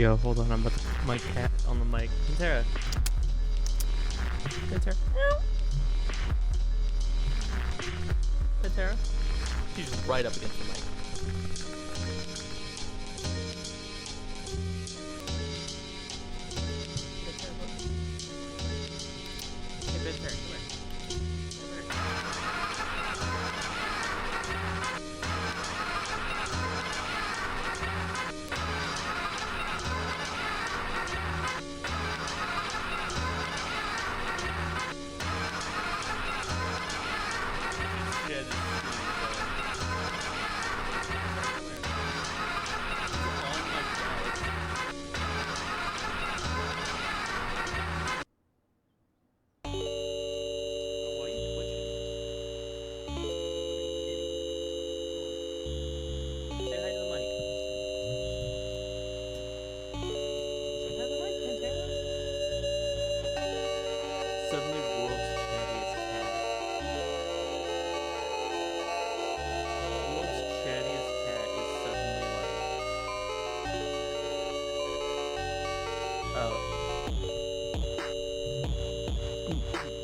Yo, hold on, I'm about to put my cat on the mic. Pantera. Pantera. Pantera. She's right up against the mic. Hey, Pantera, come here.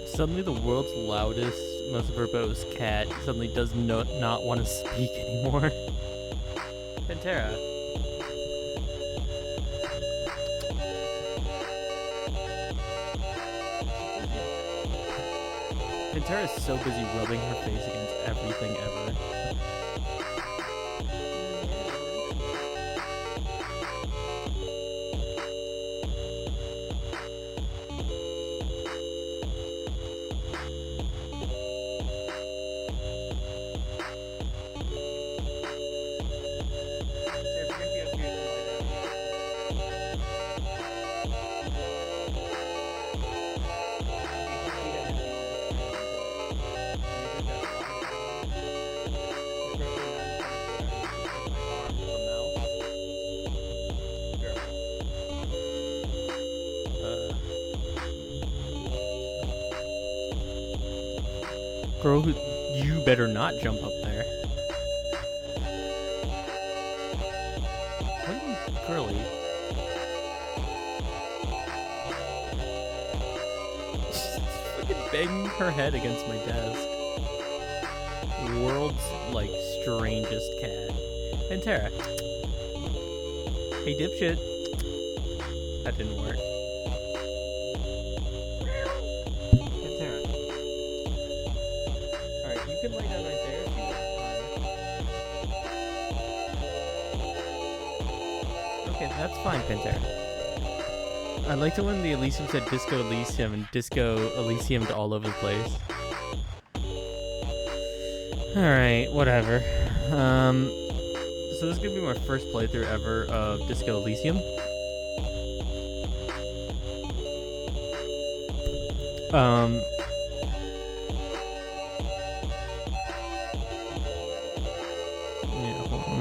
Suddenly the world's loudest, most verbose cat suddenly does not want to speak anymore. Pantera. Pantera is so busy rubbing her face against everything ever. Girl, you better not jump up there. What are you, girly? She's fucking banging her head against my desk. World's, like, strangest cat. Pantera. Hey, dipshit. That didn't work. You can lay down right there if you want. Okay, that's fine, Pantera. I liked it when the Elysium said Disco Elysium and Disco Elysiumed all over the place. Alright, whatever. So this is gonna be my first playthrough ever of Disco Elysium.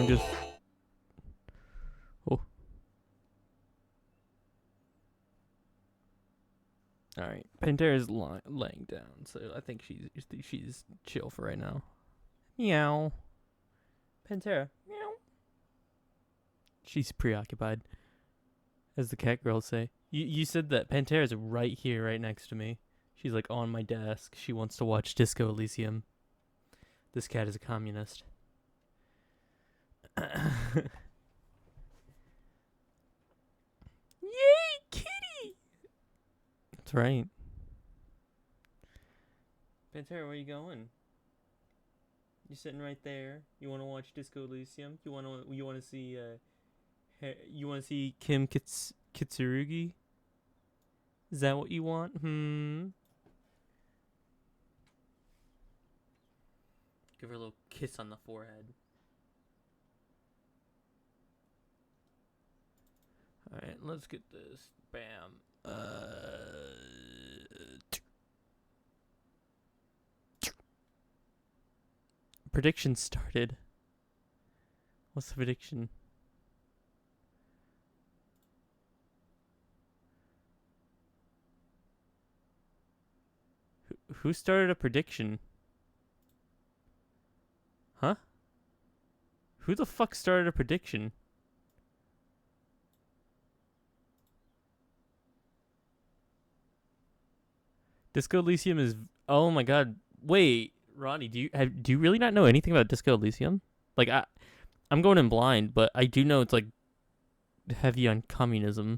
Just all right. Pantera's laying down, so I think she's chill for right now. Meow. Pantera. Meow. She's preoccupied, as the cat girls say. You said that Pantera's right here, right next to me. She's like on my desk. She wants to watch Disco Elysium. This cat is a communist. Yay, kitty! That's right. Pantera, where you going? You sitting right there. You want to watch Disco Elysium? You want to see Kim Kitsurugi? Is that what you want? Give her a little kiss on the forehead. Alright, let's get this. Bam. Prediction started. What's the prediction? Who started a prediction? Huh? Who the fuck started a prediction? Disco Elysium is. Oh my god. Wait, Ronnie, do you really not know anything about Disco Elysium? Like I'm going in blind, but I do know it's like heavy on communism.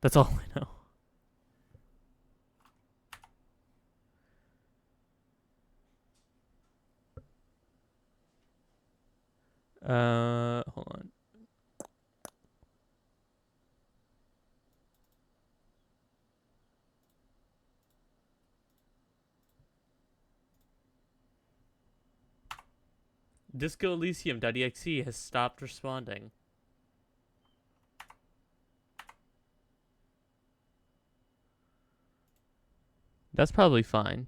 That's all I know. Hold on. Disco Elysium.exe has stopped responding. That's probably fine.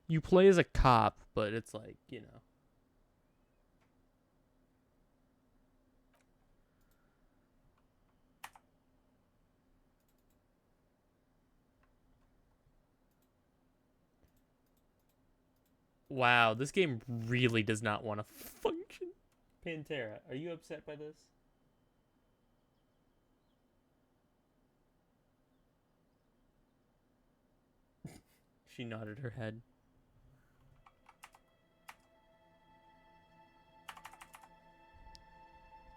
You play as a cop, but it's like, you know. Wow, this game really does not want to function. Pantera, are you upset by this? She nodded her head.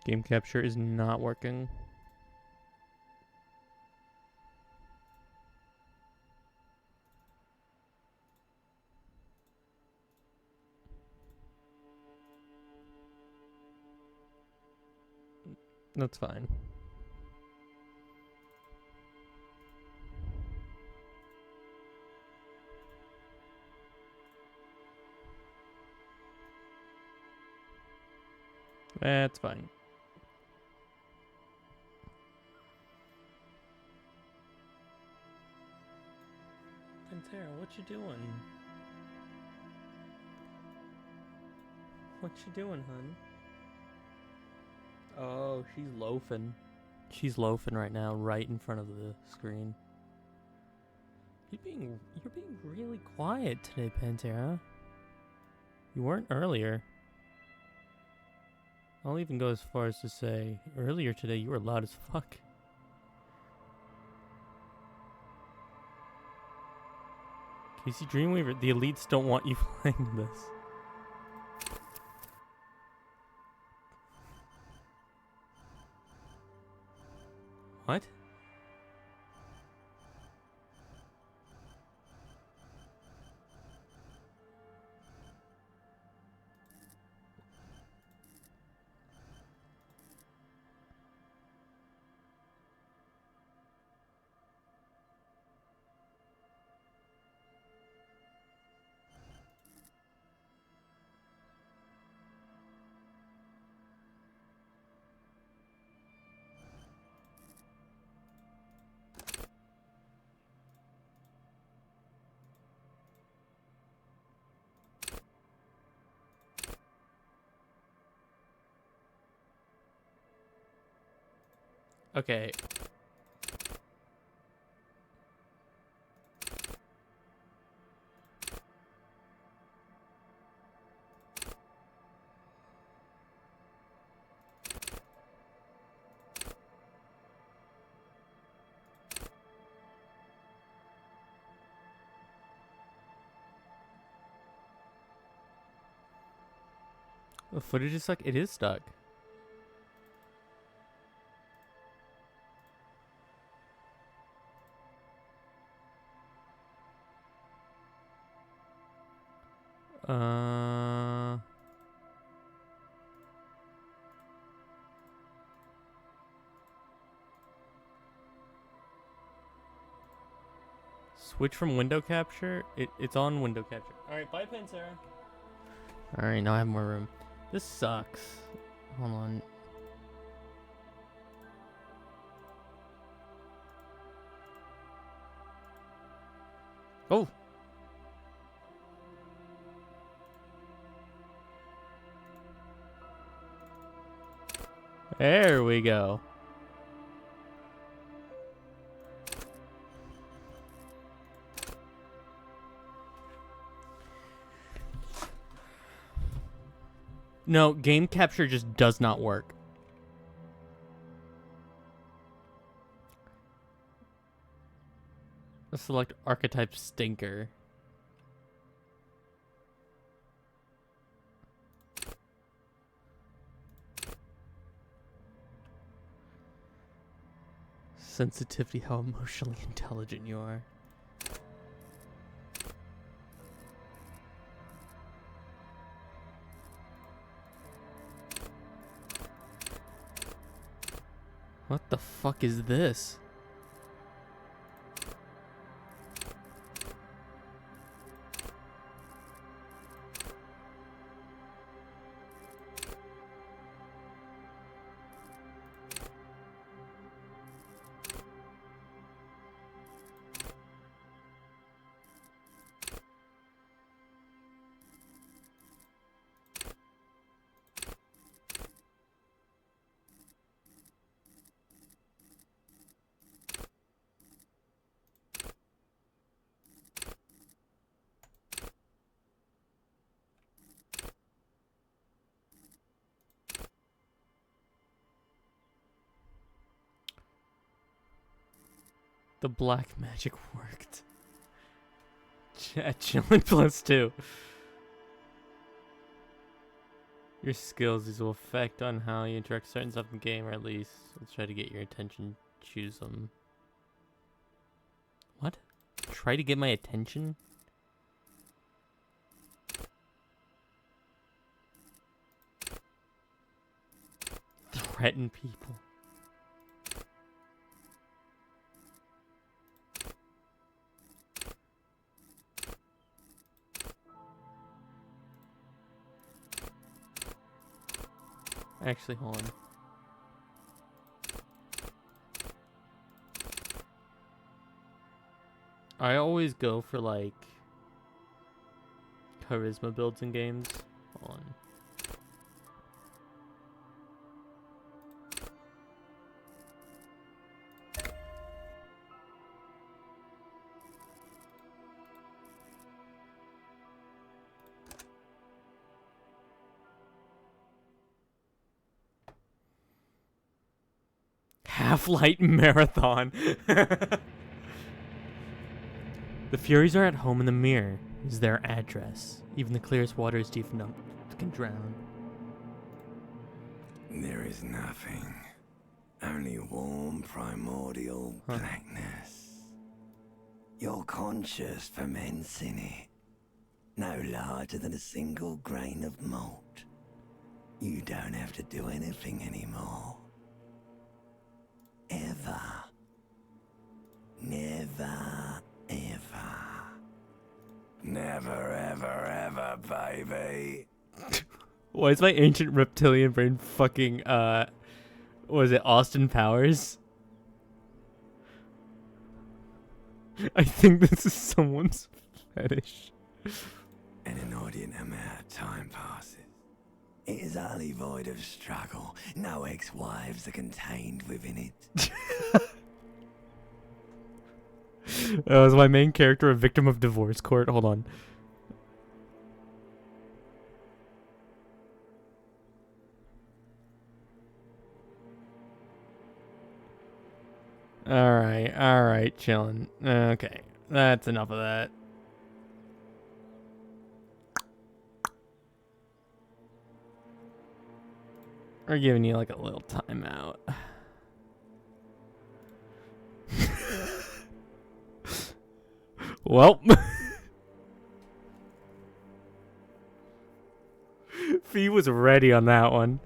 Game capture is not working. That's fine. That's fine. Pantera, what you doing? What you doing, hun? Oh, she's loafing. She's loafing right now, right in front of the screen. You're being really quiet today, Pantera. You weren't earlier. I'll even go as far as to say, earlier today you were loud as fuck. Casey Dreamweaver, the elites don't want you playing this. What? Okay. The footage is stuck. It is stuck. Switch from window capture. It's on window capture. All right, bye, Pantera. All right, now I have more room. This sucks. Hold on. Oh. There we go. No, game capture just does not work. Select archetype stinker. Sensitivity, how emotionally intelligent you are. What the fuck is this? The black magic worked. Chillin +2. Your skills, these will affect on how you interact with certain stuff in the game, or at least let's try to get your attention. Choose them. What? Try to get my attention? Threaten people. Actually, hold on. I always go for like charisma builds in games. Hold on. Half-Light Marathon. The Furies are at home in the mirror is their address. Even the clearest water is deep enough can drown. There is nothing. Only warm primordial blackness. Your conscious ferments in it. No larger than a single grain of malt. You don't have to do anything anymore. Ever. Never, ever. Never, ever, ever, baby. Why is my ancient reptilian brain fucking, was it Austin Powers? I think this is someone's fetish. An inordinate amount of time passes. It is utterly void of struggle. No ex-wives are contained within it. Is my main character a victim of divorce court? Hold on. Alright, chillin'. Okay, that's enough of that. We're giving you like a little timeout. Well, Phie was ready on that one.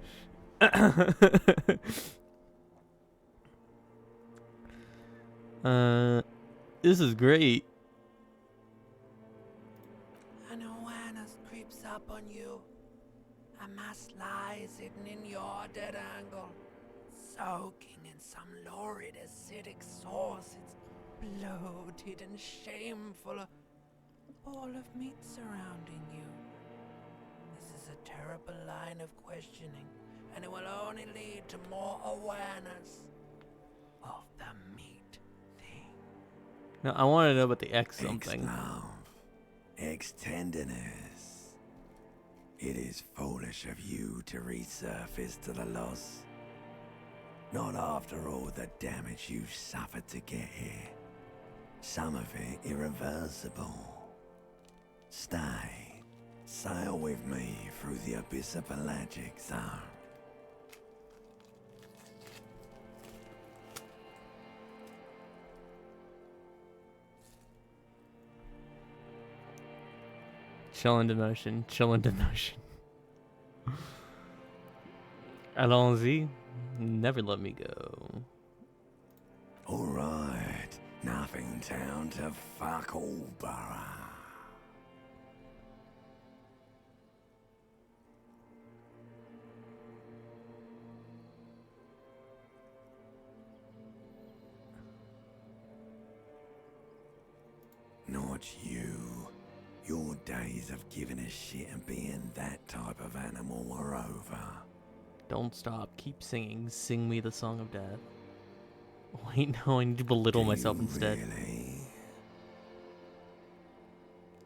This is great. An awareness creeps up on you. A mass lies hidden in your dead angle, soaking in some lurid acidic sauce. It's bloated and shameful. A ball of meat surrounding you. This is a terrible line of questioning, and it will only lead to more awareness of the meat thing. No, I want to know about the X something. Ex-love, ex-tenderness. It is foolish of you to resurface to the loss. Not after all the damage you've suffered to get here. some of it irreversible. Stay. Sail with me through the abyss of pelagic zone. Chillin demotion. Chillin demotion. Allons-y. Never let me go. Alright, nothing down to fuck all, borough. Not you. Your days of giving a shit and being that type of animal are over. Don't stop. Keep singing. Sing me the song of death. Wait, no, I need to belittle myself instead. Really?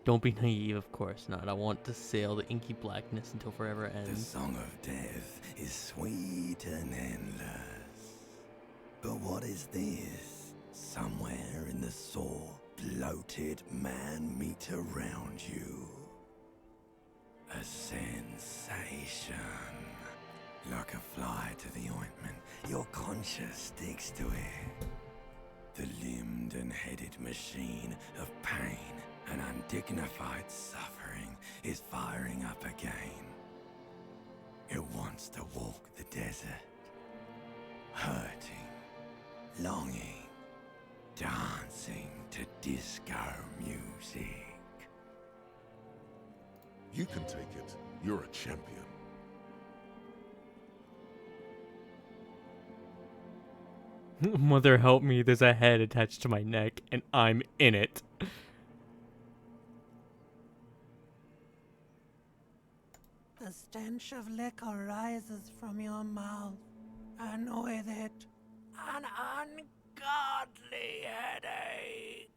Don't be naive, of course not. I want to sail the inky blackness until forever The ends. song of death is sweet and endless. But what is this? Somewhere in the sore, bloated man meet around you. A sensation. Like a fly to the ointment, your conscience sticks to it. The limbed and headed machine of pain and undignified suffering is firing up again. It wants to walk the desert, hurting, longing, dancing to disco music. You can take it. You're a champion. Mother help me, there's a head attached to my neck, and I'm in it. The stench of liquor rises from your mouth, and with it, an ungodly headache.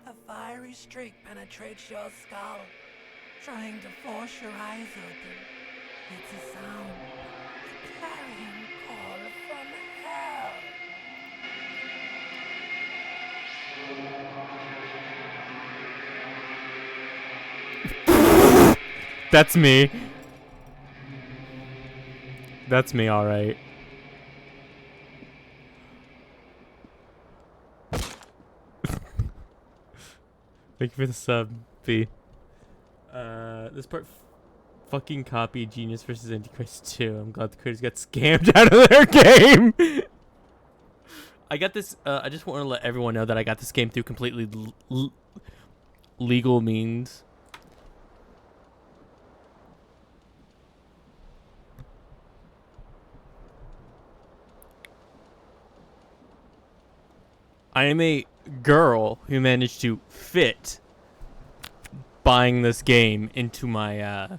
A fiery streak penetrates your skull, trying to force your eyes open. It's a sound, a clarion call from hell. That's me. That's me, alright. Thank you for the sub, Phie. This part fucking copy Genius versus Antichrist 2. I'm glad the creators got scammed out of their game. I got this, I just want to let everyone know that I got this game through completely legal means. I am a girl who managed to fit buying this game into my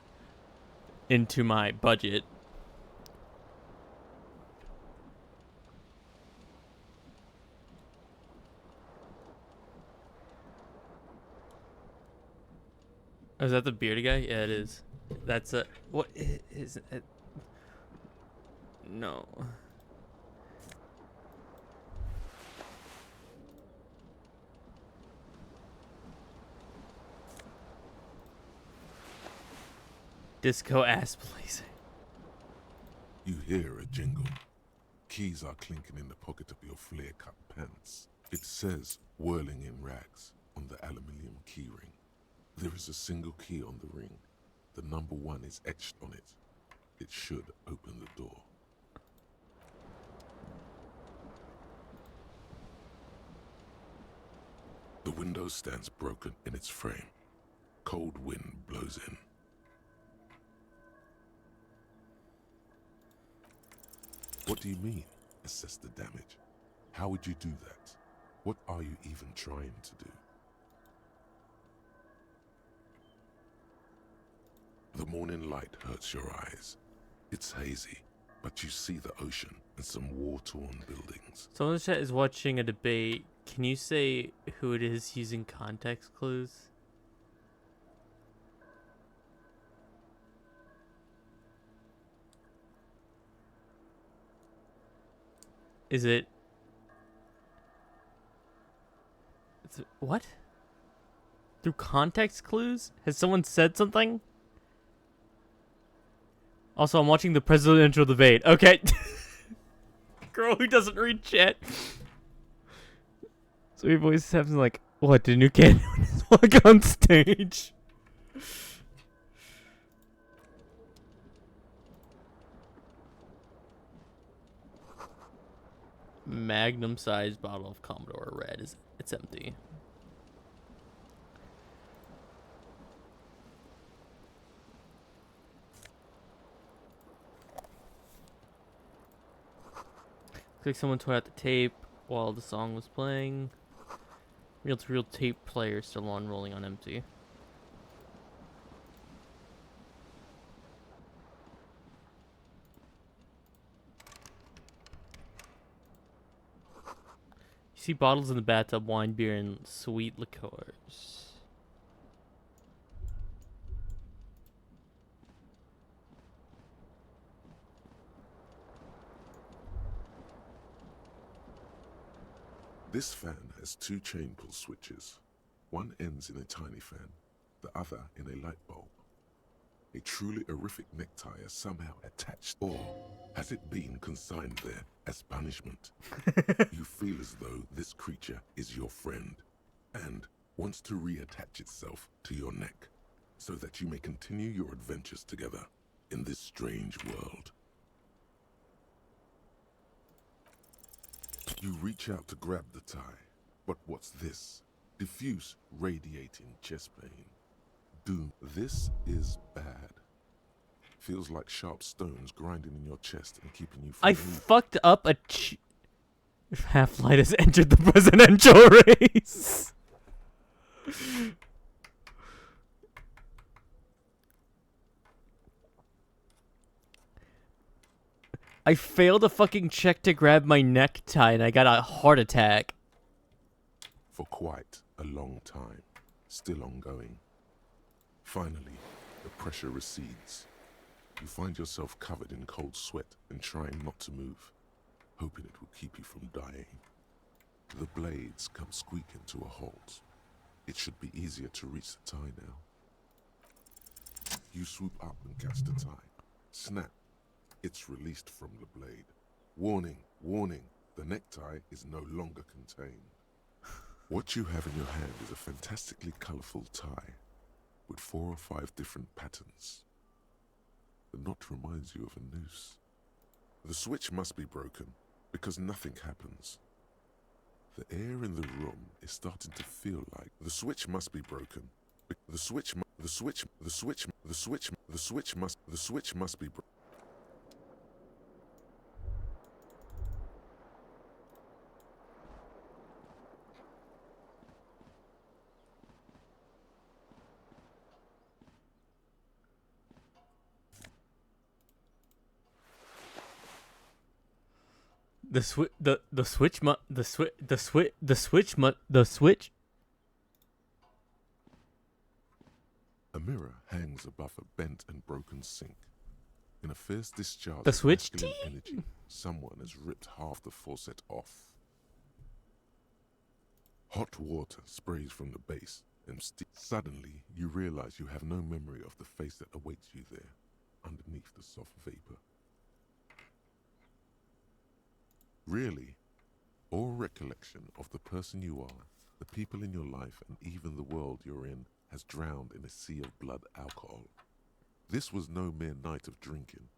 budget. Oh, is that the bearded guy? Yeah, it is. That's a what is it? No. Disco ass blazing. You hear a jingle. Keys are clinking in the pocket of your flare-cut pants. It says, whirling in rags, on the aluminium keyring. There is a single key on the ring. The number 1 is etched on it. It should open the door. The window stands broken in its frame. Cold wind blows in. What do you mean, assess the damage? How would you do that? What are you even trying to do? The morning light hurts your eyes. It's hazy, but you see the ocean and some war-torn buildings. Someone in the chat is watching a debate. Can you say who it is using context clues? Is it What? Through context clues? Has someone said something? Also, I'm watching the presidential debate. Okay. Girl who doesn't read chat. So your voice happens like, what, did a new kid walk on stage? Magnum-sized bottle of Commodore Red. It's empty. Looks like someone tore out the tape while the song was playing. Reel-to-reel tape player still on, rolling on empty. You see bottles in the bathtub, wine, beer, and sweet liqueurs. This fan has 2 chain pull switches. One ends in a tiny fan, the other in a light bulb. A truly horrific necktie is somehow attached, or has it been consigned there as punishment? You feel as though this creature is your friend and wants to reattach itself to your neck so that you may continue your adventures together in this strange world. You reach out to grab the tie, but what's this? Diffuse, radiating chest pain. Doom. This is bad. Feels like sharp stones grinding in your chest and keeping you from I moving. fucked up a Half-Light has entered the presidential race. I failed a fucking check to grab my necktie and I got a heart attack. For quite a long time, still ongoing. Finally, the pressure recedes. You find yourself covered in cold sweat and trying not to move, hoping it will keep you from dying. The blades come squeaking to a halt. It should be easier to reach the tie now. You swoop up and catch the tie. Snap. It's released from the blade. Warning, warning, the necktie is no longer contained. What you have in your hand is a fantastically colourful tie with 4 or 5 different patterns. The knot reminds you of a noose. The switch must be broken because nothing happens. The air in the room is starting to feel like the switch must be broken. The switch must be broken. The switch. A mirror hangs above a bent and broken sink. In a fierce discharge The of switch masculine tea? energy, someone has ripped half the faucet off. Hot water sprays from the base, and suddenly you realize you have no memory of the face that awaits you there, underneath the soft vapor. Really, all recollection of the person you are, the people in your life, and even the world you're in has drowned in a sea of blood alcohol. This was no mere night of drinking.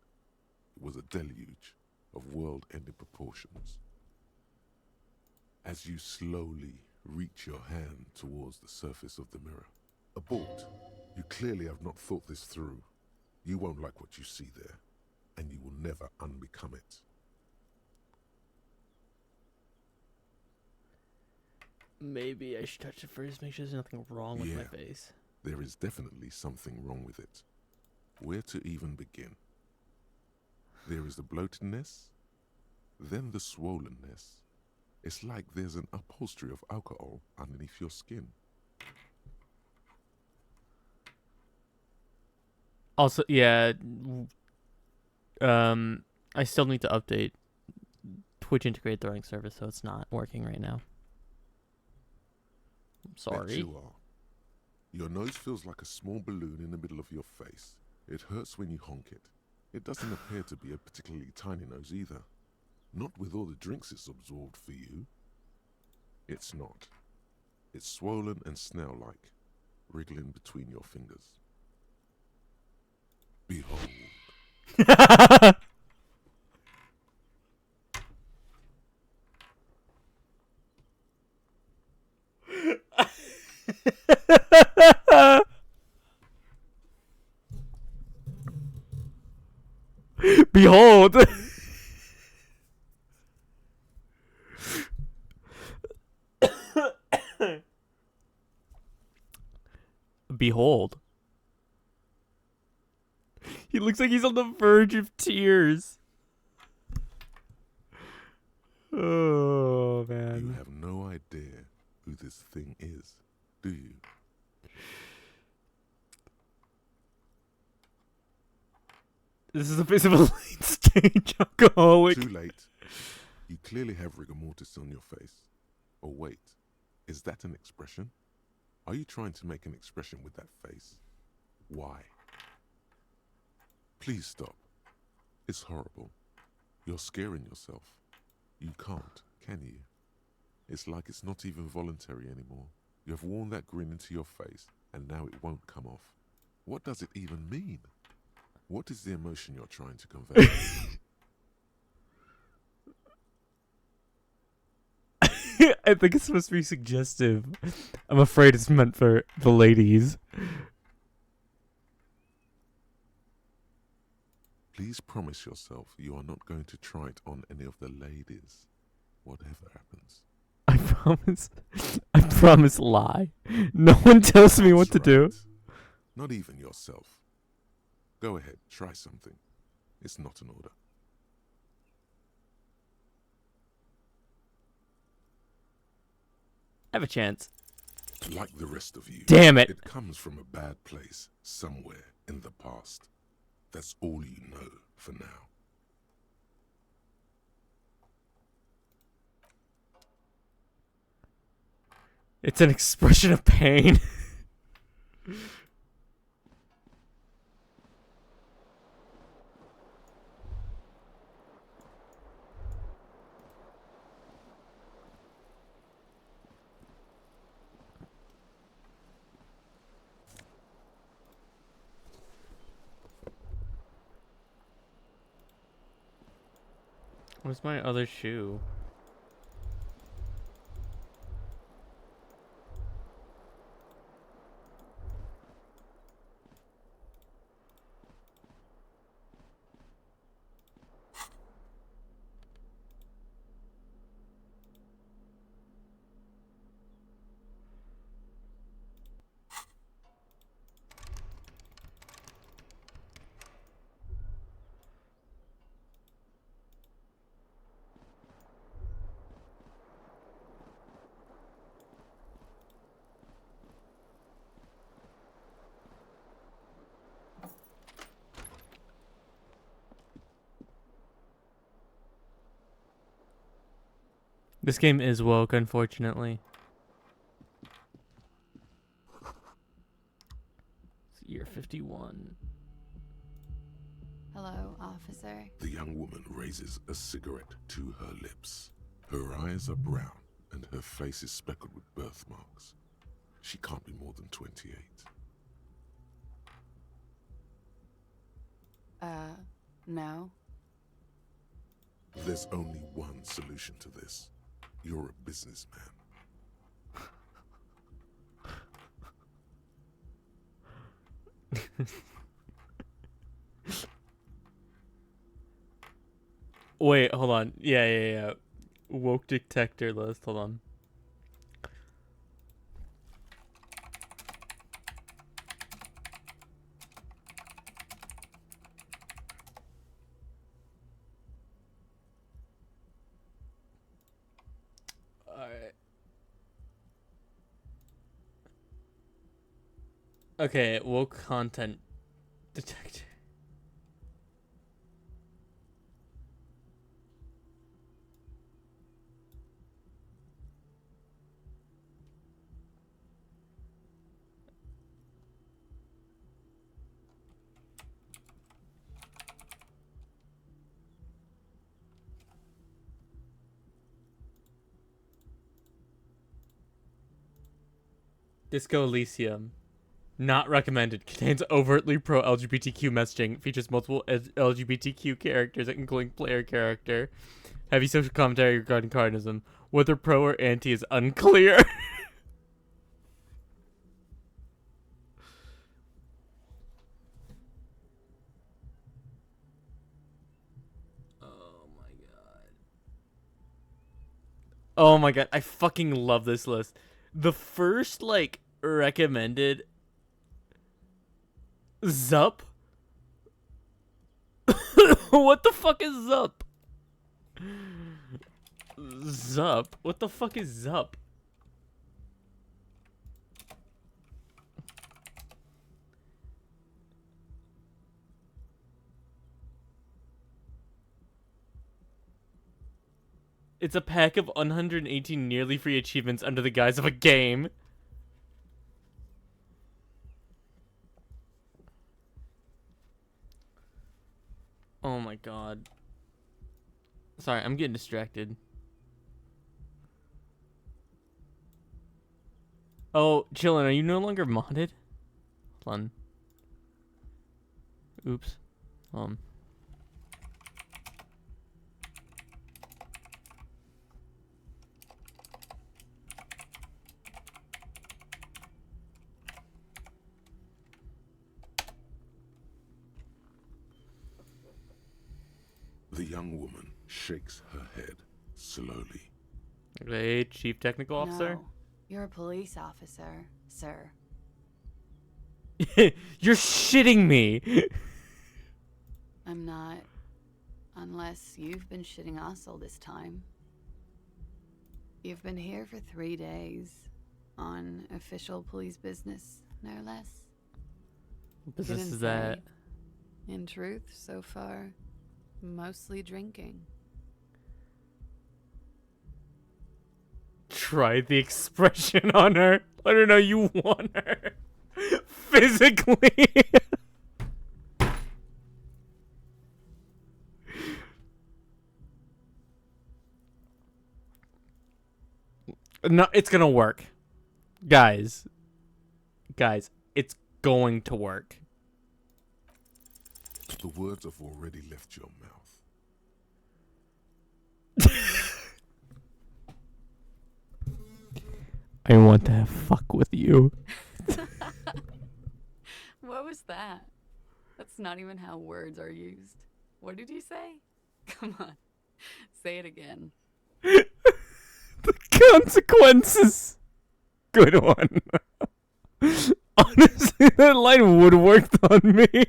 It was a deluge of world-ending proportions. As you slowly reach your hand towards the surface of the mirror. Abort. You clearly have not thought this through. You won't like what you see there, and you will never unbecome it. Maybe I should touch it first, make sure there's nothing wrong with my face. There is definitely something wrong with it. Where to even begin? There is the bloatedness, then the swollenness. It's like there's an upholstery of alcohol underneath your skin. Also, yeah, I still need to update Twitch integrated throwing service, so it's not working right now. I'm Bet sorry. you are. Your nose feels like a small balloon in the middle of your face. It hurts when you honk it. It doesn't appear to be a particularly tiny nose either. Not with all the drinks it's absorbed for you. It's not. It's swollen and snail-like, wriggling between your fingers. Behold. Behold. Behold. He looks like he's on the verge of tears. Oh, man. You have no idea who this thing is, do you? This is the face of a late stage alcoholic. Too late. You clearly have rigor mortis on your face. Oh wait, is that an expression? Are you trying to make an expression with that face? Why? Please stop. It's horrible. You're scaring yourself. You can't, can you? It's like it's not even voluntary anymore. You have worn that grin into your face, and now it won't come off. What does it even mean? What is the emotion you're trying to convey? I think it's supposed to be suggestive. I'm afraid it's meant for the ladies. Please promise yourself you are not going to try it on any of the ladies, whatever happens. I promise. I promise lie. No one tells me what to That's do. right. Not even yourself. Go ahead, try something. It's not an order. I have a chance. Like the rest of you. Damn it. It comes from a bad place, somewhere in the past. That's all you know for now. It's an expression of pain. Where's my other shoe? This game is woke, unfortunately. It's year 51. Hello, officer. The young woman raises a cigarette to her lips. Her eyes are brown and her face is speckled with birthmarks. She can't be more than 28. No. There's only one solution to this. You're a businessman. Wait, hold on. Yeah. Woke detector list. Hold on. Alright. Okay, woke content detector. Disco Elysium. Not recommended. Contains overtly pro-LGBTQ messaging. Features multiple LGBTQ characters, including player character. Heavy social commentary regarding carnism. Whether pro or anti is unclear. Oh my god. Oh my god. I fucking love this list. The first, like, recommended Zup? What the fuck is Zup? Zup? What the fuck is Zup? It's a pack of 118 nearly free achievements under the guise of a game. Oh my god. Sorry, I'm getting distracted. Oh, Chillin, are you no longer modded? Hold on. Oops. The young woman shakes her head slowly. Hey, Chief Technical Officer? No, you're a police officer, sir. You're shitting me! I'm not. Unless you've been shitting us all this time. You've been here for 3 days. On official police business, no less. What business Didn't is that? say. In truth, so far, mostly drinking. Try the expression on her. Let her know you want her. Physically. No, it's gonna work. Guys, it's going to work. The words have already left your mouth. I want to fuck with you. What was that? That's not even how words are used. What did you say? Come on, say it again. The consequences. Good one. Honestly, that line would work on me.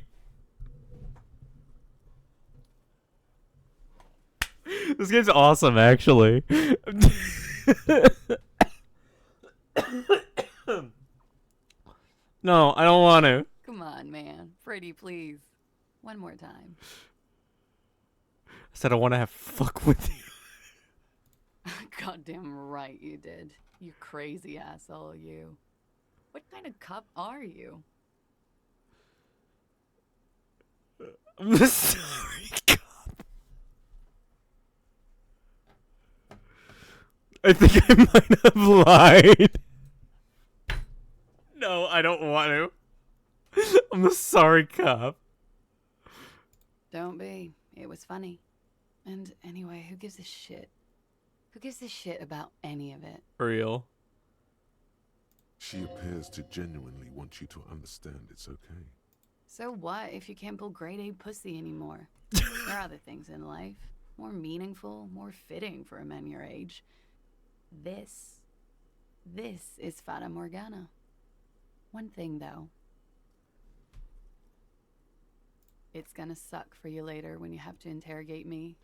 This game's awesome, actually. No, I don't want to. Come on, man. Freddy, please. One more time. I said I want to have fuck with you. Goddamn right you did. You crazy asshole, you. What kind of cop are you? I'm sorry, cop. I think I might have lied. No, I don't want to. I'm sorry, cop. Don't be. It was funny. And anyway, who gives a shit? Who gives a shit about any of it? Real. She appears to genuinely want you to understand it's okay. So what if you can't pull grade A pussy anymore? There are other things in life. More meaningful, more fitting for a man your age. This is Fata Morgana. One thing, though. It's gonna suck for you later when you have to interrogate me.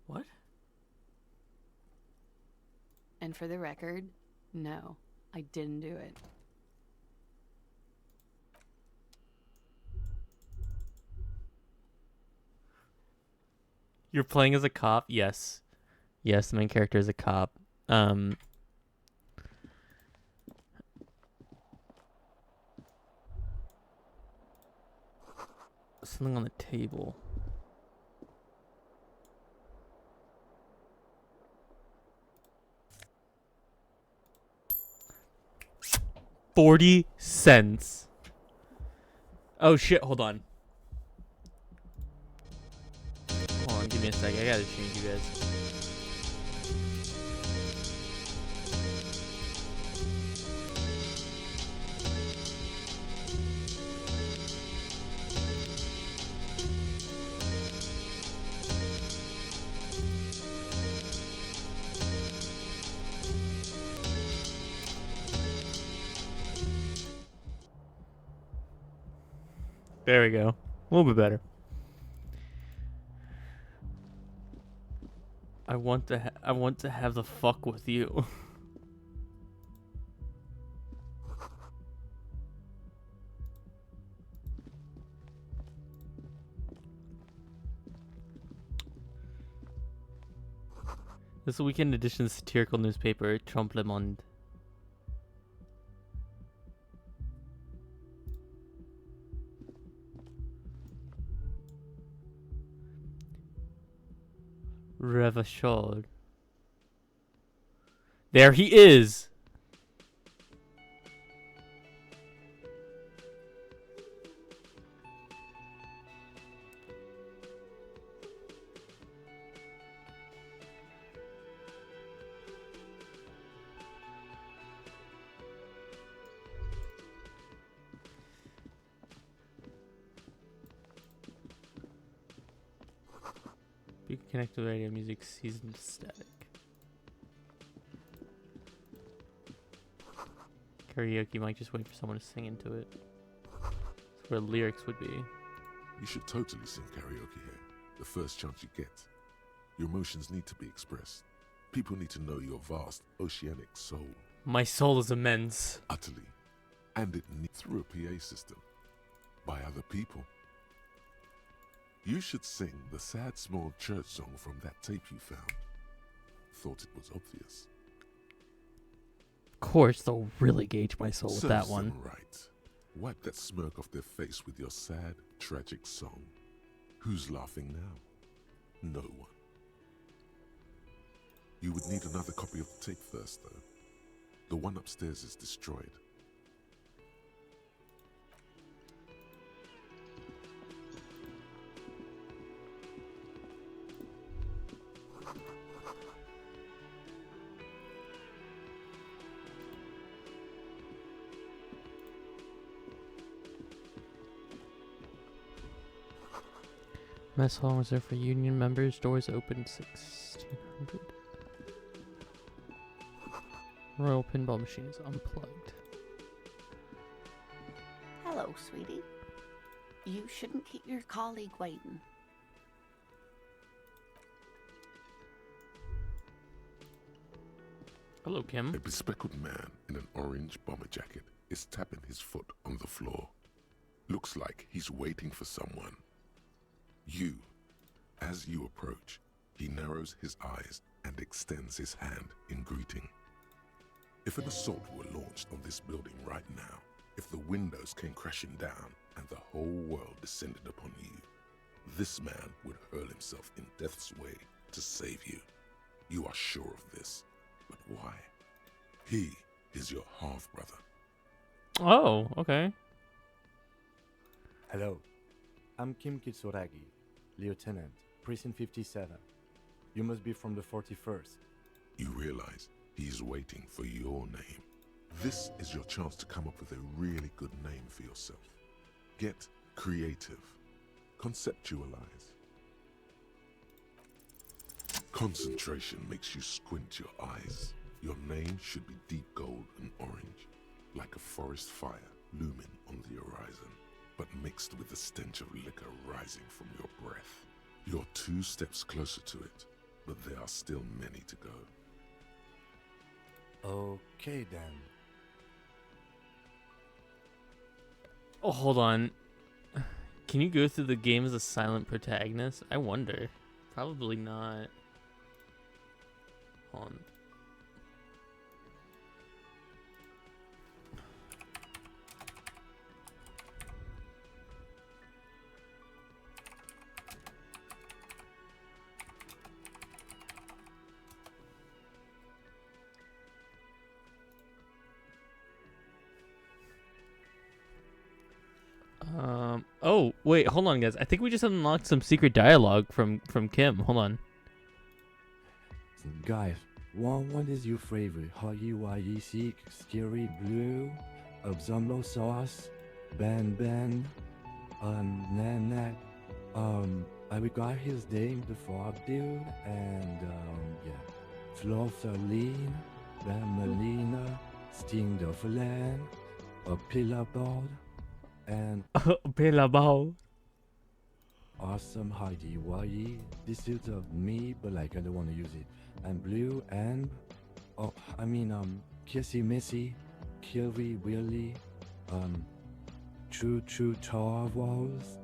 What? And for the record, no, I didn't do it. You're playing as a cop? Yes. Yes, the main character is a cop. Something on the table. 40 cents. Oh shit, hold on. Hold on, give me a sec. I gotta change you guys. There we go. A little bit better. I want to have the fuck with you. This weekend edition satirical newspaper, Trompe le Monde. Revachol. There he is! You can connect to the radio music season static. Karaoke mic, just wait for someone to sing into it. That's where lyrics would be. You should totally sing karaoke here, the first chance you get. Your emotions need to be expressed. People need to know your vast, oceanic soul. My soul is immense. Utterly. And it needs through a PA system. By other people. You should sing the sad small church song from that tape you found. Thought it was obvious. Of course, they'll really gauge my soul with that Serves one. them right. Wipe that smirk off their face with your sad, tragic song. Who's laughing now? No one. You would need another copy of the tape first, though. The one upstairs is destroyed. Mess hall reserved for union members. Doors open 1600. Royal pinball machine is unplugged. Hello, sweetie. You shouldn't keep your colleague waiting. Hello, Kim. A bespectacled man in an orange bomber jacket is tapping his foot on the floor. Looks like he's waiting for someone. As you approach, he narrows his eyes and extends his hand in greeting. If an assault were launched on this building right now, if the windows came crashing down and the whole world descended upon you, this man would hurl himself in death's way to save you. You are sure of this, but why? He is your half-brother. Oh, okay. Hello, I'm Kim Kitsuragi, Lieutenant, Precinct 57. You must be from the 41st. You realize he's waiting for your name. This is your chance to come up with a really good name for yourself. Get creative. Conceptualize. Concentration makes you squint your eyes. Your name should be deep gold and orange, like a forest fire looming on the horizon, but mixed with the stench of liquor rising from your breath. You're 2 steps closer to it, but there are still many to go. Okay then. Oh, hold on. Can you go through the game as a silent protagonist? I wonder. Probably not. Hold on. Oh, wait, hold on, guys. I think we just unlocked some secret dialogue from Kim. Hold on. Guys, what is your favorite? Huggy Wuggy Seek, Scary Blue, Obzumbo Sauce, Ben, Nanak, I got his name, the frog dude, and, yeah, Florferline, Ben Melina, Sting the Flan, a Pillar Board, and Bellabao. Awesome Huggy Wuggy. This is of me, but like I don't want to use it. And Blue and Kissy Missy, Kilby Willy, True Torvalds,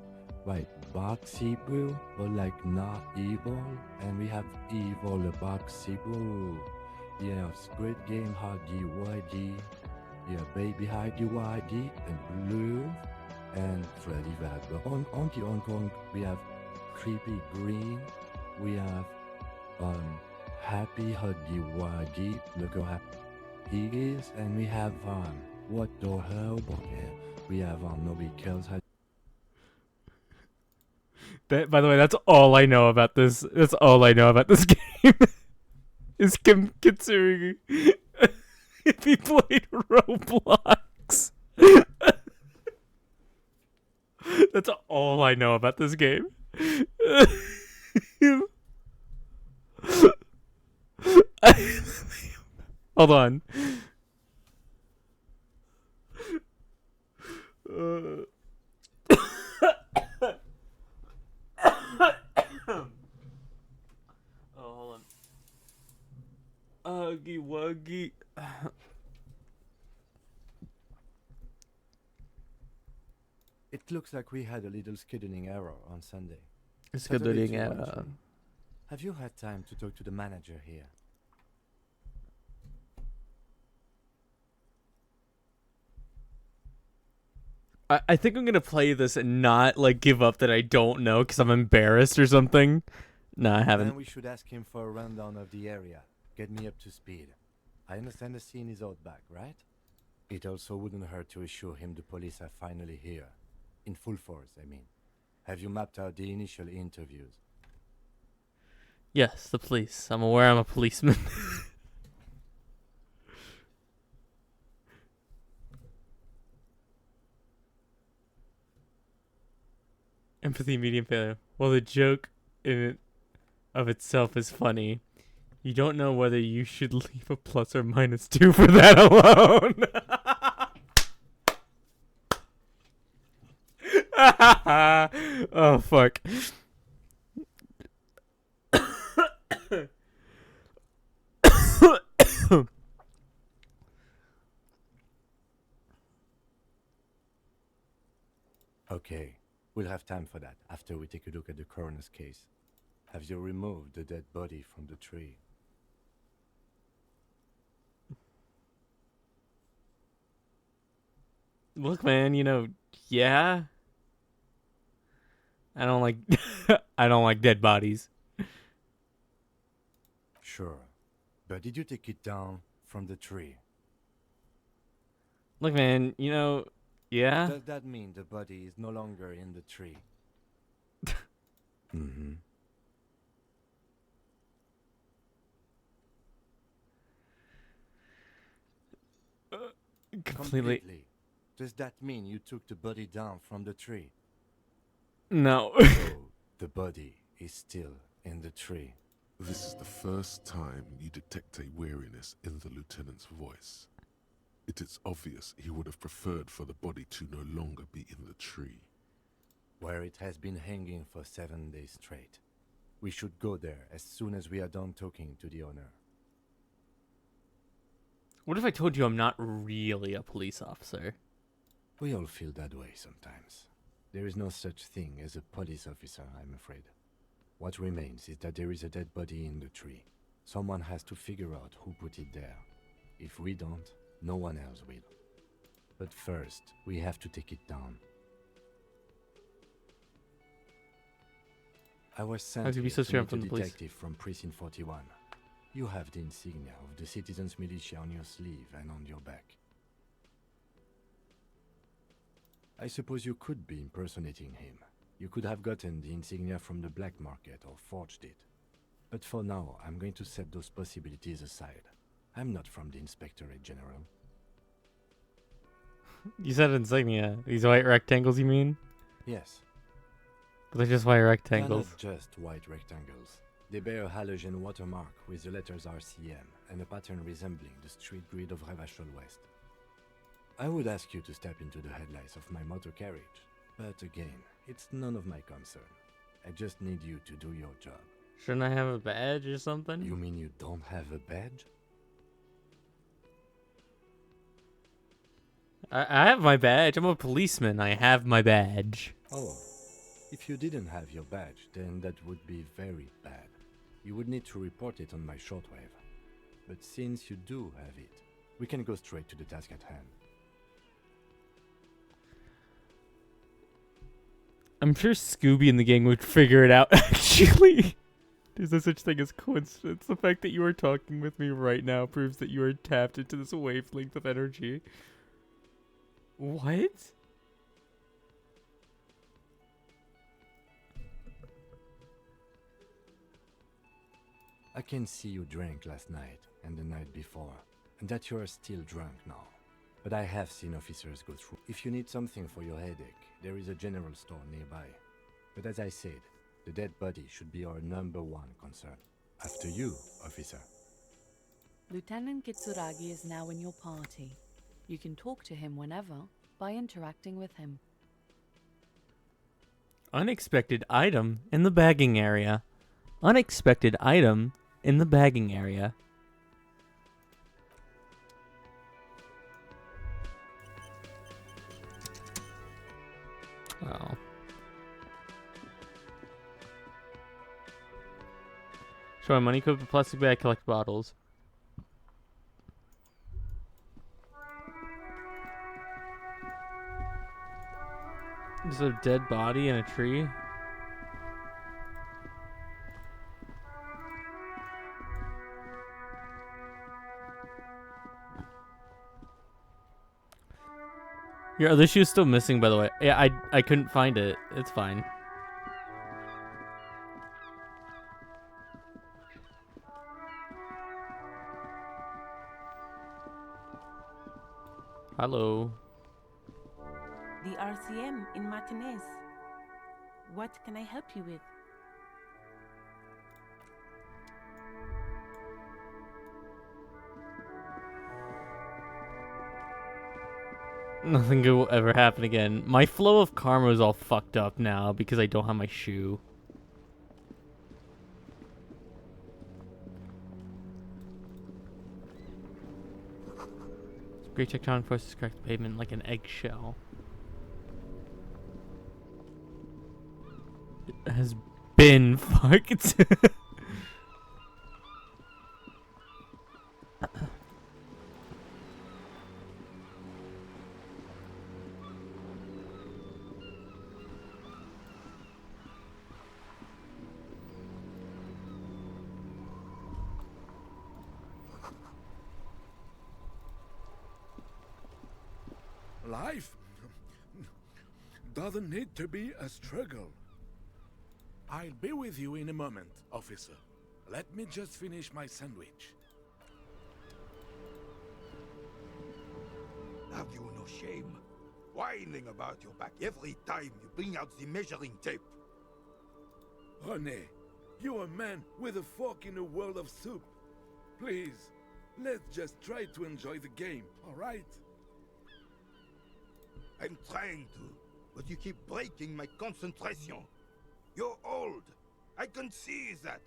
right, Boxy Brew, but like not evil, and we have evil the Boxy Brew. Yeah, Squid Game Huggy Wuggy, yeah, Baby Huggy Wuggy, and Blue, and Freddy Vagabond. On the Hong Kong, we have Creepy Green, we have Happy Huggy Wuggy, look how happy he is, and we have what the hell, okay, we have Nobody Kills Huggy. By the way, that's all I know about this. That's all I know about this game. Is Kim Kitsuri if he played Roblox. That's all I know about this game. Hold on. Oh, hold on. Uggy wuggy. It looks like we had a little scheduling error on Sunday. Scheduling Saturday too, error. actually. Have you had time to talk to the manager here? I think I'm gonna play this and not like give up that I don't know because I'm embarrassed or something. No, I haven't. Then we should ask him for a rundown of the area. Get me up to speed. I understand the scene is out back, right? It also wouldn't hurt to assure him the police are finally here. In full force, I mean. Have you mapped out the initial interviews? Yes, the police. I'm aware I'm a policeman. Empathy medium failure. Well, the joke in it of itself is funny. You don't know whether you should leave a plus or -2 for that alone. Oh, fuck. Okay, we'll have time for that after we take a look at the coroner's case. Have you removed the dead body from the tree? Look, man, yeah. I don't like I don't like dead bodies. Sure. But did you take it down from the tree? Look, man, yeah. Does that mean the body is no longer in the tree? Mm-hmm. Completely. Does that mean you took the body down from the tree? No. So the body is still in the tree. This is the first time you detect a weariness in the lieutenant's voice. It is obvious he would have preferred for the body to no longer be in the tree. Where it has been hanging for 7 days straight. We should go there as soon as we are done talking to the owner. What if I told you I'm not really a police officer? We all feel that way sometimes. There is no such thing as a police officer, I'm afraid. What remains is that there is a dead body in the tree. Someone has to figure out who put it there. If we don't, no one else will. But first, we have to take it down. I was sent How could you be here so to sure I'm meet from a the police? detective from Precinct 41. You have the insignia of the Citizens Militia on your sleeve and on your back. I suppose you could be impersonating him. You could have gotten the insignia from the black market or forged it. But for now, I'm going to set those possibilities aside. I'm not from the Inspectorate General. You said insignia. These white rectangles, you mean? Yes, But they're just white they're rectangles. not just white rectangles. They bear a halogen watermark with the letters RCM and a pattern resembling the street grid of Revachol West. I would ask you to step into the headlights of my motor carriage, but again, it's none of my concern. I just need you to do your job. Shouldn't I have a badge or something? You mean you don't have a badge? I have my badge. I'm a policeman. I have my badge. Oh, if you didn't have your badge, then that would be very bad. You would need to report it on my shortwave. But since you do have it, we can go straight to the task at hand. I'm sure Scooby and the gang would figure it out, actually. There's no such thing as coincidence. The fact that you are talking with me right now proves that you are tapped into this wavelength of energy. What? I can see you drank last night and the night before, and that you are still drunk now. But I have seen officers go through. If you need something for your headache, there is a general store nearby. But as I said, the dead body should be our #1 concern. After you, officer. Lieutenant Kitsuragi is now in your party. You can talk to him whenever by interacting with him. Unexpected item in the bagging area. Unexpected item in the bagging area. Oh. Show my money, cook a plastic bag, collect bottles. There's a dead body in a tree. Your other shoe's still missing, by the way. Yeah, I couldn't find it. It's fine. Hello. The RCM in Martinez. What can I help you with? Nothing good will ever happen again. My flow of karma is all fucked up now because I don't have my shoe. Great tectonic forces crack the pavement like an eggshell. It has been fucked. Life doesn't need to be a struggle. I'll be with you in a moment, officer. Let me just finish my sandwich. Have you no shame? Whining about your back every time you bring out the measuring tape. Roni, you're a man with a fork in a world of soup. Please, let's just try to enjoy the game, all right? I'm trying to, but you keep breaking my concentration. You're old. I can see that.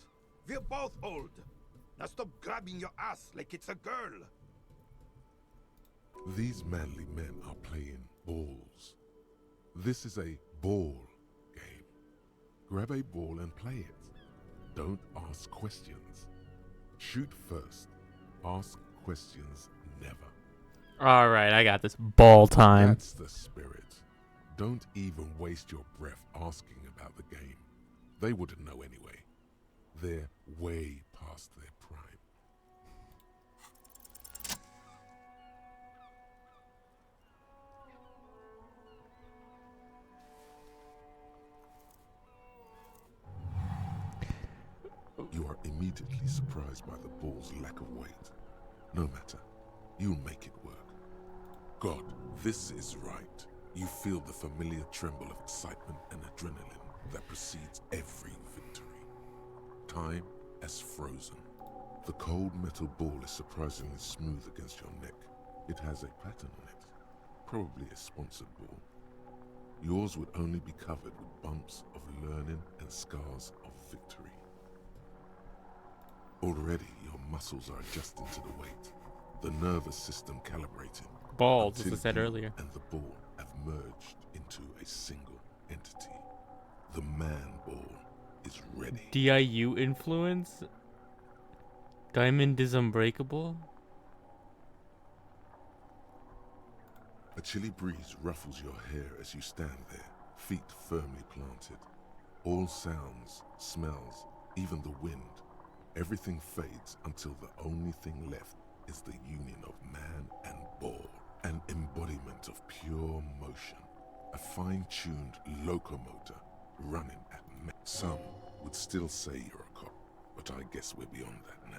We're both old. Now stop grabbing your ass like it's a girl. These manly men are playing balls. This is a ball game. Grab a ball and play it. Don't ask questions. Shoot first. Ask questions never. All right, I got this. Ball time. That's the spirit. Don't even waste your breath asking about the game. They wouldn't know anyway. They're way past their prime. repeatedly surprised by the ball's lack of weight. No matter, you'll make it work. God, this is right. You feel the familiar tremble of excitement and adrenaline that precedes every victory. Time has frozen. The cold metal ball is surprisingly smooth against your neck. It has a pattern on it, probably a sponsored ball. Yours would only be covered with bumps of learning and scars of victory. Already your muscles are adjusting to the weight, the nervous system calibrating. Balls, as until I said you earlier. and the ball have merged into a single entity. The man ball is ready. DIU influence? Diamond is unbreakable? A chilly breeze ruffles your hair as you stand there, feet firmly planted. All sounds, smells, even the wind, everything fades until the only thing left is the union of man and ball, an embodiment of pure motion, a fine-tuned locomotor running at max. Some would still say you're a cop, but I guess we're beyond that now.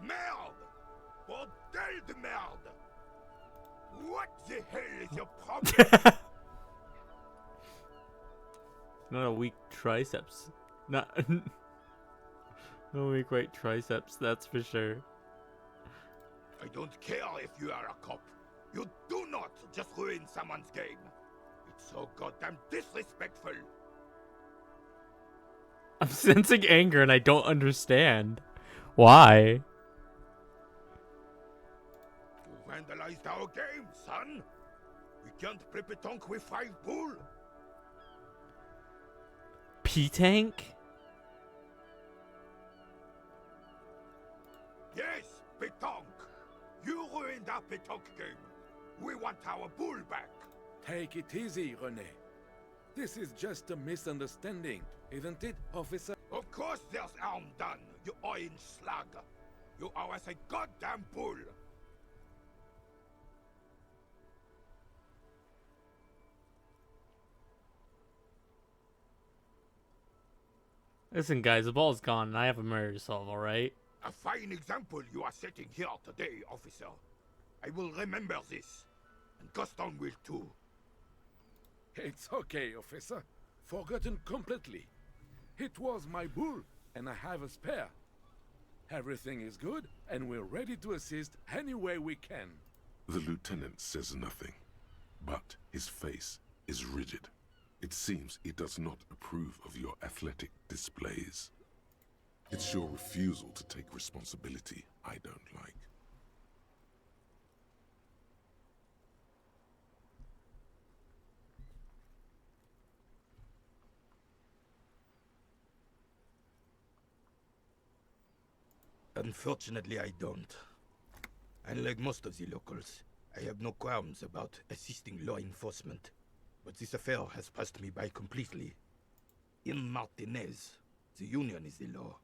Merde! Bordel de merde! What the hell is your problem? Not a weak triceps. Not no weak right triceps, that's for sure. I don't care if you are a cop. You do not just ruin someone's game. It's so goddamn disrespectful. I'm sensing anger and I don't understand. Why? You vandalized our game, son. We can't play petanque with 5 bull. P-Tank? Yes, petanque. You ruined our petanque game. We want our bull back. Take it easy, Roni. This is just a misunderstanding, isn't it, officer? Of course there's harm done, you orange slug. You owe us a goddamn bull. Listen, guys, the ball's gone and I have a murder to solve, alright? A fine example you are setting here today, officer. I will remember this. And Gaston will too. It's okay, officer. Forgotten completely. It was my bull, and I have a spare. Everything is good, and we're ready to assist any way we can. The lieutenant says nothing, but his face is rigid. It seems he does not approve of your athletic displays. It's your refusal to take responsibility I don't like. Unfortunately, I don't. Unlike most of the locals, I have no qualms about assisting law enforcement. But this affair has passed me by completely. In Martinez, the union is the law.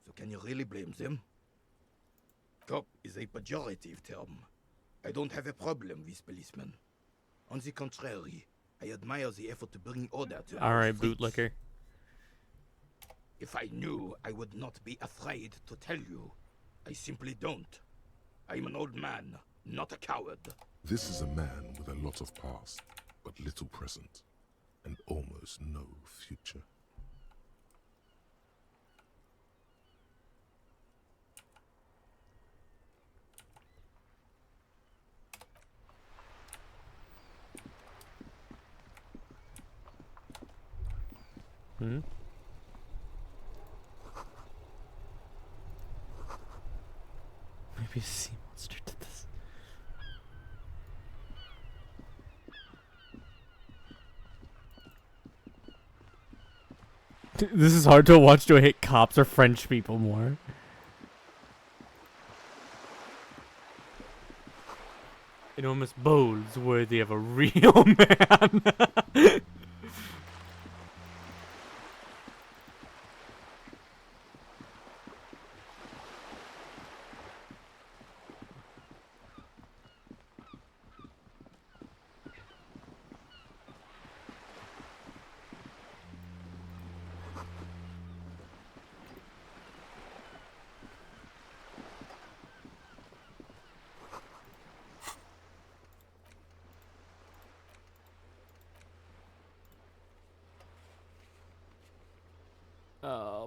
So can you really blame them? Cop is a pejorative term. I don't have a problem with policemen. On the contrary, I admire the effort to bring order to our Alright, streets. bootlicker. If I knew, I would not be afraid to tell you. I simply don't. I'm an old man, not a coward. This is a man with a lot of past, but little present, and almost no future. Hmm? Maybe a sea monster did this. This is hard to watch. Do I hate cops or French people more? Enormous bowls worthy of a real man.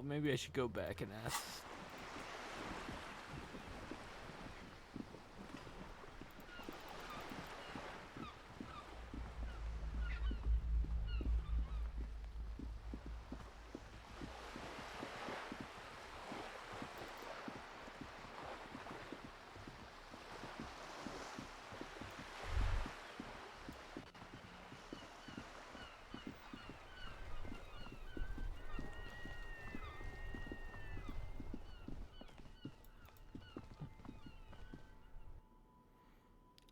maybe I should go back and ask.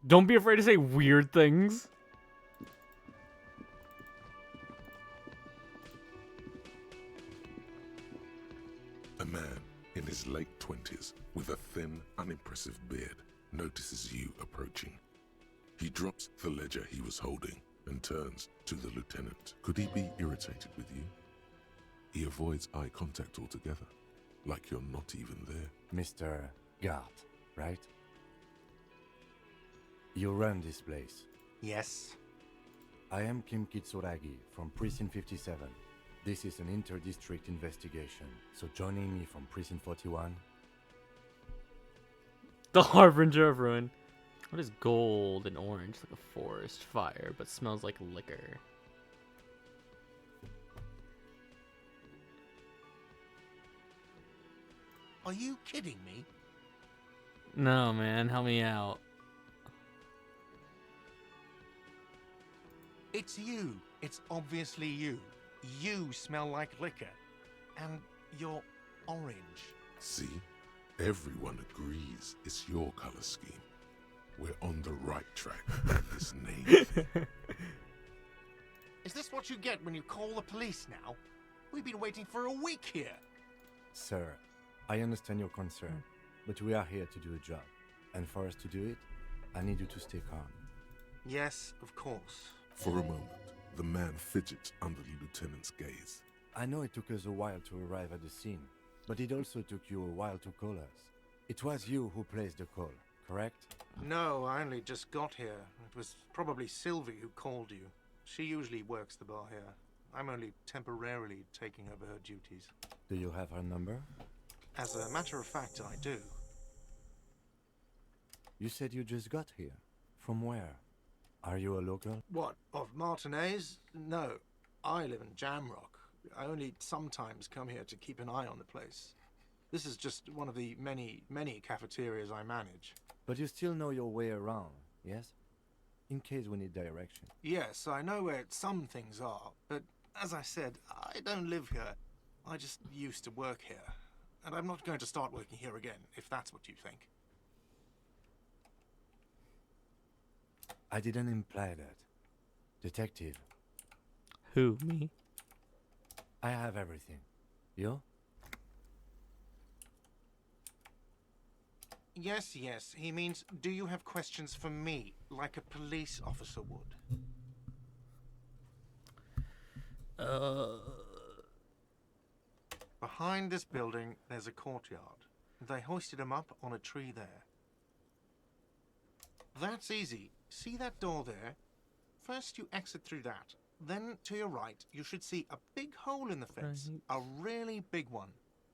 Don't be afraid to say weird things. A man in his late 20s with a thin, unimpressive beard notices you approaching. He drops the ledger he was holding and turns to the lieutenant. Could he be irritated with you? He avoids eye contact altogether, like you're not even there. Mr. Guard, right? You run this place. Yes. I am Kim Kitsuragi from Precinct 57. This is an inter-district investigation, so joining me from Precinct 41... The Harbinger of Ruin. What is gold and orange? Like a forest fire, but smells like liquor. Are you kidding me? No, man. Help me out. It's you. It's obviously you. You smell like liquor. And you're orange. See? Everyone agrees it's your color scheme. We're on the right track with this name. Is this what you get when you call the police now? We've been waiting for a week here. Sir, I understand your concern, but we are here to do a job. And for us to do it, I need you to stay calm. Yes, of course. For a moment, the man fidgets under the lieutenant's gaze. I know it took us a while to arrive at the scene, but it also took you a while to call us. It was you who placed the call, correct? No, I only just got here. It was probably Sylvie who called you. She usually works the bar here. I'm only temporarily taking over her duties. Do you have her number? As a matter of fact, I do. You said you just got here. From where? Are you a local? What, of Martinez? No, I live in Jamrock. I only sometimes come here to keep an eye on the place. This is just one of the many, many cafeterias I manage. But you still know your way around, yes? In case we need direction. Yes, I know where some things are, but as I said, I don't live here. I just used to work here. And I'm not going to start working here again, if that's what you think. I didn't imply that. Detective. Who? Me? I have everything. You? Yes, yes. He means, do you have questions for me, like a police officer would? Behind this building, there's a courtyard. They hoisted him up on a tree there. That's easy. See that door there? First you exit through that. Then to your right, you should see a big hole in the fence. A really big one.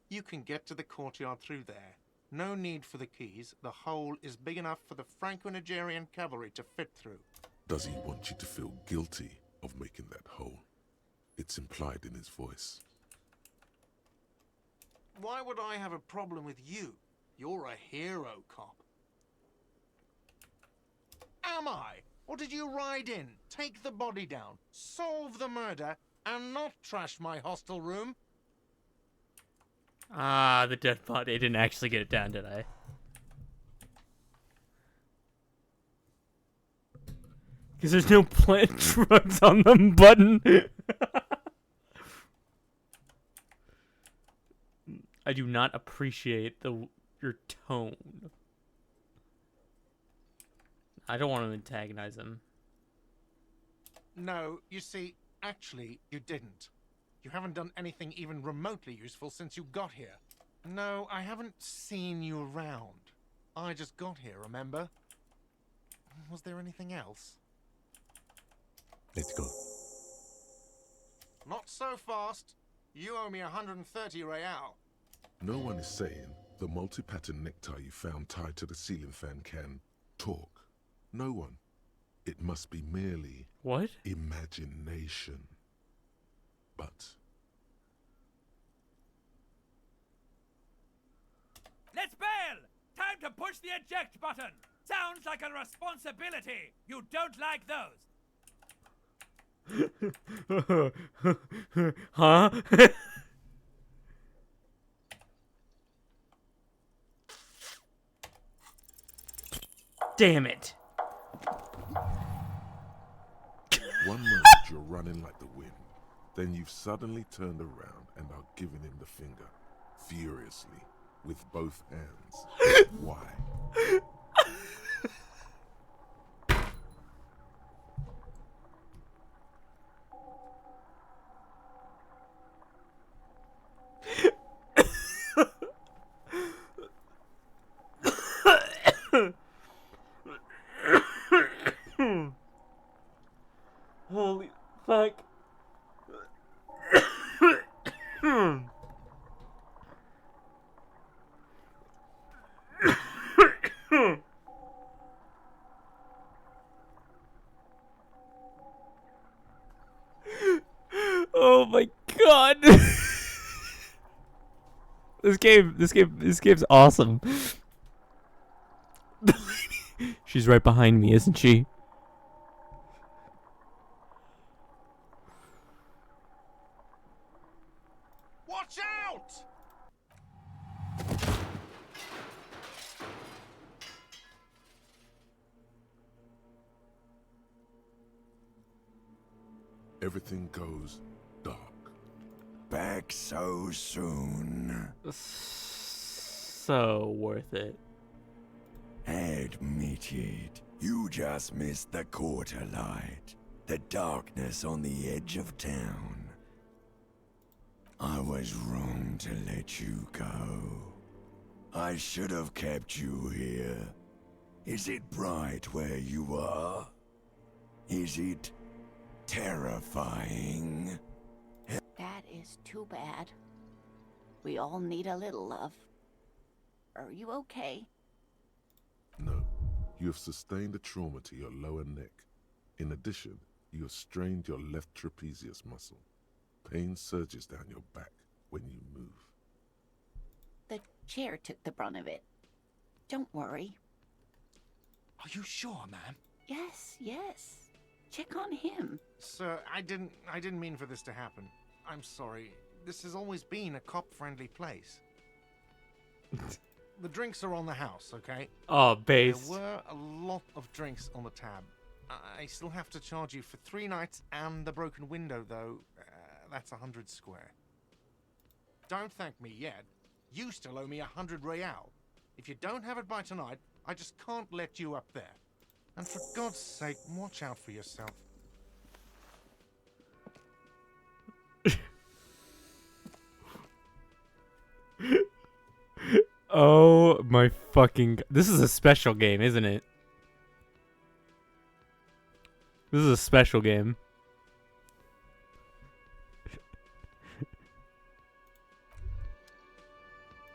You can get to the courtyard through there. No need for the keys. The hole is big enough for the Franco-Nigerian cavalry to fit through. Does he want you to feel guilty of making that hole? It's implied in his voice. Why would I have a problem with you? You're a hero cop. Am I? Or did you ride in, take the body down, solve the murder, and not trash my hostel room? Ah, the dead body. I didn't actually get it down, did I? Because there's no plant drugs on them button. I do not appreciate your tone. I don't want to antagonize him. No, you see, actually, you didn't. You haven't done anything even remotely useful since you got here. No, I haven't seen you around. I just got here, remember? Was there anything else? Let's go. Not so fast. You owe me 130 real. No one is saying the multi-pattern necktie you found tied to the ceiling fan can talk. No one. It must be merely What? imagination. But Let's bail! Time to push the eject button! Sounds like a responsibility! You don't like those! Huh? Damn it. one moment you're running like the wind, then you've suddenly turned around and are giving him the finger, furiously, with both hands. Why? Holy fuck. Oh my god. This game's awesome. She's right behind me, isn't she? Watch out! Everything goes dark. Back so soon. So worth it. Admit it. You just missed the quarter light. The darkness on the edge of town. I was wrong to let you go. I should have kept you here. Is it bright where you are? Is it terrifying? That is too bad. We all need a little love. Are you okay? No, you have sustained a trauma to your lower neck. In addition, you have strained your left trapezius muscle. Pain surges down your back when you move. The chair took the brunt of it. Don't worry. Are you sure, ma'am? Yes, yes. Check on him. Sir, I didn't mean for this to happen. I'm sorry. This has always been a cop-friendly place. The drinks are on the house, okay? Oh, base. There were a lot of drinks on the tab. I still have to charge you for 3 nights and the broken window, though. That's 100 square. Don't thank me yet. You still owe me 100 real. If you don't have it by tonight, I just can't let you up there. And for God's sake, watch out for yourself. Oh my fucking... This is a special game, isn't it? This is a special game.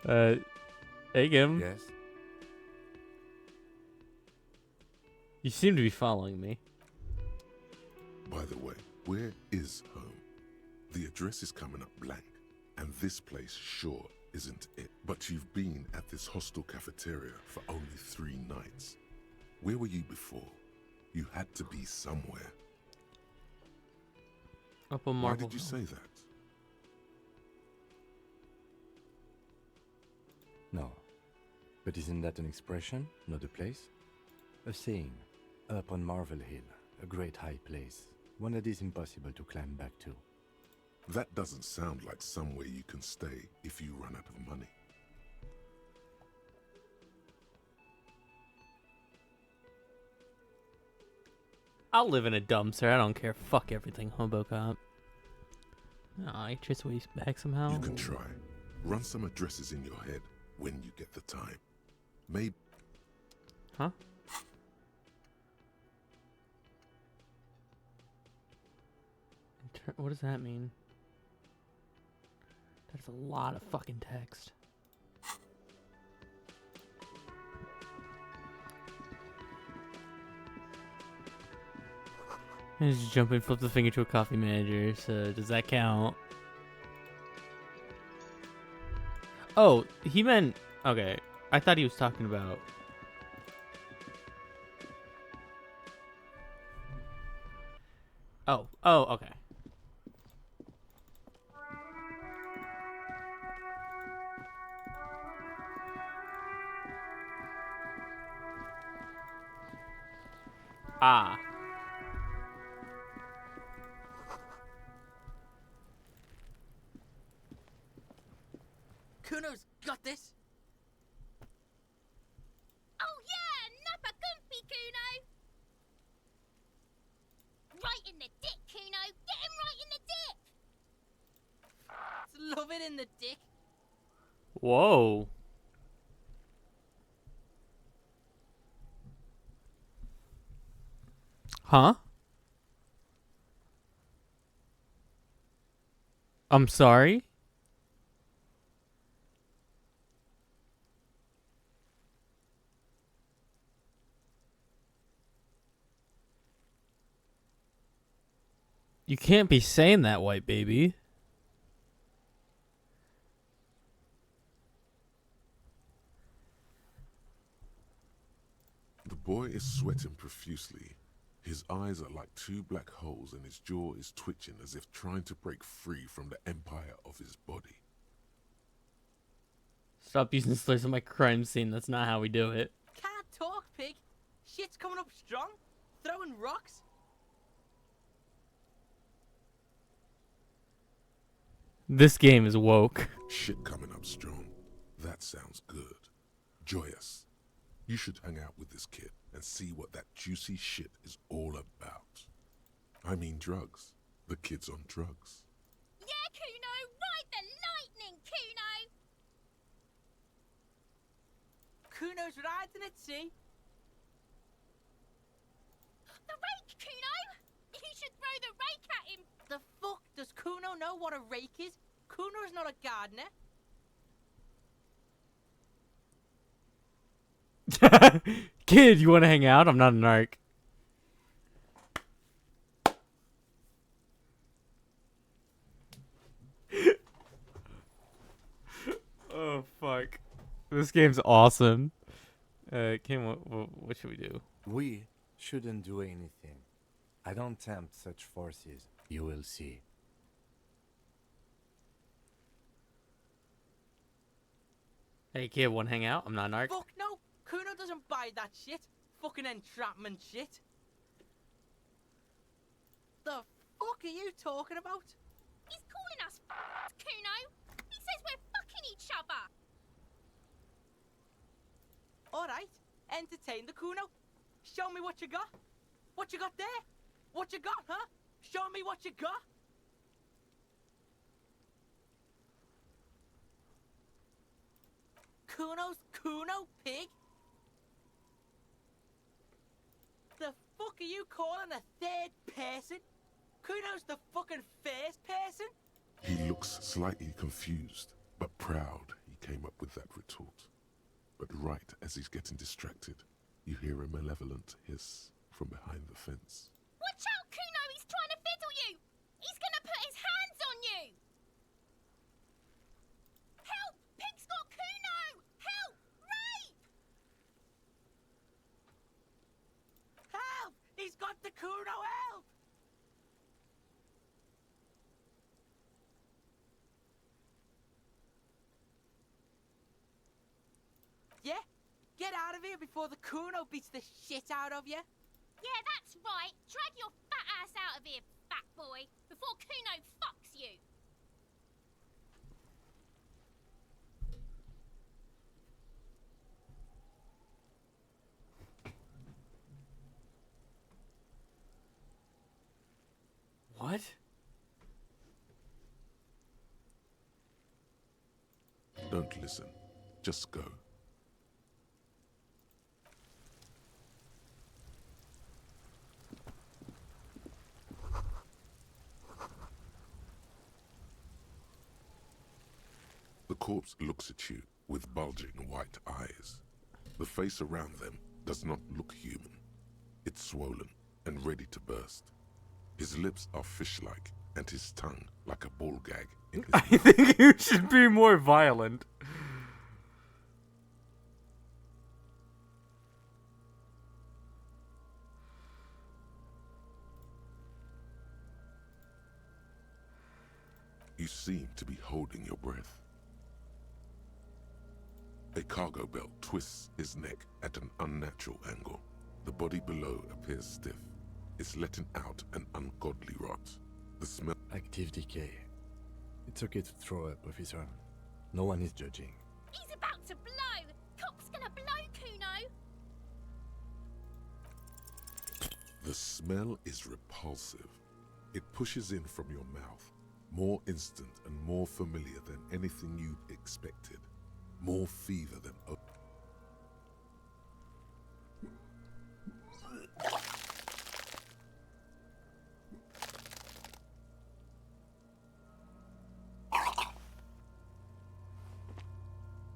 Hey, Gim. Yes? You seem to be following me. By the way, where is home? The address is coming up blank, and this place sure isn't it. But you've been at this hostel cafeteria for only 3 nights. Where were you before? You had to be somewhere. Up on Why Marble did you Hill. say that? No. But isn't that an expression, not a place? A saying. Up on Marvel Hill, a great high place. One that is impossible to climb back to. That doesn't sound like somewhere you can stay if you run out of money. I'll live in a dumpster. I don't care. Fuck everything, Hobocop. I just waste back somehow. You can try. Run some addresses in your head when you get the time. Maybe. Huh? What does that mean? That's a lot of fucking text. I just jump and flip the finger to a coffee manager, so does that count? Oh, he meant... Okay, I thought he was talking about... Oh, okay. Ah. Kuno's got this. Oh yeah, Nappa Gumpy, Kuno. Right in the dick, Kuno. Get him right in the dick. Love it in the dick. Whoa. Huh? I'm sorry? You can't be saying that, white baby. The boy is sweating profusely. His eyes are like two black holes and his jaw is twitching as if trying to break free from the empire of his body. Stop using slurs on my crime scene. That's not how we do it. Can't talk, pig. Shit's coming up strong. Throwing rocks. This game is woke. Shit coming up strong. That sounds good. Joyous. You should hang out with this kid and see what that juicy shit is all about. I mean drugs. The kid's on drugs. Yeah, Kuno. Ride the lightning, Kuno. Kuno's riding it, see? The rake, Kuno. You should throw the rake at him. The fuck? Does Kuno know what a rake is? Kuno's not a gardener. Kid, you want to hang out? I'm not an arc. Oh, fuck. This game's awesome. Kim, what should we do? We shouldn't do anything. I don't tempt such forces. You will see. Hey, kid, want to hang out? I'm not an arc. Fuck no! Kuno doesn't buy that shit. Fucking entrapment shit. The fuck are you talking about? He's calling us Kuno. He says we're fucking each other. Alright, entertain the Kuno. Show me what you got. What you got there? What you got, huh? Show me what you got. Kuno's Kuno, pig? The fuck are you calling a third person? Kuno's the fucking first person? He looks slightly confused, but proud he came up with that retort. But right as he's getting distracted, you hear a malevolent hiss from behind the fence. Watch out, Kuno. He's trying to fiddle you. He's gonna put his hands on you. Help! Pig's got Kuno! Help! Rape! Help! He's got the Kuno, help! Yeah? Get out of here before the Kuno beats the shit out of you. Yeah, that's right. Drag your fat ass out of here, fat boy, before Kuno fucks you. What? Don't listen. Just go. corpse looks at you with bulging white eyes. The face around them does not look human. It's swollen and ready to burst. His lips are fish-like and his tongue like a ball gag in his I think you should be more violent. You seem to be holding your breath. A cargo belt twists his neck at an unnatural angle. The body below appears stiff. It's letting out an ungodly rot. The smell... Active decay. It's okay to throw up, officer. No one is judging. He's about to blow! Cock's gonna blow, Kuno! The smell is repulsive. It pushes in from your mouth, more instant and more familiar than anything you expected. More fever than...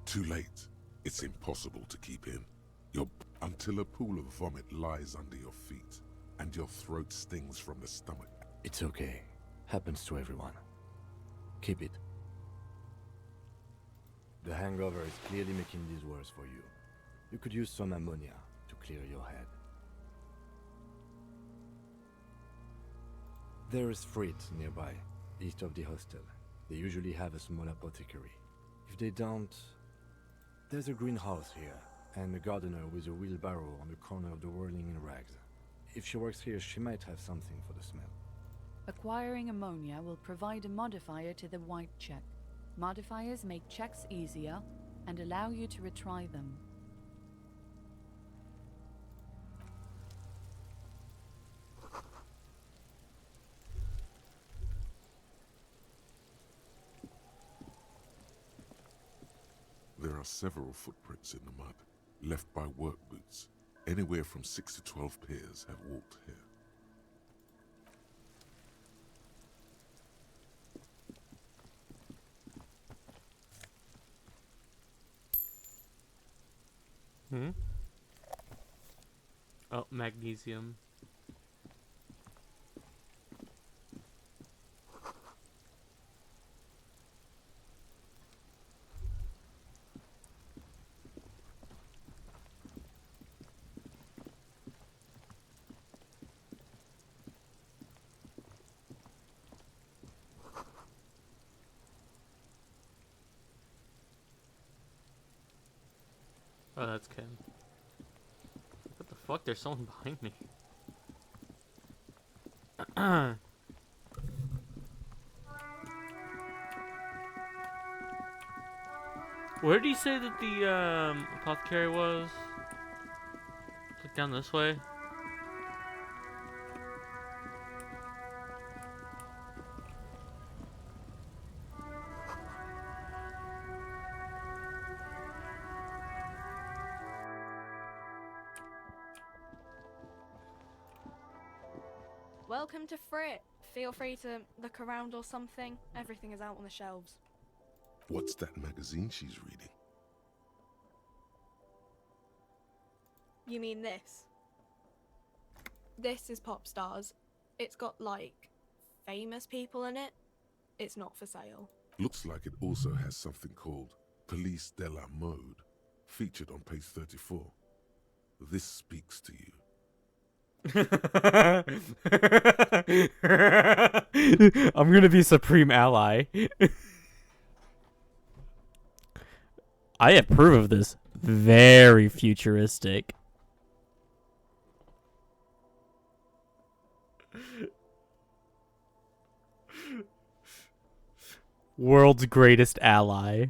Too late. It's impossible to keep in. Until a pool of vomit lies under your feet, and your throat stings from the stomach. It's okay. Happens to everyone. Keep it. The hangover is clearly making this worse for you. You could use some ammonia to clear your head. There is Phie nearby, east of the hostel. They usually have a small apothecary. If they don't... There's a greenhouse here, and a gardener with a wheelbarrow on the corner of the whirling in rags. If she works here, she might have something for the smell. Acquiring ammonia will provide a modifier to the white check. Modifiers make checks easier and allow you to retry them. There are several footprints in the mud, left by work boots. Anywhere from 6 to 12 pairs have walked here. Oh, magnesium. Oh, that's Kim. What the fuck? There's someone behind me. Where did he say that the apothecary was? Like down this way? Welcome to Phie. Feel free to look around or something. Everything is out on the shelves. What's that magazine she's reading? You mean this? This is Pop Stars. It's got, like, famous people in it. It's not for sale. Looks like it also has something called Police de la Mode, featured on page 34. This speaks to you. I'm gonna be supreme ally. I approve of this. Very futuristic. World's greatest ally.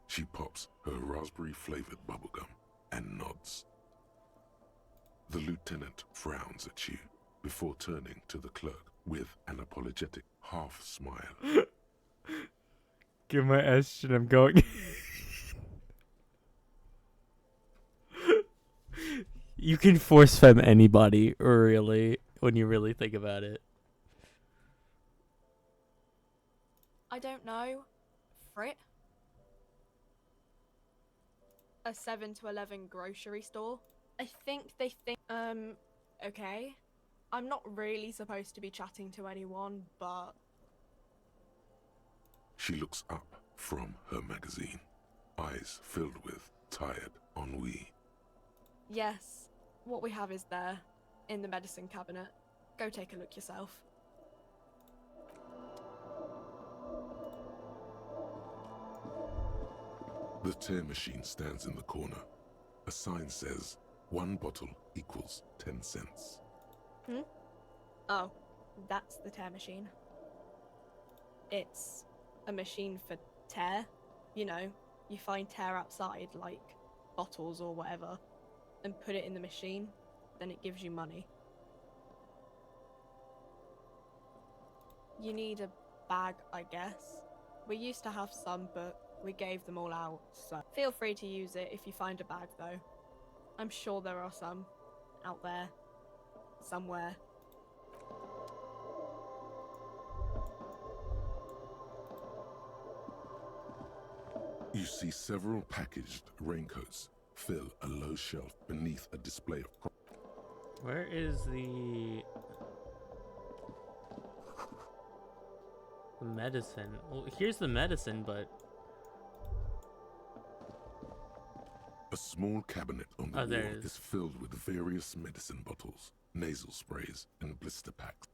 She pops her raspberry-flavored bubblegum and nods. The lieutenant frowns at you before turning to the clerk with an apologetic half-smile. Give my S and I'm going. You can force fem anybody, really, when you really think about it. I don't know. Phie? a 7 to 11 grocery store. I think they think, okay. I'm not really supposed to be chatting to anyone, but... She looks up from her magazine, eyes filled with tired ennui. Yes, what we have is there, in the medicine cabinet. Go take a look yourself. The tear machine stands in the corner. A sign says, 1 bottle equals 10 cents. Oh, that's the tear machine. It's a machine for tear. You know, you find tear outside, like bottles or whatever, and put it in the machine, then it gives you money. You need a bag, I guess. We used to have some, but we gave them all out, so feel free to use it if you find a bag, though. I'm sure there are some out there, somewhere. You see several packaged raincoats fill a low shelf beneath a display of... Where is the medicine? Well, here's the medicine, but... A small cabinet on the there wall it is. is filled with various medicine bottles, nasal sprays, and blister packs.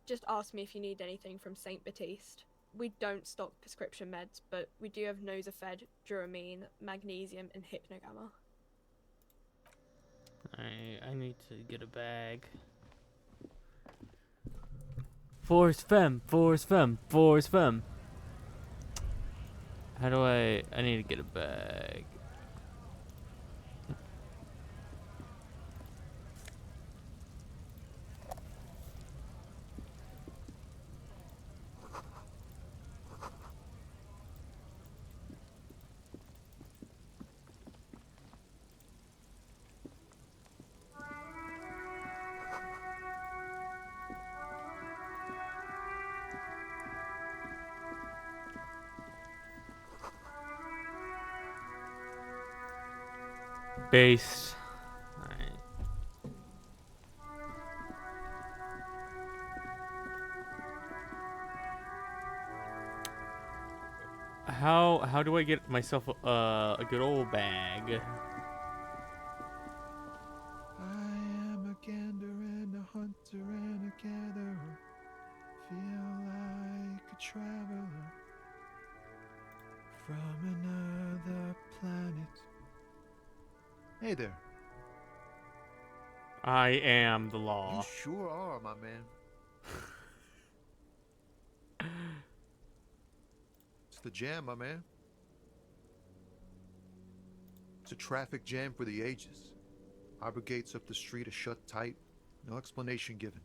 Just ask me if you need anything from St. Baptiste. We don't stock prescription meds, but we do have Nosafed, Duramine, Magnesium, and Hypnogamma. I need to get a bag. Force femme, force femme, force femme. How do I need to get a bag. Based. Alright. How do I get myself a good old bag? I am a gander and a hunter and a gatherer. Feel like a traveler from another planet. Hey there. I am the law. You sure are, my man. It's the jam, my man. It's a traffic jam for the ages. Harbor gates up the street are shut tight. No explanation given.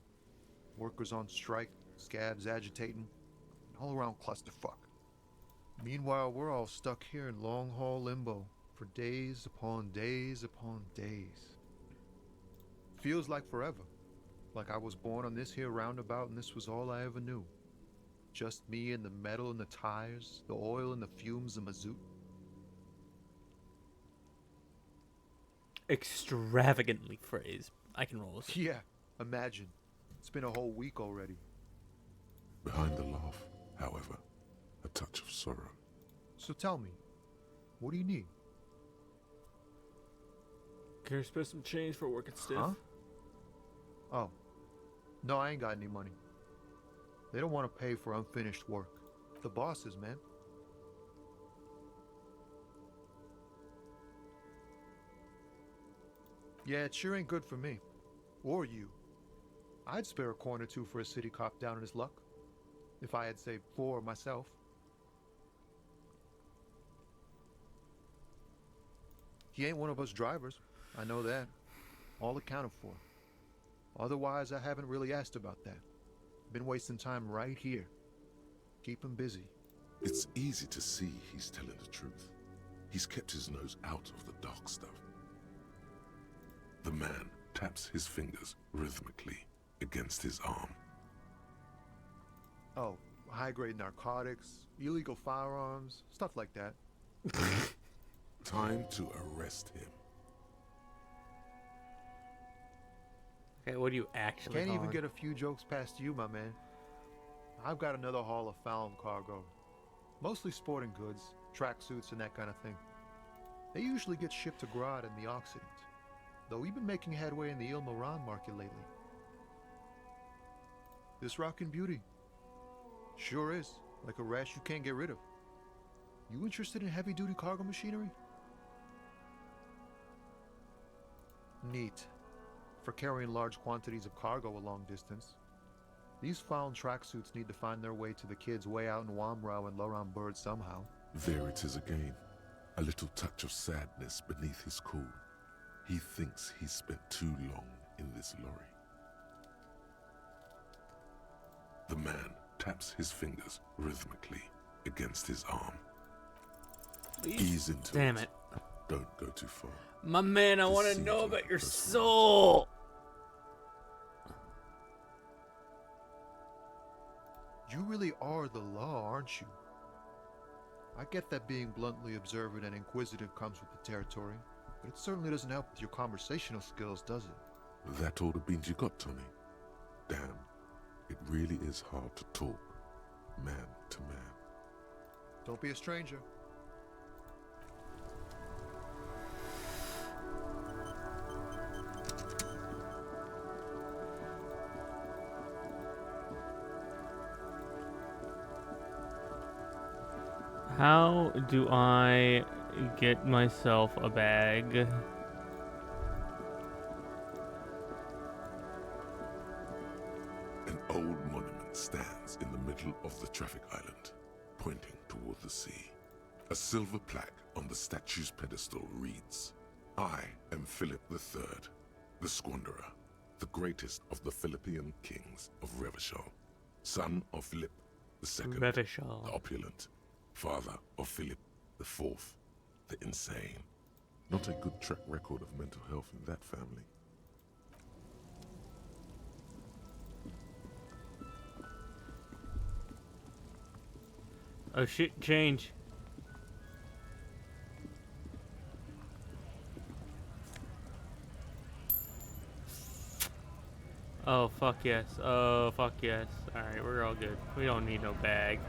Workers on strike, scabs agitating, all around clusterfuck. Meanwhile, we're all stuck here in long-haul limbo for days upon days upon days. Feels like forever. Like I was born on this here roundabout and this was all I ever knew. Just me and the metal and the tires, the oil and the fumes of mazout. Extravagantly phrased. I can roll this. Yeah, imagine. It's been a whole week already. Behind the laugh, however, a touch of sorrow. So tell me, what do you need? Can you spare some change for working stiff? Huh? Oh. No, I ain't got any money. They don't want to pay for unfinished work. The bosses, man. Yeah, it sure ain't good for me. Or you. I'd spare a coin or two for a city cop down in his luck. If I had saved 4 myself. He ain't one of us drivers. I know that. All accounted for. Otherwise, I haven't really asked about that. Been wasting time right here. Keep him busy. It's easy to see he's telling the truth. He's kept his nose out of the dark stuff. The man taps his fingers rhythmically against his arm. Oh, high-grade narcotics, illegal firearms, stuff like that. Time to arrest him. Okay, what do you actually Can't call even it? get a few jokes past you, my man. I've got another haul of found cargo. Mostly sporting goods, tracksuits, and that kind of thing. They usually get shipped to Grad in the Occident, though we've been making headway in the Il Moran market lately. This rockin' beauty. Sure is, like a rash you can't get rid of. You interested in heavy-duty cargo machinery? Neat. For carrying large quantities of cargo a long distance. These found tracksuits need to find their way to the kids way out in Wamrau and Loran Bird somehow. There it is again. A little touch of sadness beneath his cool. He thinks he's spent too long in this lorry. The man taps his fingers rhythmically against his arm. Ease into Damn it. Don't go too far. My man, I want to know about your soul. You really are the law, aren't you? I get that being bluntly observant and inquisitive comes with the territory, but it certainly doesn't help with your conversational skills, does it? That all the beans you got, Tommy? Damn, it really is hard to talk, man to man. Don't be a stranger. How do I get myself a bag? An old monument stands in the middle of the traffic island, pointing toward the sea. A silver plaque on the statue's pedestal reads, "I am Philip III, the Squanderer, the greatest of the Philippian kings of Revachol, son of Philip II, Revachol. the opulent, father of Philip IV, the insane." Not a good track record of mental health in that family. Oh shit, change. Oh fuck yes. Oh fuck yes. Alright, we're all good. We don't need no bag.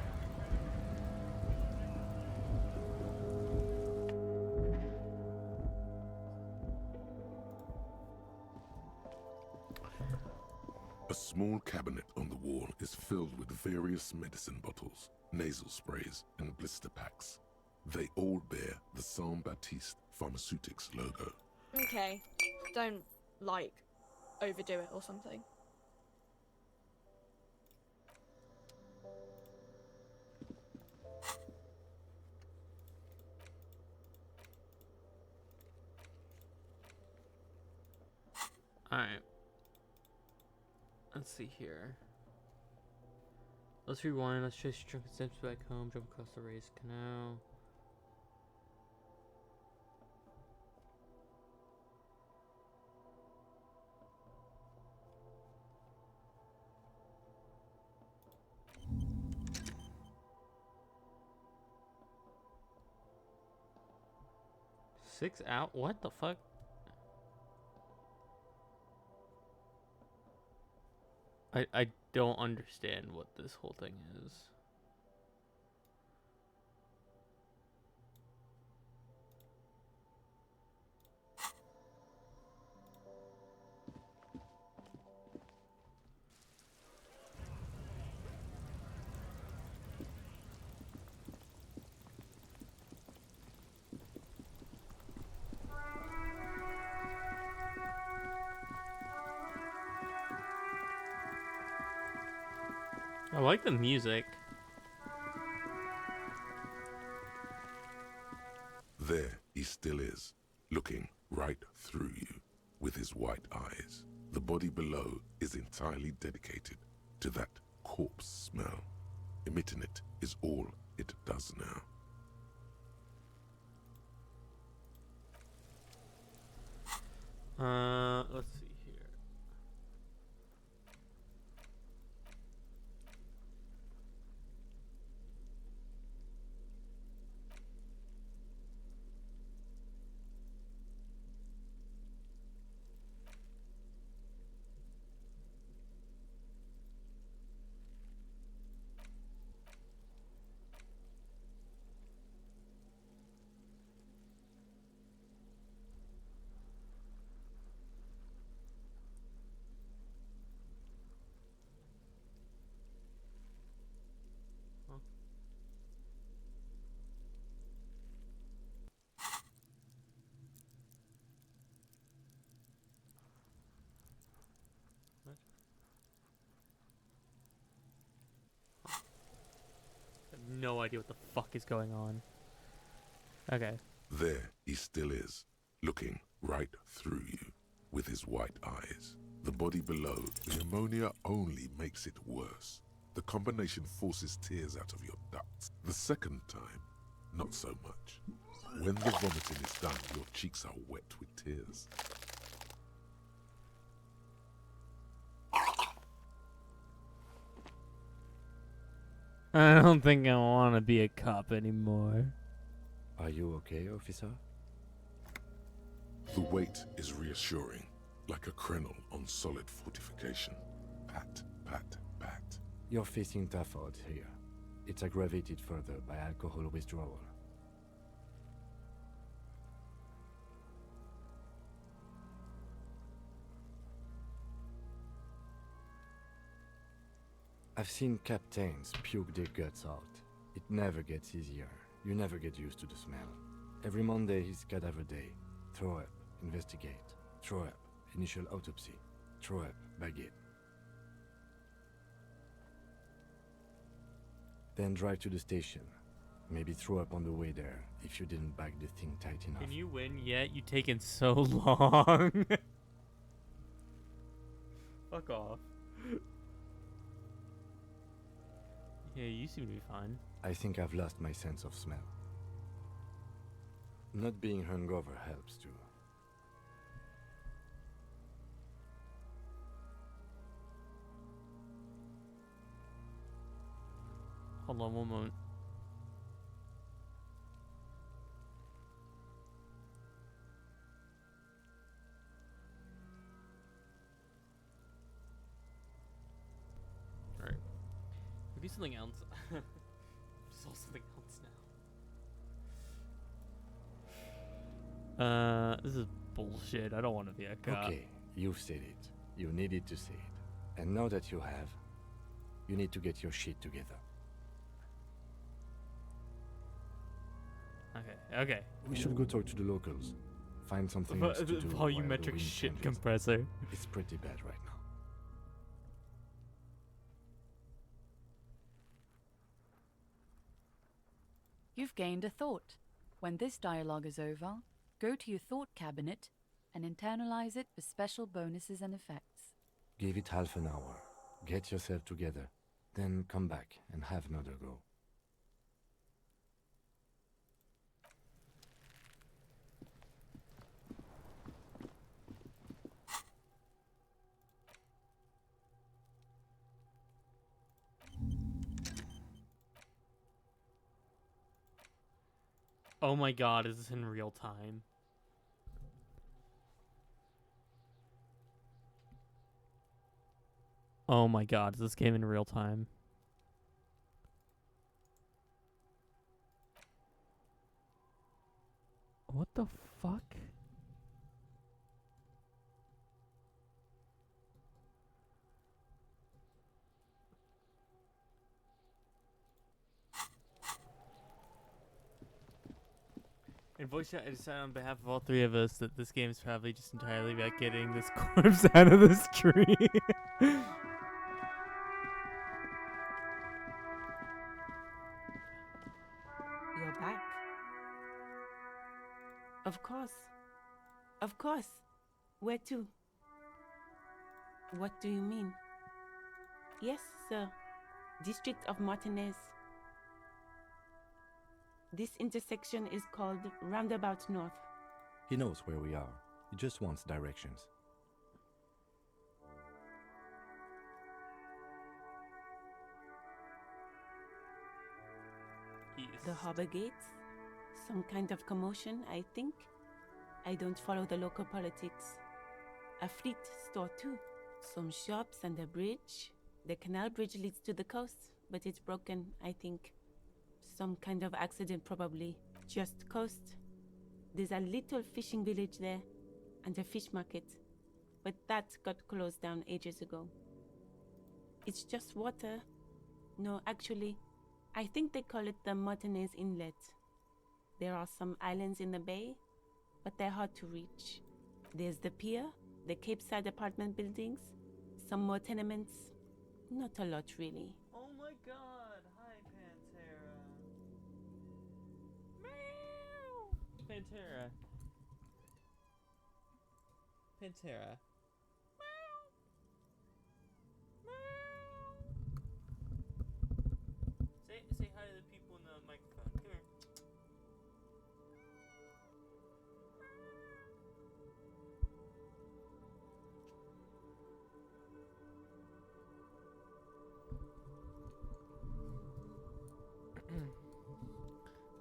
A small cabinet on the wall is filled with various medicine bottles, nasal sprays, and blister packs. They all bear the Saint Baptiste Pharmaceutics logo. Okay, don't, like, overdo it or something. Alright. Let's see here. Let's rewind. Let's chase drunken steps back home. Jump across the raised canal. Six out? What the fuck? I don't understand what this whole thing is. I like the music. There he still is, looking right through you with his white eyes. The body below is entirely dedicated to that corpse smell. Emitting it is all it does now. Let's see here. no idea what the fuck is going on. Okay. There he still is, looking right through you with his white eyes. The body below, the ammonia only makes it worse. The combination forces tears out of your ducts. The second time, not so much. When the vomiting is done, your cheeks are wet with tears. I don't think I want to be a cop anymore. Are you okay, officer? The weight is reassuring, like a crenel on solid fortification. Pat, pat, pat. You're facing tough odds here. It's aggravated further by alcohol withdrawal. I've seen captains puke their guts out. It never gets easier. You never get used to the smell. Every Monday is cadaver day. Throw up, investigate. Throw up, initial autopsy. Throw up, baguette. Then drive to the station. Maybe throw up on the way there if you didn't bag the thing tight enough. Can you win yet? You've taken so long. Fuck off. Yeah, you seem to be fine. I think I've lost my sense of smell. Not being hungover helps too. Hold on one moment. Alright. Maybe something else. Saw something else now. This is bullshit. I don't want to be a cop. Okay, you've said it. You needed to say it. And now that you have, you need to get your shit together. Okay, okay. We should go talk to the locals. Find something else to do. while the Volumetric wind shit changes. compressor. It's pretty bad right now. You've gained a thought. When this dialogue is over, go to your thought cabinet and internalize it for special bonuses and effects. Give it half an hour. Get yourself together. Then come back and have another go. Oh my god, is this in real time? Oh my god, is this game in real time? What the fuck? And voice chat, I decided on behalf of all three of us that this game is probably just entirely about getting this corpse out of this tree. You're back. Of course. Of course. Where to? What do you mean? Yes, sir. District of Martinez. This intersection is called Roundabout North. He knows where we are. He just wants directions. The harbor gates? Some kind of commotion, I think. I don't follow the local politics. A fleet store too. Some shops and a bridge. The canal bridge leads to the coast, but it's broken, I think. Some kind of accident probably. Just coast. There's a little fishing village there, and a fish market. But that got closed down ages ago. It's just water. No, actually, I think they call it the Martinez Inlet. There are some islands in the bay, but they're hard to reach. There's the pier, the Cape Side apartment buildings, some more tenements. Not a lot, really. Oh my god, hi Pantera. Pantera. Pantera. Say hi to the people in the microphone. Come here.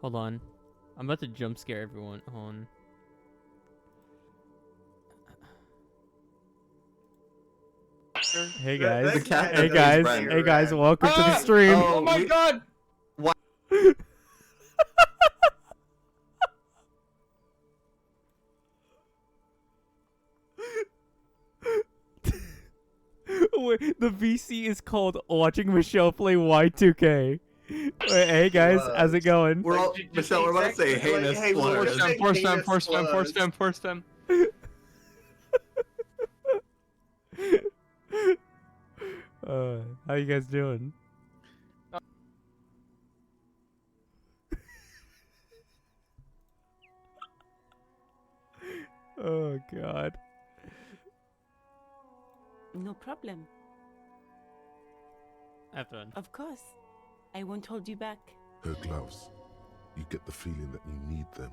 Hold on. I'm about to jump scare everyone. Hold on. Hey guys. Hey guys. Hey guys, welcome to the stream. Oh my god! What? Wait, the VC is called Watching Michelle Play Y2K. Wait, hey guys, how's it going? We're all Michelle. We're about to say heinous slurs. Force them. How you guys doing? Oh god. No problem. Have fun. Of course. I won't hold you back. Her gloves. You get the feeling that you need them.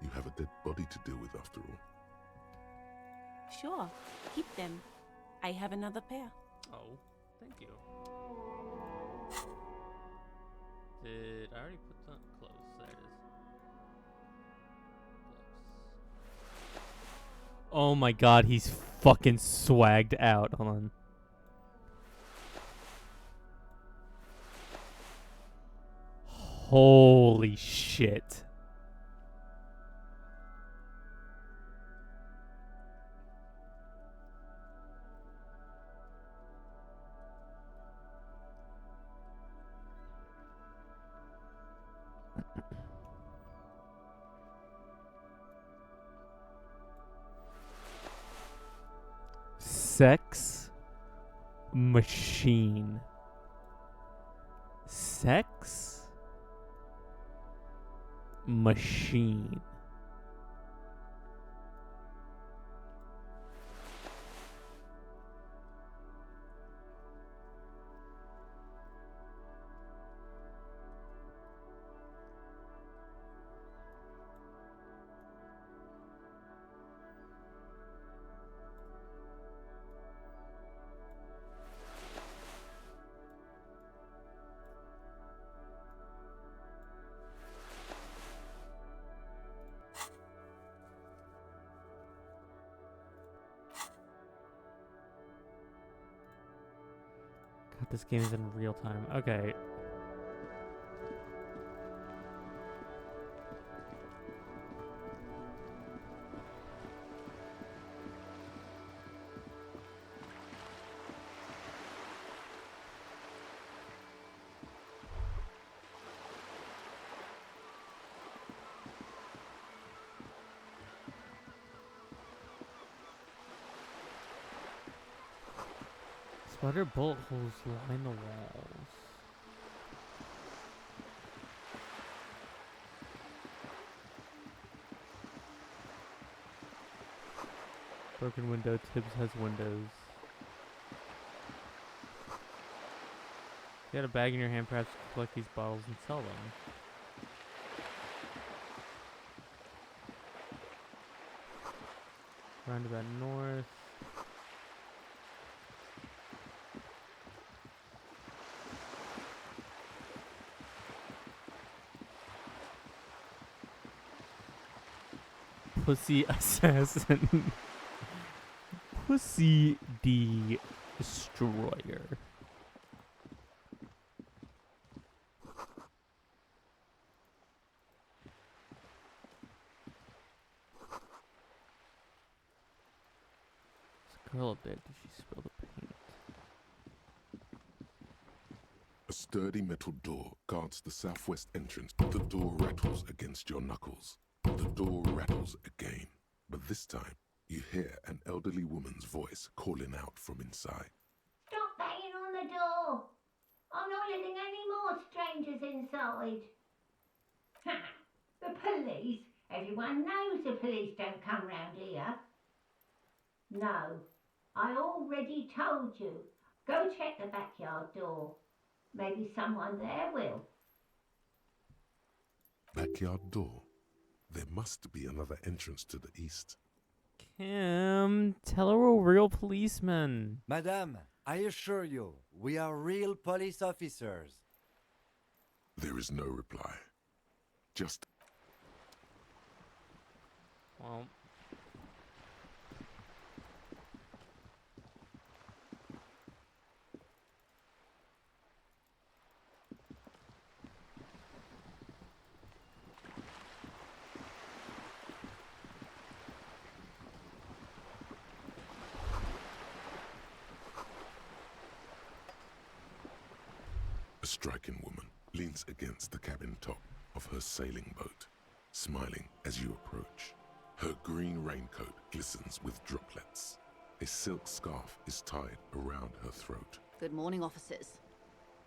You have a dead body to deal with after all. Sure. Keep them. I have another pair. Oh, thank you. Did I already put the clothes? There it is. Gloves. Oh my god, he's fucking swagged out. Hold on. Holy shit. Sex machine. Sex machine. God, this game is in real time. Okay. Spider bullet holes line the walls. Broken window. Tibbs has windows. If you had a bag in your hand, perhaps you could collect these bottles and sell them. Roundabout north. Pussy assassin. Pussy destroyer. This girl up there, did she spill the paint? A sturdy metal door guards the southwest entrance. The door rattles against your knuckles. The door rattles again, but this time you hear an elderly woman's voice calling out from inside. Stop banging on the door! I'm not letting any more strangers inside. Ha! The police Everyone knows the police don't come round here. No, I already told you. Go check the backyard door. Maybe someone there will. Backyard door. There must be another entrance to the east. Kim, tell her we're real policemen. Madame, I assure you, we are real police officers. There is no reply. Just... Well... A striking woman leans against the cabin top of her sailing boat, smiling as you approach. Her green raincoat glistens with droplets. A silk scarf is tied around her throat. Good morning, officers.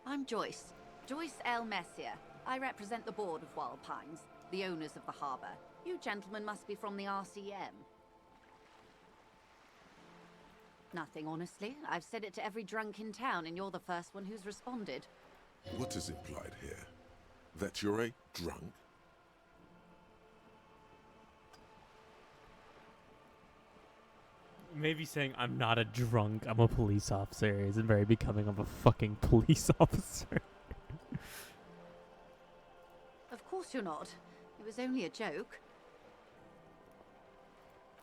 I'm Joyce. Joyce L. Messier. I represent the board of Wild Pines, the owners of the harbour. You gentlemen must be from the RCM. Nothing, honestly. I've said it to every drunk in town, and you're the first one who's responded. What is implied here? That you're a drunk? Maybe saying I'm not a drunk, I'm a police officer isn't very becoming of a fucking police officer. Of course you're not. It was only a joke.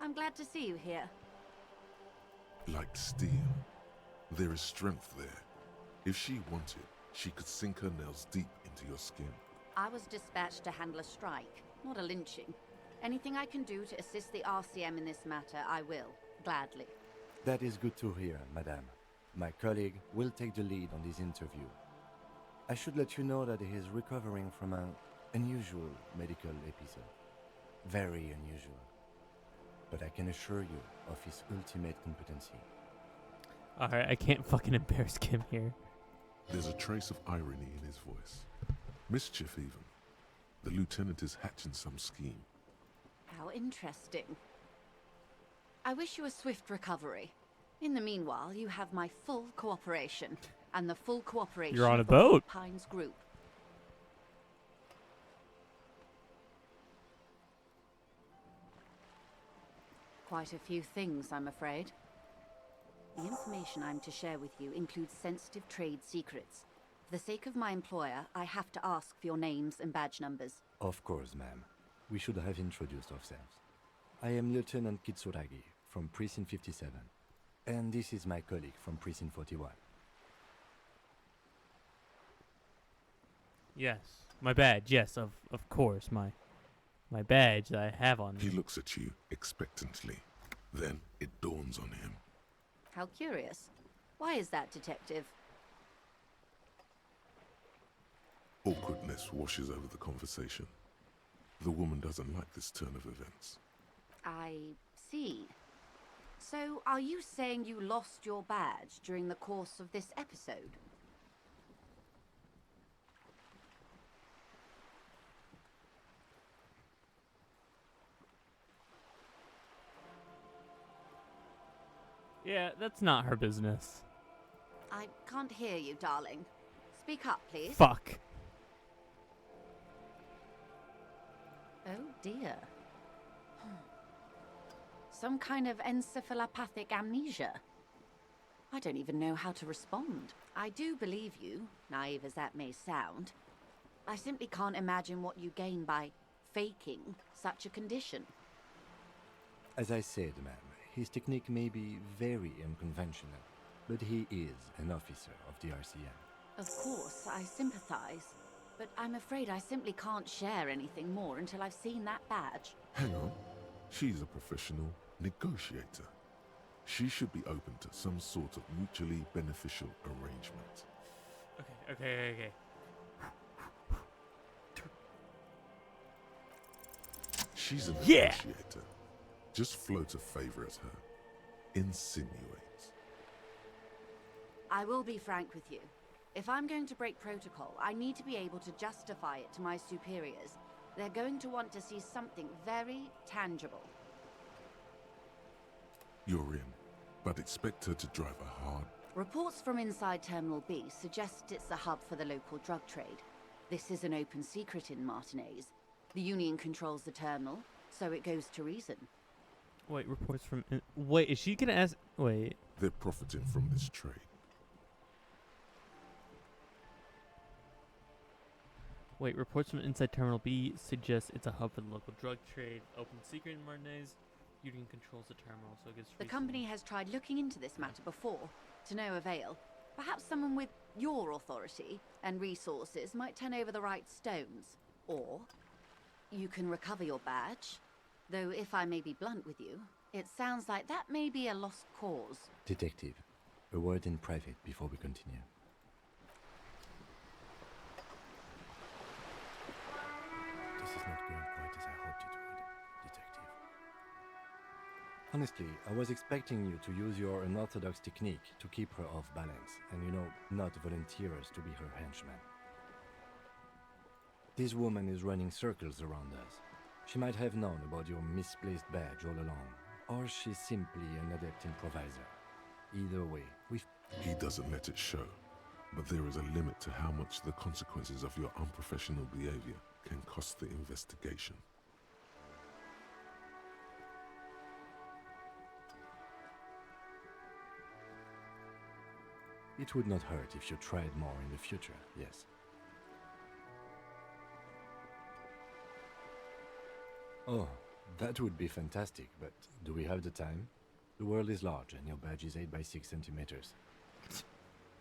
I'm glad to see you here. Like steel. There is strength there. If she wanted, she could sink her nails deep into your skin. I was dispatched to handle a strike, not a lynching. Anything I can do to assist the RCM in this matter, I will. Gladly. That is good to hear, madame. My colleague will take the lead on this interview. I should let you know that he is recovering from an unusual medical episode. Very unusual. But I can assure you of his ultimate competency. Alright, I can't fucking embarrass Kim here. There's a trace of irony in his voice. Mischief, even. The lieutenant is hatching some scheme. How interesting. I wish you a swift recovery. In the meanwhile, you have my full cooperation, and the full cooperation You're on a of the Wild boat. Pines Group. Quite a few things, I'm afraid. The information I'm to share with you includes sensitive trade secrets. For the sake of my employer, I have to ask for your names and badge numbers. Of course, ma'am. We should have introduced ourselves. I am Lieutenant Kitsuragi from Precinct 57. And this is my colleague from Precinct 41. Yes. My badge, yes, of course. My badge that I have on me. He looks at you expectantly. Then it dawns on him. How curious. Why is that, Detective? Awkwardness washes over the conversation. The woman doesn't like this turn of events. I see. So, are you saying you lost your badge during the course of this episode? Yeah, that's not her business. I can't hear you, darling. Speak up, please. Fuck. Oh, dear. Some kind of encephalopathic amnesia. I don't even know how to respond. I do believe you, naive as that may sound. I simply can't imagine what you gain by faking such a condition. As I said, ma'am, his technique may be very unconventional, but he is an officer of the RCM. Of course, I sympathize. But I'm afraid I simply can't share anything more until I've seen that badge. Hang on. She's a professional negotiator. She should be open to some sort of mutually beneficial arrangement. Okay. She's a Yeah! negotiator. Just float a favor at her. Insinuate. I will be frank with you. If I'm going to break protocol, I need to be able to justify it to my superiors. They're going to want to see something very tangible. You're in, but expect her to drive a hard. Reports from inside Terminal B suggest it's a hub for the local drug trade. This is an open secret in Martinez. The Union controls the terminal, so it goes to reason. Wait, reports from... Wait, is she gonna ask... Wait. They're profiting from this trade. Wait, reports from inside Terminal B suggest it's a hub for the local drug trade. Open secret in Martinez. Union controls the terminal, so it gets... The company has tried looking into this matter before, to no avail. Perhaps someone with your authority and resources might turn over the right stones. Or you can recover your badge. Though if I may be blunt with you, it sounds like that may be a lost cause. Detective, a word in private before we continue. This is not going quite as I hoped it would, Detective. Honestly, I was expecting you to use your unorthodox technique to keep her off balance and, not volunteer us to be her henchmen. This woman is running circles around us. She might have known about your misplaced badge all along, or she's simply an adept improviser. Either way, He doesn't let it show, but there is a limit to how much the consequences of your unprofessional behavior can cost the investigation. It would not hurt if you tried more in the future, yes. Oh, that would be fantastic, but do we have the time? The world is large and your badge is 8 by 6 centimeters.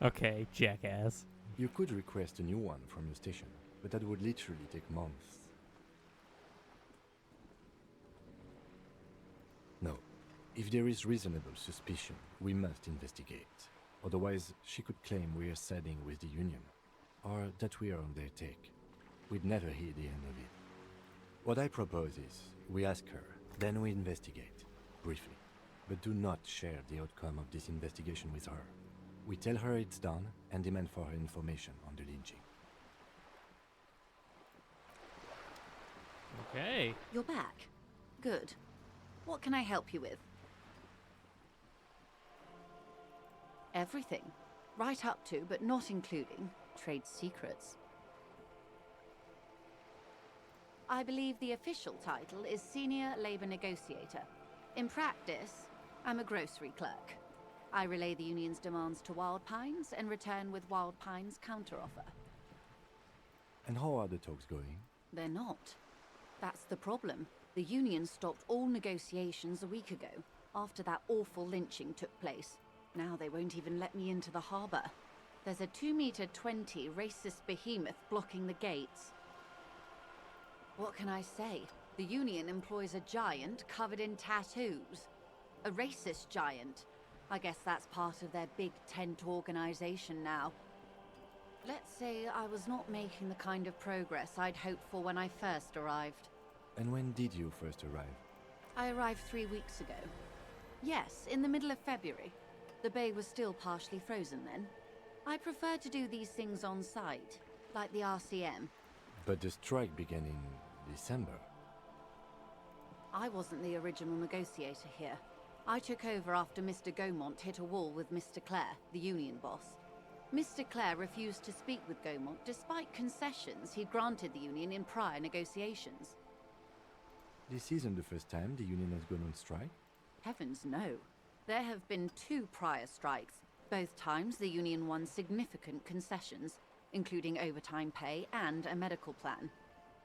Okay, jackass. You could request a new one from your station, but that would literally take months. No. If there is reasonable suspicion, we must investigate. Otherwise, she could claim we are siding with the Union, or that we are on their take. We'd never hear the end of it. What I propose is, we ask her, then we investigate, briefly. But do not share the outcome of this investigation with her. We tell her it's done, and demand for her information on the lynching. Okay. You're back. Good. What can I help you with? Everything. Right up to, but not including, trade secrets. I believe the official title is Senior Labor Negotiator. In practice, I'm a grocery clerk. I relay the Union's demands to Wild Pines and return with Wild Pines' counteroffer. And how are the talks going? They're not. That's the problem. The Union stopped all negotiations a week ago, after that awful lynching took place. Now they won't even let me into the harbor. There's a 2-meter-20 racist behemoth blocking the gates. What can I say? The Union employs a giant covered in tattoos. A racist giant. I guess that's part of their big tent organization now. Let's say I was not making the kind of progress I'd hoped for when I first arrived. And when did you first arrive? I arrived 3 weeks ago. Yes, in the middle of February. The bay was still partially frozen then. I prefer to do these things on site, like the RCM. But the strike began in December. I wasn't the original negotiator here. I took over after Mr. Gaumont hit a wall with Mr. Clare, the Union boss. Mr. Clare refused to speak with Gaumont despite concessions he'd granted the Union in prior negotiations. This isn't the first time the Union has gone on strike? Heavens no. There have been 2 prior strikes. Both times the Union won significant concessions, including overtime pay and a medical plan.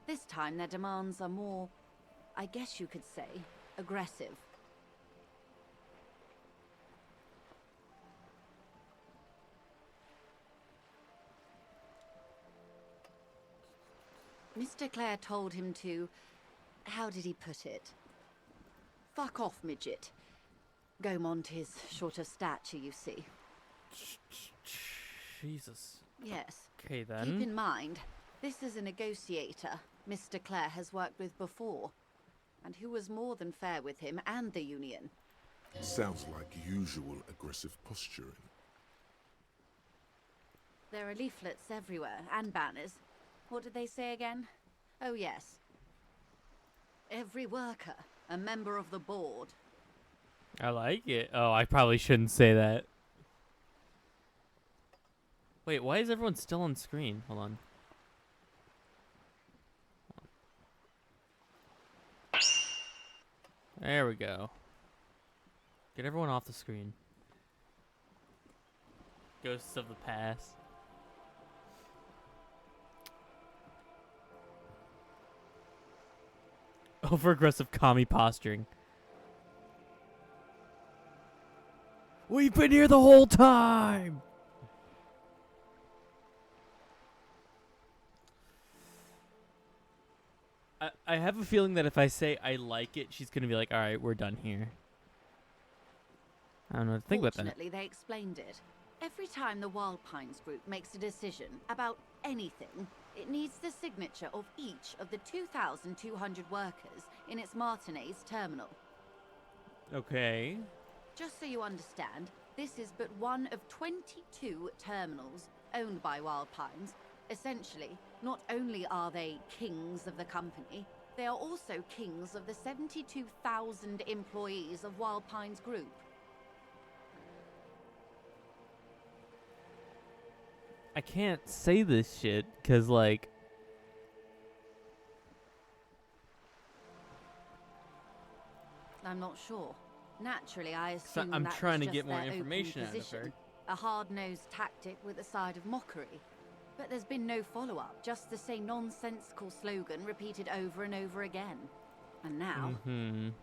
This time their demands are more, I guess you could say, aggressive. Mr. Clare told him to... how did he put it? Fuck off, midget. Gaumont is short of stature, you see. Jesus. Yes. Okay then. Keep in mind, this is a negotiator Mr. Clare has worked with before, and who was more than fair with him and the Union. Sounds like usual aggressive posturing. There are leaflets everywhere, and banners. What did they say again? Oh yes, Every worker, a member of the board. I like it. Oh, I probably shouldn't say that. Wait, why is everyone still on screen? Hold on. There we go. Get everyone off the screen. Ghosts of the past. Over-aggressive commie posturing. We've been here the whole time! I have a feeling that if I say I like it, she's gonna be like, alright, we're done here. I don't know what to think about that. Fortunately, they explained it. Every time the Wild Pines group makes a decision about anything, it needs the signature of each of the 2,200 workers in its Martinez terminal. Okay. Just so you understand, this is but one of 22 terminals owned by Wild Pines. Essentially, not only are they kings of the company, they are also kings of the 72,000 employees of Wild Pines Group. I can't say this shit, because, like... I'm not sure. Naturally, I assume I'm that trying was to just get more their open information out of position, her. a hard-nosed tactic with a side of mockery. But there's been no follow-up, just the same nonsensical slogan repeated over and over again. And now,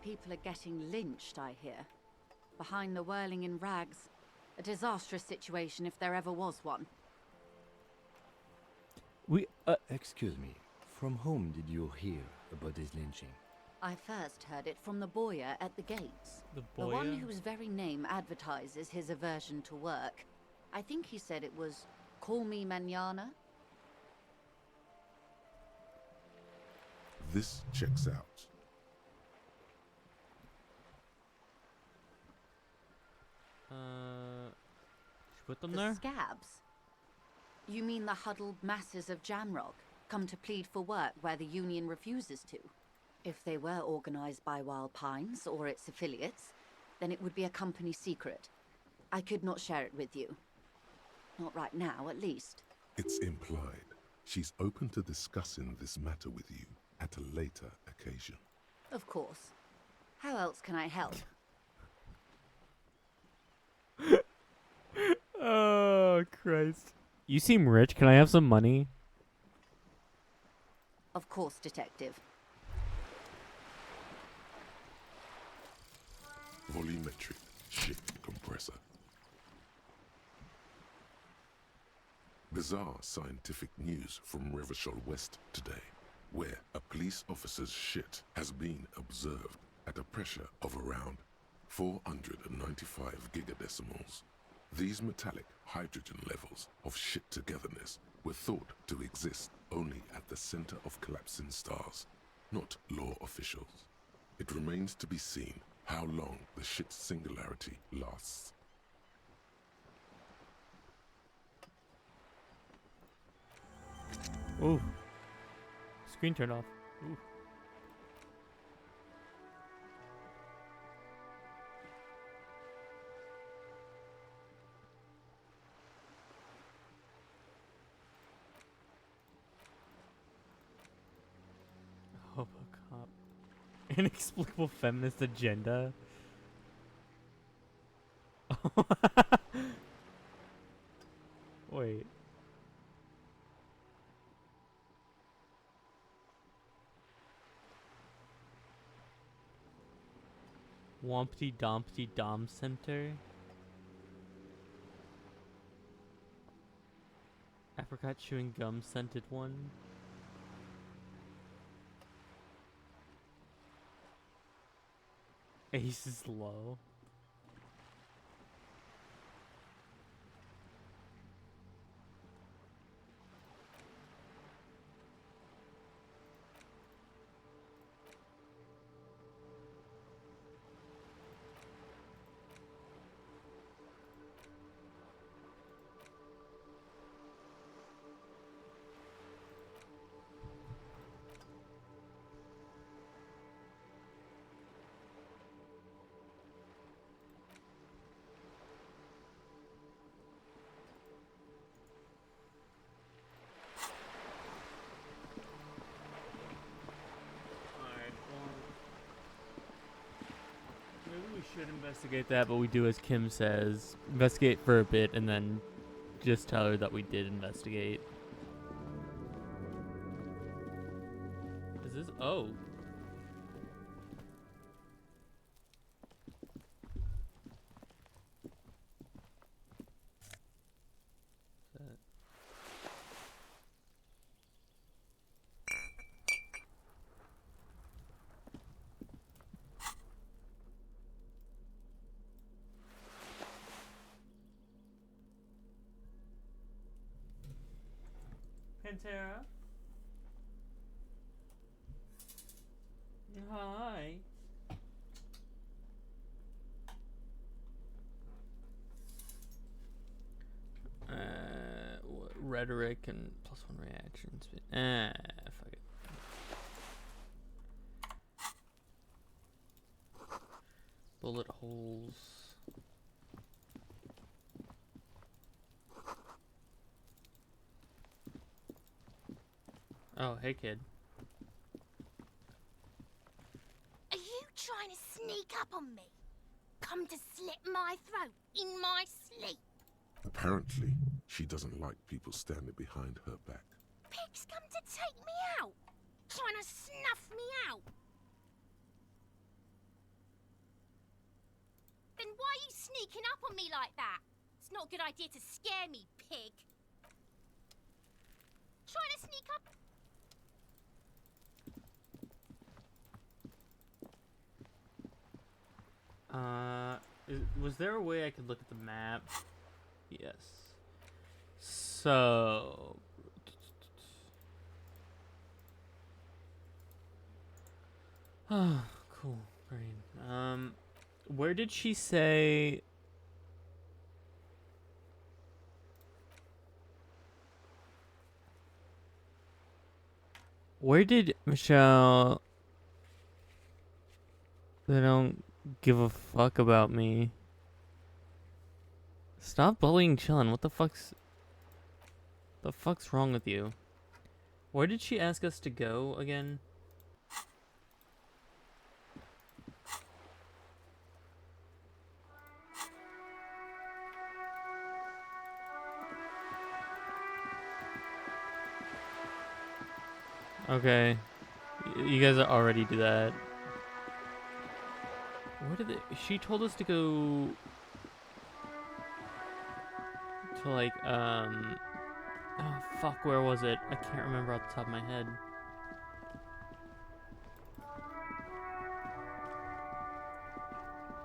people are getting lynched, I hear. Behind the whirling in rags, a disastrous situation if there ever was one. Excuse me. From whom did you hear about this lynching? I first heard it from the boyar at the gates. The one whose very name advertises his aversion to work. I think he said it was, "Call me mañana." This checks out. Put them The there? scabs? You mean the huddled masses of Jamrock, come to plead for work where the Union refuses to? If they were organized by Wild Pines or its affiliates, then it would be a company secret. I could not share it with you. Not right now, at least. It's implied. She's open to discussing this matter with you at a later occasion. Of course. How else can I help? Oh, Christ. You seem rich. Can I have some money? Of course, Detective. Volumetric ship compressor. Bizarre scientific news from Revachol West today, where a police officer's shit has been observed at a pressure of around 495 gigadecimals. These metallic hydrogen levels of shit togetherness were thought to exist only at the center of collapsing stars, not law officials. It remains to be seen how long the shit's singularity lasts. Ooh. Screen turned off. Ooh. Hobocop. Inexplicable feminist agenda. Wait. Wompty Dompty Dom Center. Apricot chewing gum scented one. Ace is low. should investigate that, but we do as Kim says. Investigate for a bit and then just tell her that we did investigate. Is this... Oh. Pantera? Hi. Rhetoric and +1 reactions. Fuck it. Bullet holes. Oh, hey kid. Are you trying to sneak up on me? Come to slit my throat in my sleep? Apparently, she doesn't like people standing behind her back. Pigs come to take me out, trying to snuff me out. Then why are you sneaking up on me like that? It's not a good idea to scare me, pig. Trying to sneak up... Was there a way I could look at the map? Yes. So... Oh, cool. Brain. Where did she say... Where did Michelle... They don't give a fuck about me. Stop bullying Chillin. What the fuck's wrong with you? Where did she ask us to go again? Okay. You guys already do that. Where did she told us to go to like oh fuck, where was it? I can't remember off the top of my head.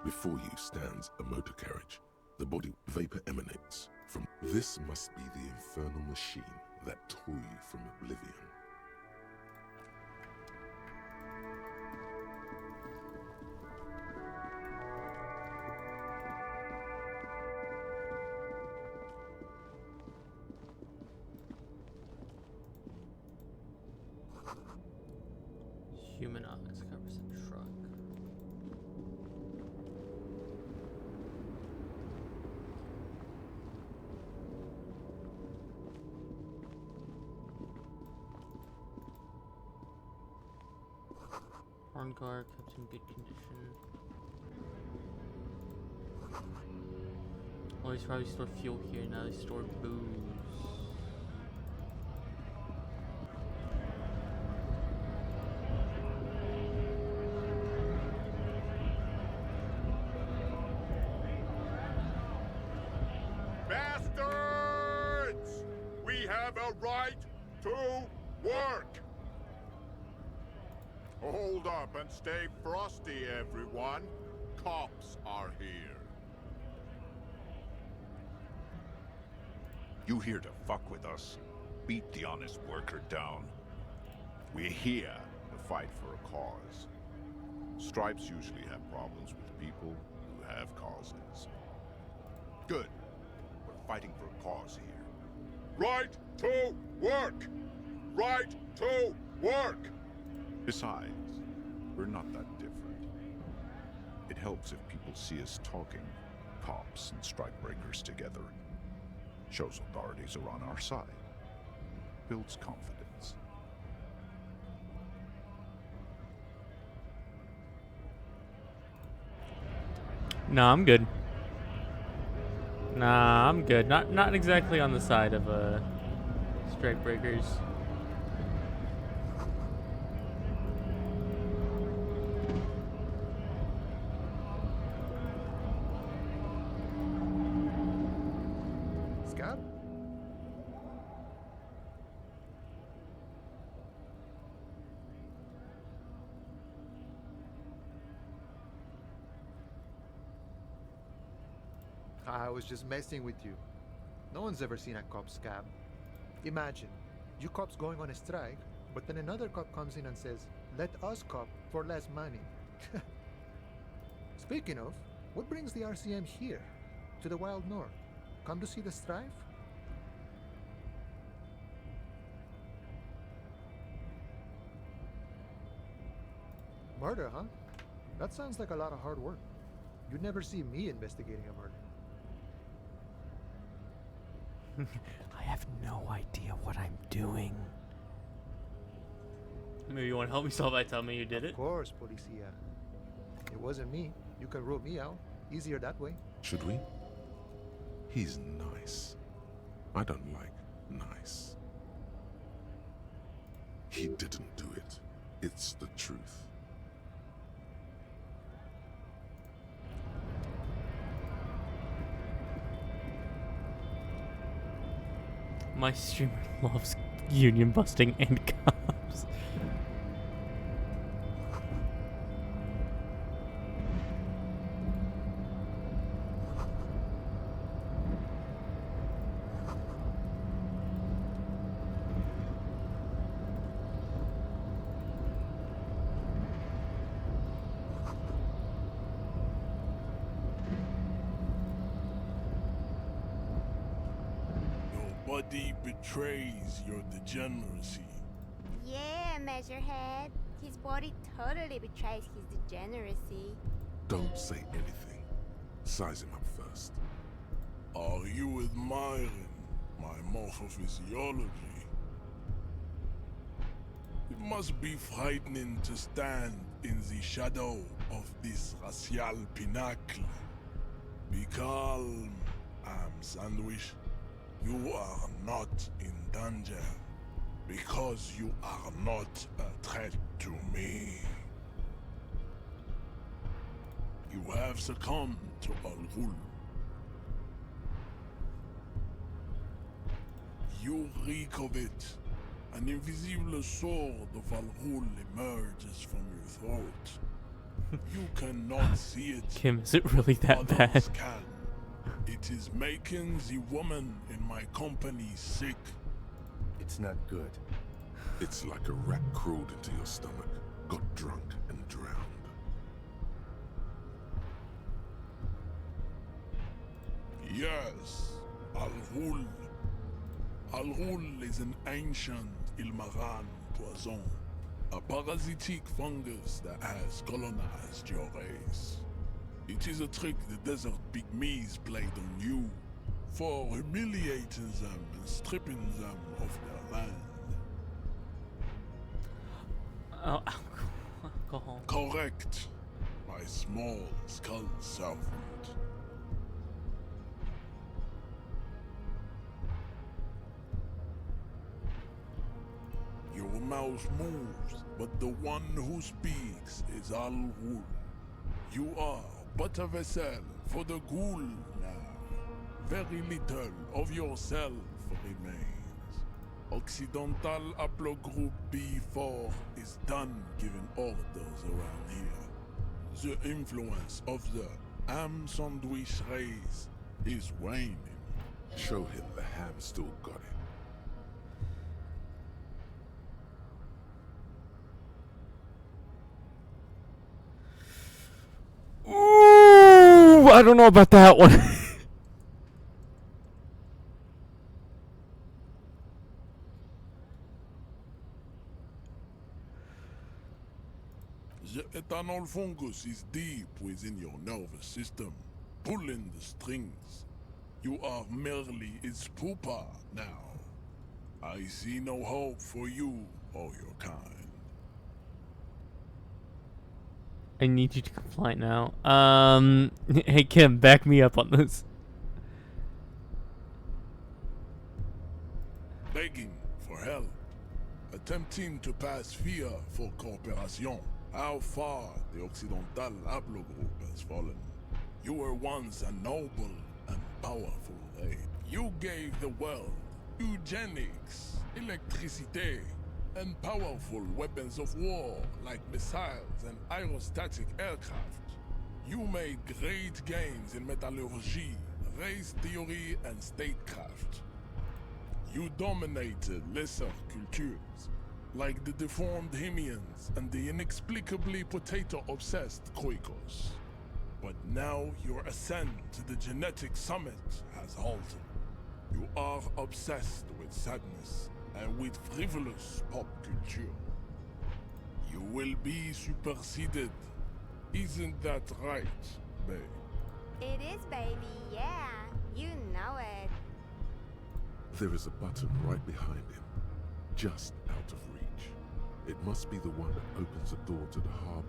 Before you stands a motor carriage. The body vapor emanates from. This must be the infernal machine that tore you from oblivion. Human objects covers a truck. Horn car kept in good condition. Oh, he's probably stored fuel here, now they store booze. Bastards! We have a right to work! Hold up and stay frosty, everyone. Cops are here. You here to fuck with us? Beat the honest worker down. We're here to fight for a cause. Stripes usually have problems with people who have causes. Good. We're fighting for a cause here. Right to work! Right to work! Besides, we're not that different. It helps if people see us talking, cops and strikebreakers together. Shows authorities are on our side. Builds confidence. Nah, I'm good. Nah, I'm good. Not exactly on the side of strike breakers. Scab? I was just messing with you. No one's ever seen a cop scab. Imagine, you cops going on a strike, but then another cop comes in and says, let us cop for less money. Speaking of, what brings the RCM here, to the Wild North? Come to see the strife? Murder, huh? That sounds like a lot of hard work. You'd never see me investigating a murder. I have no idea what I'm doing. Maybe you want to help me solve by telling me you did it? Of course, Policia. It wasn't me. You can rule me out. Easier that way. Should we? He's nice. I don't like nice. He didn't do it. It's the truth. My streamer loves union busting and cops. Nobody betrays your degeneracy. Yeah, Measurehead. His body totally betrays his degeneracy. Don't say anything. Size him up first. Are you admiring my morphophysiology? It must be frightening to stand in the shadow of this racial pinnacle. Be calm, Sandwich. You are not in danger because you are not a threat to me. You have succumbed to Al-Ghul. You reek of it. An invisible sword of Al-Ghul emerges from your throat. You cannot see it. Kim, is it really that bad? Others can. It is making the woman in my company sick. It's not good. It's like a rat crawled into your stomach, got drunk and drowned. Yes, Al-Ghul. Al-Ghul is an ancient Ilmaran poison, a parasitic fungus that has colonized your race. It is a trick the desert pygmies played on you for humiliating them and stripping them of their land. Oh, alcohol. Correct, my small skull servant. Your mouth moves, but the one who speaks is Al-Ghul. You are but a vessel for the Ghul now. Very little of yourself remains. Occidental Haplogroup B4 is done giving orders around here. The influence of the ham sandwich race is waning. Show him the ham still got it. Ooh, I don't know about that one. The ethanol fungus is deep within your nervous system, pulling the strings. You are merely its pupa now. I see no hope for you or your kind. I need you to comply now. Hey Kim, back me up on this. Begging for help. Attempting to pass Phie for cooperation. How far the Occidental Hablo group has fallen. You were once a noble and powerful race. You gave the world eugenics, electricity, and powerful weapons of war like missiles and aerostatic aircraft. You made great gains in metallurgy, race theory, and statecraft. You dominated lesser cultures, like the deformed Hemians and the inexplicably potato-obsessed Khoikos. But now your ascent to the genetic summit has halted. You are obsessed with sadness and with frivolous pop culture. You will be superseded. Isn't that right, babe? It is, baby, yeah. You know it. There is a button right behind him, just out of reach. It must be the one that opens the door to the harbor.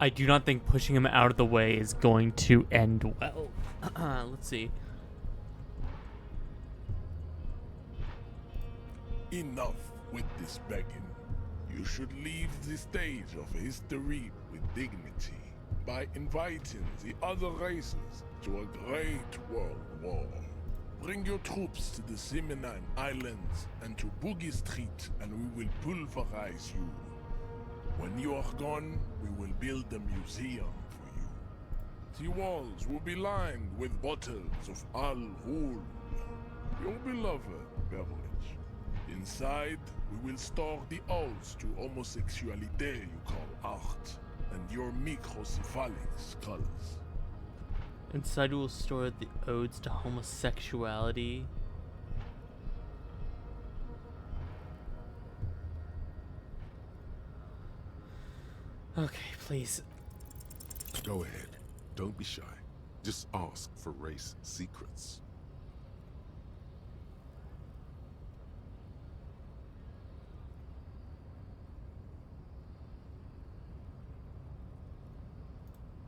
I do not think pushing him out of the way is going to end well. Let's see. Enough with this begging. You should leave the stage of history with dignity by inviting the other races to a great world war. Bring your troops to the Simonine Islands and to Boogie Street, and we will pulverize you. When you are gone, we will build a museum for you. The walls will be lined with bottles of Al Ghul, your beloved beverage. Inside, we will store the odes to homosexuality you call art, and your microcephalic skulls. Inside we will store the odes to homosexuality. Okay, please. Go ahead. Don't be shy. Just ask for race secrets.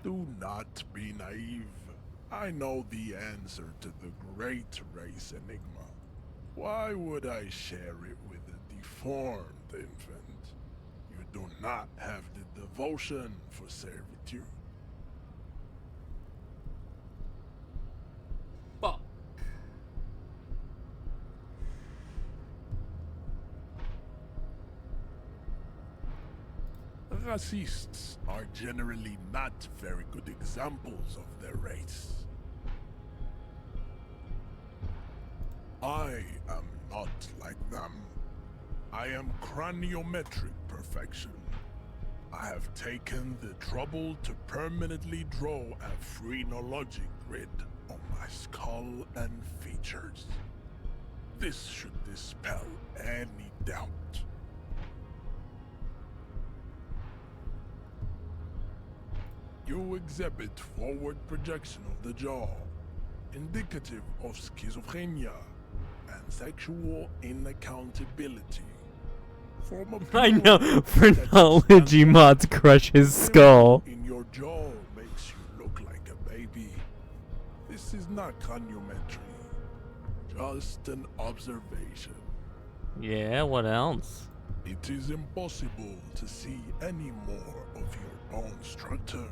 Do not be naive. I know the answer to the great race enigma. Why would I share it with a deformed infant? You do not have the devotion for servitude. Fuck. Racists are generally not very good examples of their race. I am not like them. I am craniometric perfection. I have taken the trouble to permanently draw a phrenologic grid on my skull and features. This should dispel any doubt. You exhibit forward projection of the jaw, indicative of schizophrenia and sexual inaccountability. I know, phrenology mods crush his skull. In your jaw makes you look like a baby. This is not craniometry, just an observation. Yeah, what else? It is impossible to see any more of your bone structure.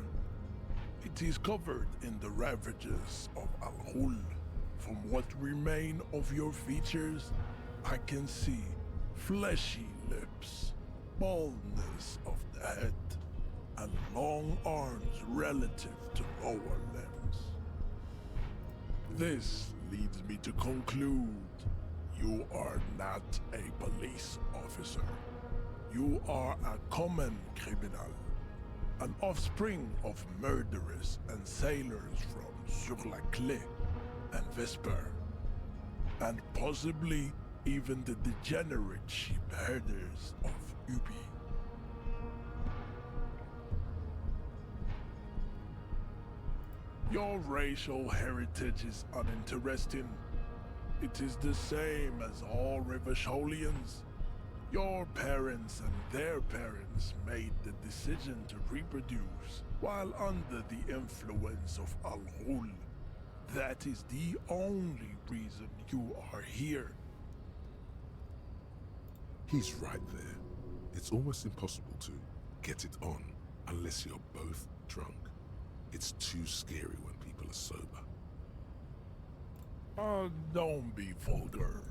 It is covered in the ravages of Al Ghul. From what remain of your features, I can see fleshy lips, baldness of the head, and long arms relative to lower limbs. This leads me to conclude you are not a police officer. You are a common criminal. An offspring of murderers and sailors from Sur-la-Clé and Vesper, and possibly even the degenerate sheep herders of Ubi. Your racial heritage is uninteresting. It is the same as all Rivasholians. Your parents and their parents made the decision to reproduce while under the influence of Al-Ghul. That is the only reason you are here. He's right there. It's almost impossible to get it on unless you're both drunk. It's too scary when people are sober. Don't be vulgar.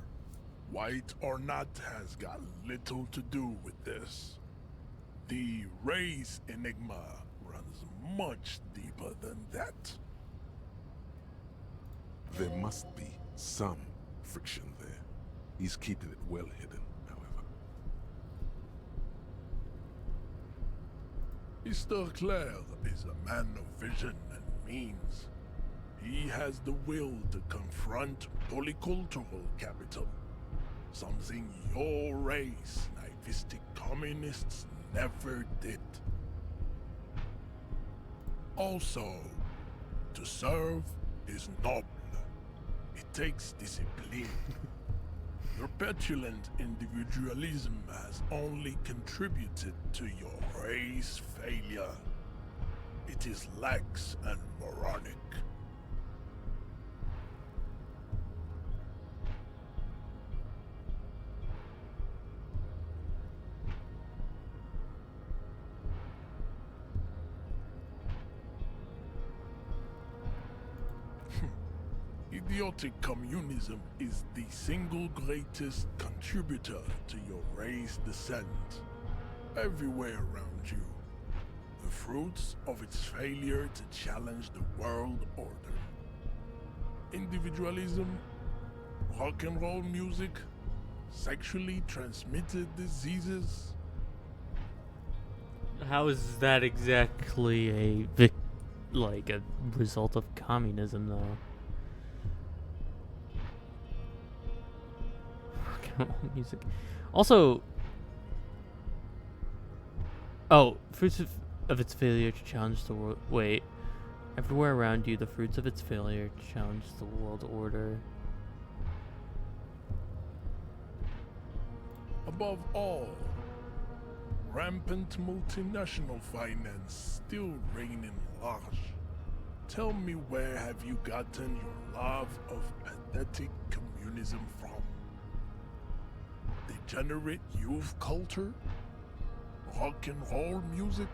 White or not has got little to do with this. The race enigma runs much deeper than that. There must be some friction there. He's keeping it well hidden, however. Mr. Clare is a man of vision and means. He has the will to confront polycultural capital. Something your race, naivistic communists, never did. Also, to serve is noble. It takes discipline. Your petulant individualism has only contributed to your race failure. It is lax and moronic. Idiotic communism is the single greatest contributor to your race descent. Everywhere around you, the fruits of its failure to challenge the world order. Individualism, rock and roll music, sexually transmitted diseases. How is that exactly a result of communism, though? Music. Also, fruits of its failure to challenge the world. Wait, everywhere around you, the fruits of its failure to challenge the world order. Above all, rampant multinational finance still reigning large. Tell me, where have you gotten your love of pathetic communism from? Degenerate youth culture? Rock and roll music?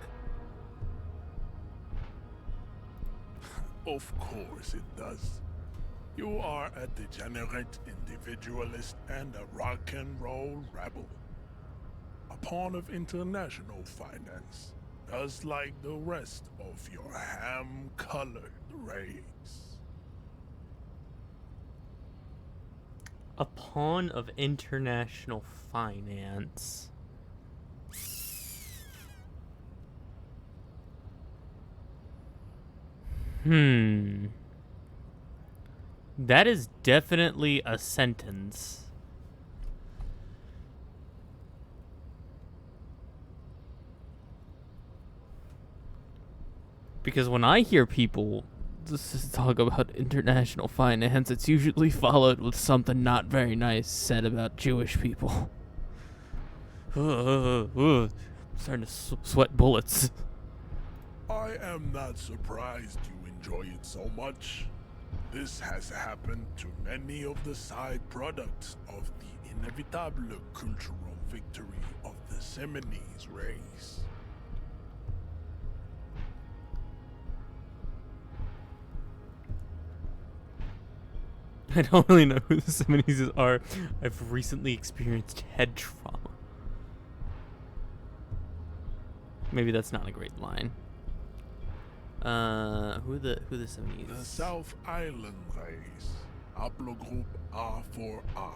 Of course it does. You are a degenerate individualist and a rock and roll rebel. A pawn of international finance, just like the rest of your ham-colored race. A pawn of international finance. That is definitely a sentence. Because when I hear people talk about international finance, it's usually followed with something not very nice said about Jewish people. Starting to sweat bullets. I am not surprised you enjoy it so much. This has happened to many of the side products of the inevitable cultural victory of the Seminoles race. I don't really know who the Seminoles are. I've recently experienced head trauma. Maybe that's not a great line. Who the Seminoles? The South Island race, haplogroup A4A.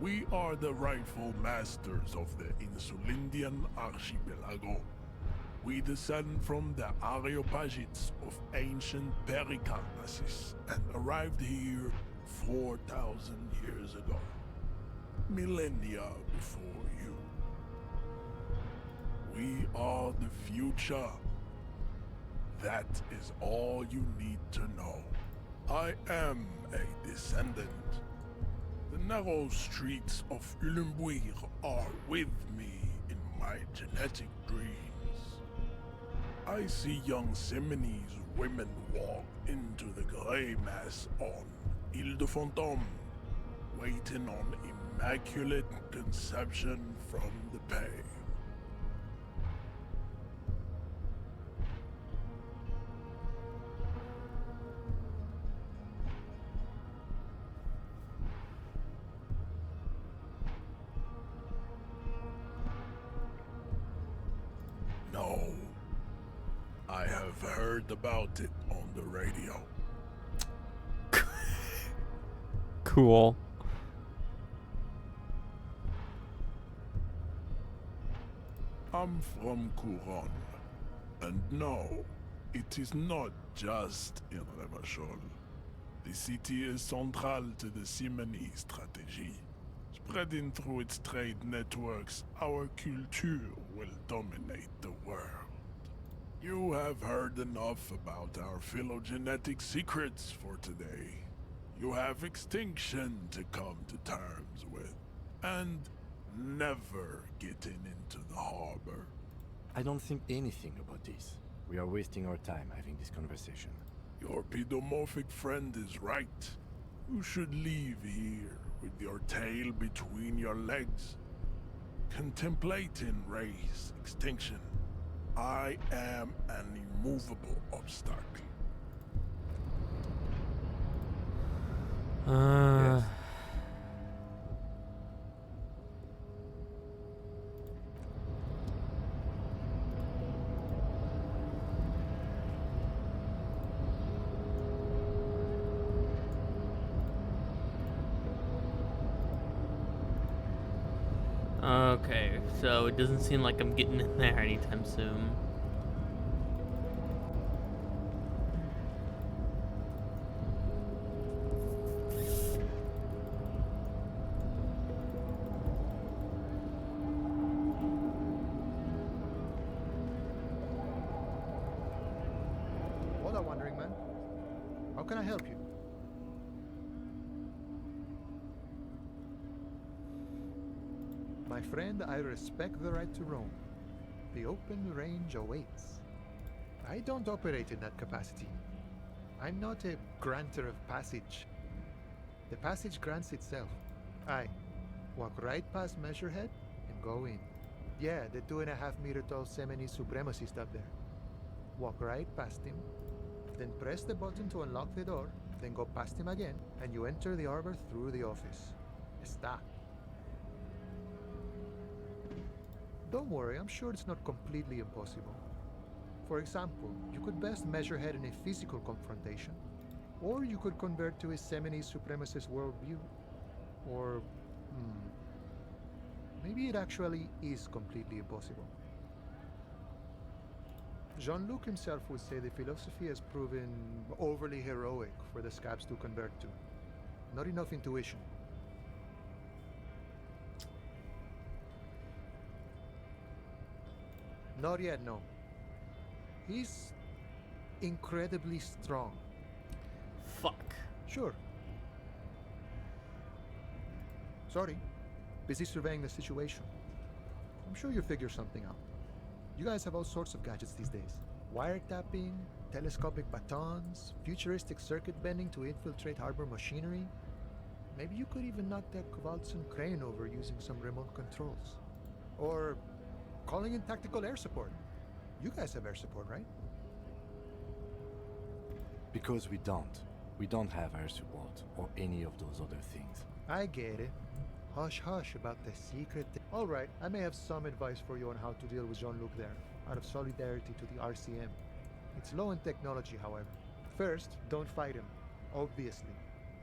We are the rightful masters of the Insulindian archipelago. We descend from the Areopagites of ancient Pericarnassus and arrived here 4,000 years ago. Millennia before you. We are the future. That is all you need to know. I am a descendant. The narrow streets of Ulimbuir are with me in my genetic dreams. I see young Semines women walk into the grey mass on Ile de Fantôme, waiting on immaculate conception from the pay. No. I have heard about it on the radio. Cool. I'm from Couronne. And no, it is not just in Revachol. The city is central to the Simony strategy. Spreading through its trade networks, our culture will dominate the world. You have heard enough about our phylogenetic secrets for today. You have extinction to come to terms with, and never getting into the harbor. I don't think anything about this. We are wasting our time having this conversation. Your pedomorphic friend is right. You should leave here with your tail between your legs, contemplating race extinction. I am an immovable obstacle. Yes. Okay, so it doesn't seem like I'm getting in there anytime soon. Hola, Wandering Man. How can I help you? My friend, I respect the right to roam. The open range awaits. I don't operate in that capacity. I'm not a granter of passage. The passage grants itself. I walk right past Measurehead and go in. Yeah, the 2.5-meter tall Semini supremacist up there. Walk right past him, then press the button to unlock the door, then go past him again, and you enter the arbor through the office. Está. Don't worry, I'm sure it's not completely impossible. For example, you could best measure head in a physical confrontation, or you could convert to a Semini supremacist worldview. Or, maybe it actually is completely impossible. Jean-Luc himself would say the philosophy has proven overly heroic for the scabs to convert to. Not enough intuition. Not yet, no. He's incredibly strong. Fuck. Sure. Sorry. Busy surveying the situation. I'm sure you'll figure something out. You guys have all sorts of gadgets these days. Wiretapping, telescopic batons, futuristic circuit bending to infiltrate harbor machinery. Maybe you could even knock that Kowalson crane over using some remote controls. Or calling in tactical air support. You guys have air support, right? Because we don't. We don't have air support or any of those other things. I get it. Hush hush about the secret. Alright, I may have some advice for you on how to deal with Jean-Luc there, out of solidarity to the RCM. It's low in technology, however. First, don't fight him, obviously.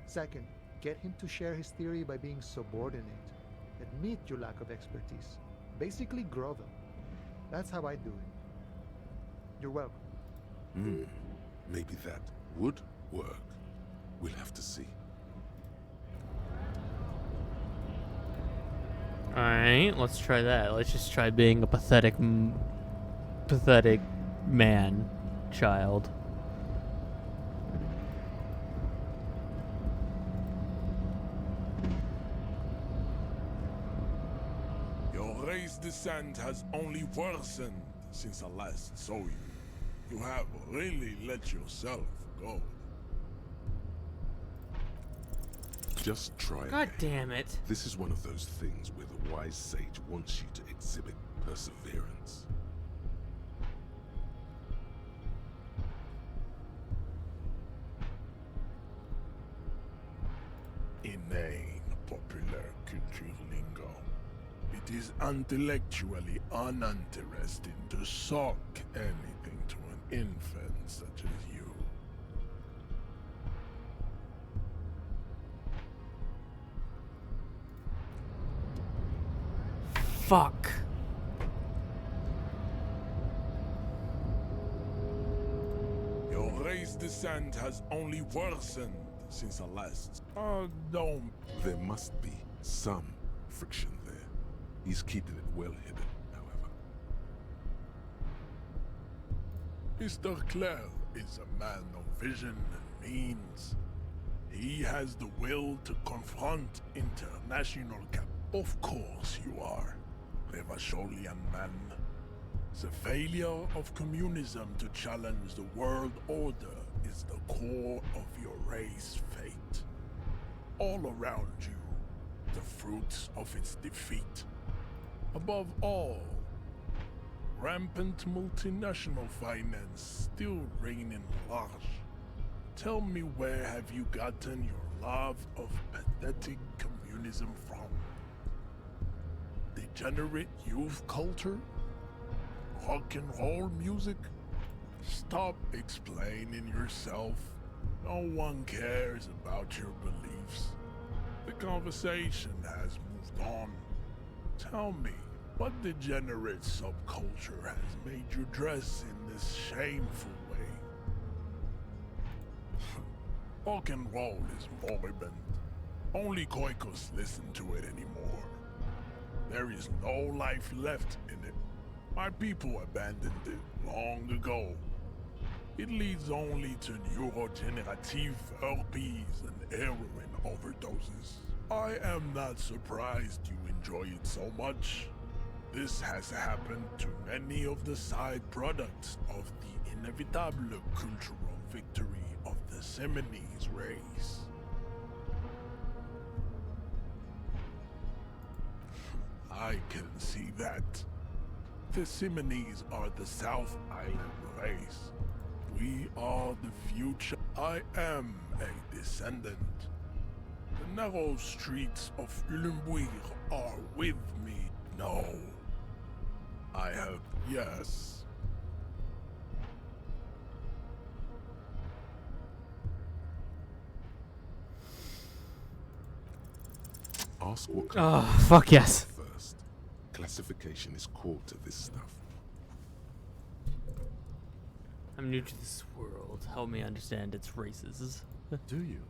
Second, get him to share his theory by being subordinate. Admit your lack of expertise. Basically grovel. That's how I do it. You're welcome. Maybe that would work. We'll have to see. Alright, let's try that. Let's just try being a pathetic man child. descent has only worsened since I last saw you. You have really let yourself go. Just try God again. damn it. This is one of those things where the wise sage wants you to exhibit perseverance. Inane popular culture lingo. It is intellectually uninteresting to sock anything to an infant such as you. Fuck. Your race descent has only worsened since I last. Don't. There must be some friction there. He's keeping it well hidden, however. Mr. Clare is a man of vision and means. He has the will to confront international cap. Of course you are, Revacholian man. The failure of communism to challenge the world order is the core of your race fate. All around you, the fruits of its defeat. Above all, rampant multinational finance still reigning large. Tell me, where have you gotten your love of pathetic communism from? Degenerate youth culture? Rock and roll music? Stop explaining yourself. No one cares about your beliefs. The conversation has moved on. Tell me, what degenerate subculture has made you dress in this shameful way? Rock and roll is moribund. Only Koikos listen to it anymore. There is no life left in it. My people abandoned it long ago. It leads only to neurodegenerative herpes and heroin overdoses. I am not surprised you enjoy it so much. This has happened to many of the side products of the inevitable cultural victory of the Seminoles race. I can see that. The Seminoles are the South Island race. We are the future. I am a descendant. The narrow streets of Ulimbuir are with me. No. I have, yes. Ask what Oh, fuck yes. first. Classification is core to this stuff. I'm new to this world. Help me understand its races. Do you?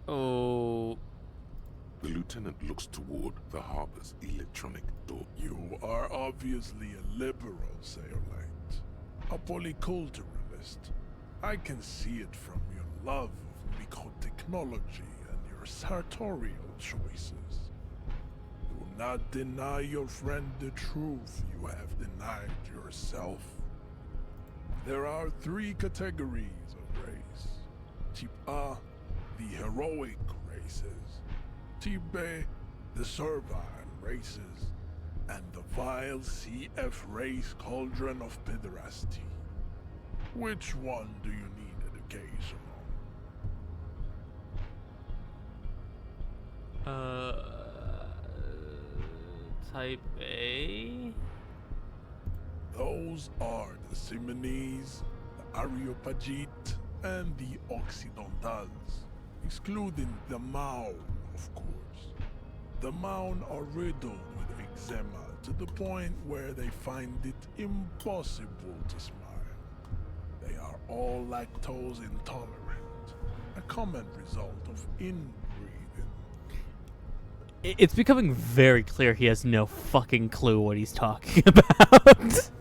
Oh. The lieutenant looks toward the harbor's electronic door. You are obviously a liberal, Sayolite. A polyculturalist. I can see it from your love of microtechnology and your sartorial choices. Do not deny your friend the truth you have denied yourself. There are 3 categories of race. Type A, the heroic races. Type B, the servile races. And the vile CF race cauldron of pederasty. Which one do you need education on? Type A? Those are the Seminoles, the Areopagite, and the Occidentals, excluding the Maun, of course. The Maun are riddled with eczema to the point where they find it impossible to smile. They are all lactose intolerant, a common result of inbreeding. It's becoming very clear he has no fucking clue what he's talking about.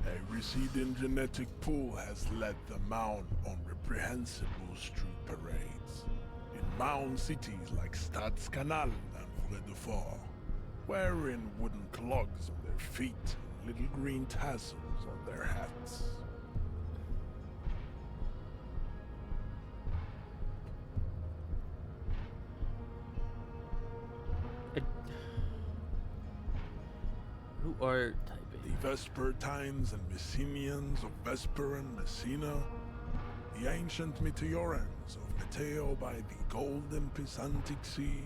A receding genetic pool has led the Mound on reprehensible street parades. In Mound cities like Stadskanal and Vredefort, wearing wooden clogs on their feet and little green tassels on their hats. Who are typing? The Vespertines and Messenians of Vesper and Messina, the ancient Meteorans of Meteo by the golden Pisantic Sea,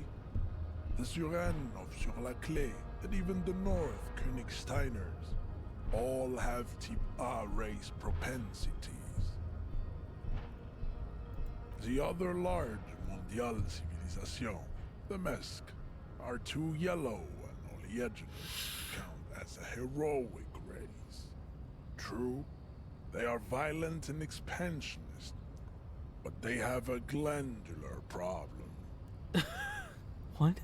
the Suren of Sur-la-Clé, and even the North Königsteiners, all have Type A race propensities. The other large Mondial civilization, the Mesk, are too yellow and oleaginous to count as a heroic race. True, they are violent and expansionist, but they have a glandular problem. What?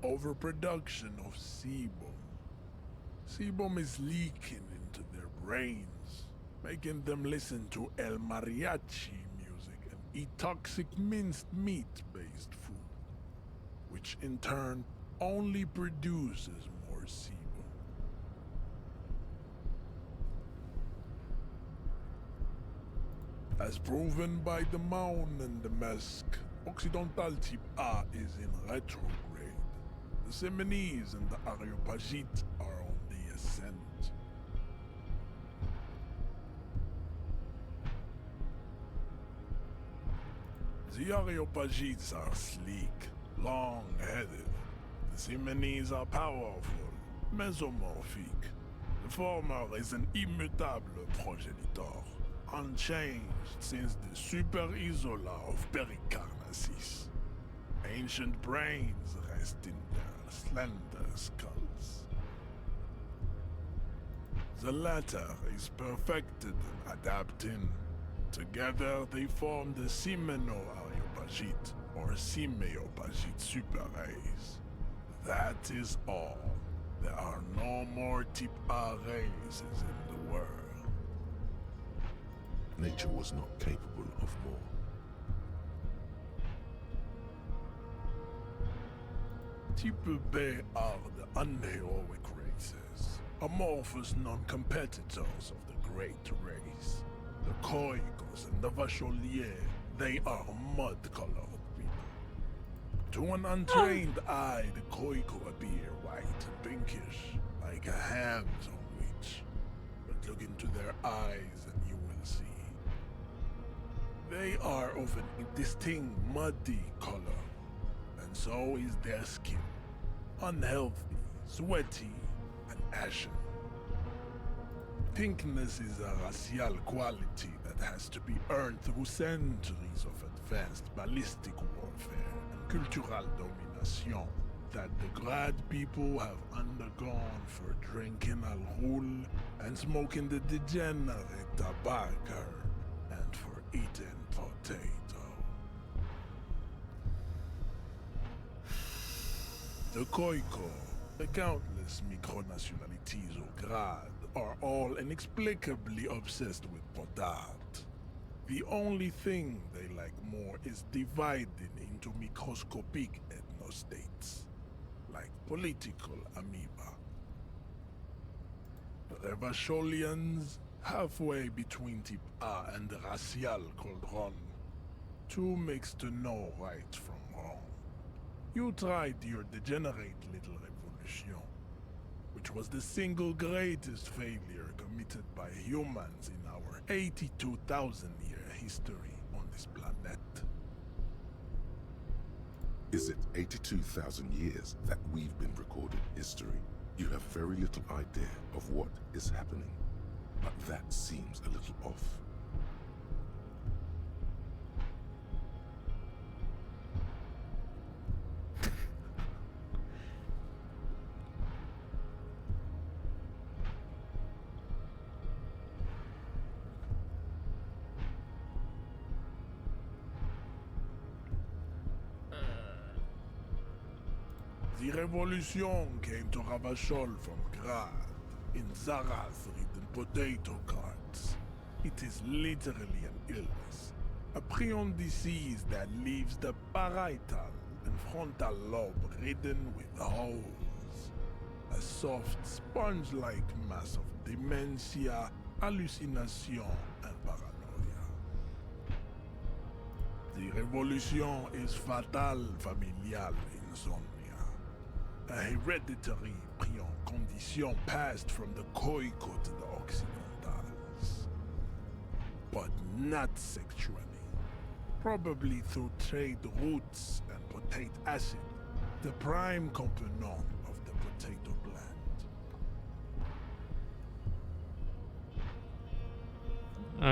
Overproduction of sebum. Sebum is leaking into their brains, making them listen to El Mariachi music and eat toxic minced meat-based food, which in turn only produces more sebum. As proven by the Mound and the Mesk, Occidental Type A is in retrograde. The Seminese and the Areopagites are on the ascent. The Areopagites are sleek, long-headed. The Seminese are powerful, mesomorphic. The former is an immutable progenitor, unchanged since the Super Isola of Pericarnassus. Ancient brains rest in their slender skulls. The latter is perfected and adapting. Together they form the Simeno-Areopagite or Simeopagite superrace. That is all. There are no more Type A races in the world. Nature was not capable of more. Type B are the unheroic races, amorphous non-competitors of the great race. The Khoikos and the Vacholier, they are mud-colored people. To an untrained eye, the Khoiko appear white and pinkish, like a ham sandwich. But look into their eyes and you will see. They are of an distinct muddy color, and so is their skin. Unhealthy, sweaty, and ashen. Pinkness is a racial quality that has to be earned through centuries of advanced ballistic warfare and cultural domination that the Grad people have undergone for drinking alcohol and smoking the degenerate tobacco and for eating potato. The Khoiko, the countless micronationalities of Grad, are all inexplicably obsessed with potard. The only thing they like more is dividing into microscopic ethnostates, like political amoeba. The Vacholians, halfway between Type A and the racial cauldron, too mixed to know right from wrong. You tried your degenerate little revolution, which was the single greatest failure committed by humans in our 82,000-year history on this planet. Is it 82,000 years that we've been recorded history? You have very little idea of what is happening, but that seems a little off. The revolution came to Ravachol from Grad in Zaraz-ridden potato carts. It is literally an illness, a prion disease that leaves the parietal and frontal lobe ridden with holes. A soft, sponge-like mass of dementia, hallucination, and paranoia. The revolution is fatal familial insomnia, a hereditary prion condition passed from the Koiko to the Occidentals. But not sexually. Probably through trade roots and potate acid, the prime component of the potato plant.